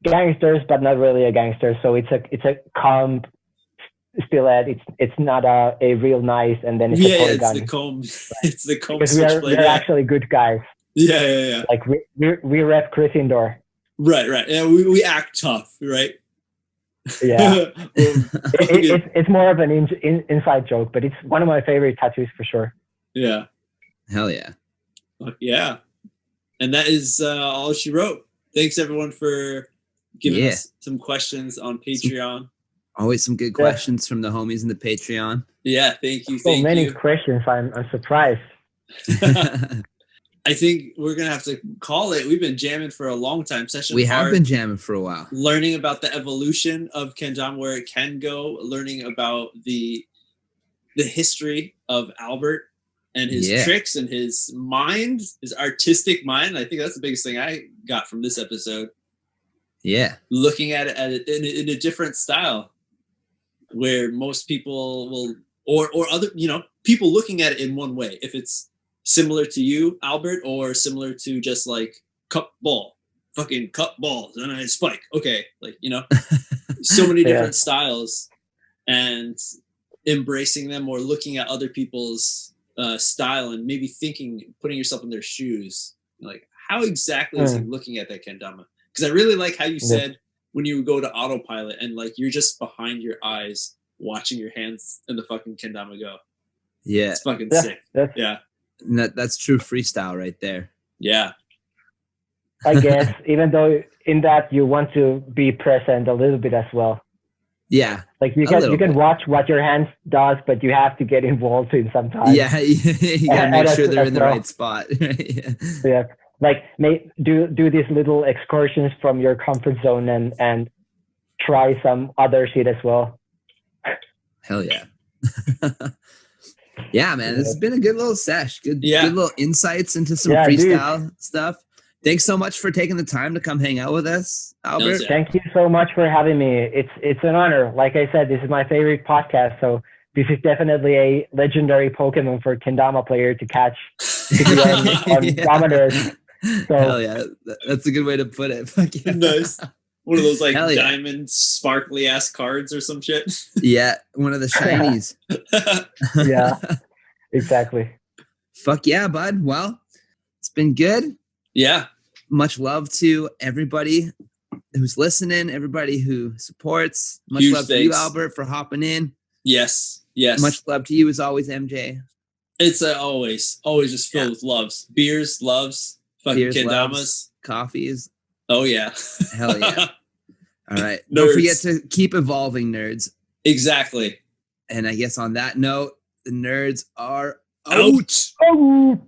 gangsters but not really a gangster. So it's a comb stiletto. It's not a real knife, and then it's a toy gun. It's the comb. It's the comb. Because we're actually good guys. Yeah. Like we rep Gryffindor. Right. Yeah, we act tough, right? Yeah. It's more of an inside joke, but it's one of my favorite tattoos for sure. Yeah. Hell yeah. Fuck yeah. And that is all she wrote. Thanks everyone for giving us some questions on Patreon. Always some good questions from the homies in the Patreon. Yeah, thank you. So many questions. I'm surprised. I think we're going to have to call it. We've been jamming for a long time. We have been jamming for a while. Learning about the evolution of Kendama, where it can go, learning about the history of Albert and his tricks and his mind, his artistic mind. I think that's the biggest thing I got from this episode. Yeah. Looking at it in a different style where most people will, or other, people looking at it in one way. If it's similar to you, Albert, or similar to just like cup ball, fucking cup balls and I spike. Okay. Like, so many different styles, and embracing them or looking at other people's style and maybe putting yourself in their shoes. Like, how exactly is he looking at that kendama? Because I really like how you said when you go to autopilot and like you're just behind your eyes watching your hands and the fucking kendama go. Yeah. It's fucking sick. Yeah. And that's true freestyle right there. Yeah. I guess, even though in that you want to be present a little bit as well. Yeah. Like you can watch what your hands does, but you have to get involved in sometimes. Yeah. You gotta make sure they're in the right spot. Yeah. Like do these little excursions from your comfort zone and try some other shit as well. Hell yeah. Yeah, man, this has been a good little sesh. Good little insights into some freestyle stuff. Thanks so much for taking the time to come hang out with us, Albert. Thank you so much for having me. It's an honor. Like I said, this is my favorite podcast, so this is definitely a legendary Pokemon for Kendama player to catch on damanerds. So, hell yeah, that's a good way to put it. Nice. One of those like diamond sparkly ass cards or some shit. Yeah, one of the shinies. Yeah, exactly. Fuck yeah, bud. Well, it's been good. Yeah. Much love to everybody who's listening, everybody who supports. Much Huge love to you, Albert, for hopping in. Yes. Much love to you as always, MJ. It's always just filled with loves. Beers, loves, fucking kendamas. Coffees. Oh, yeah. Hell yeah. All right. Don't forget to keep evolving, nerds. Exactly. And I guess on that note, the nerds are out. Oh.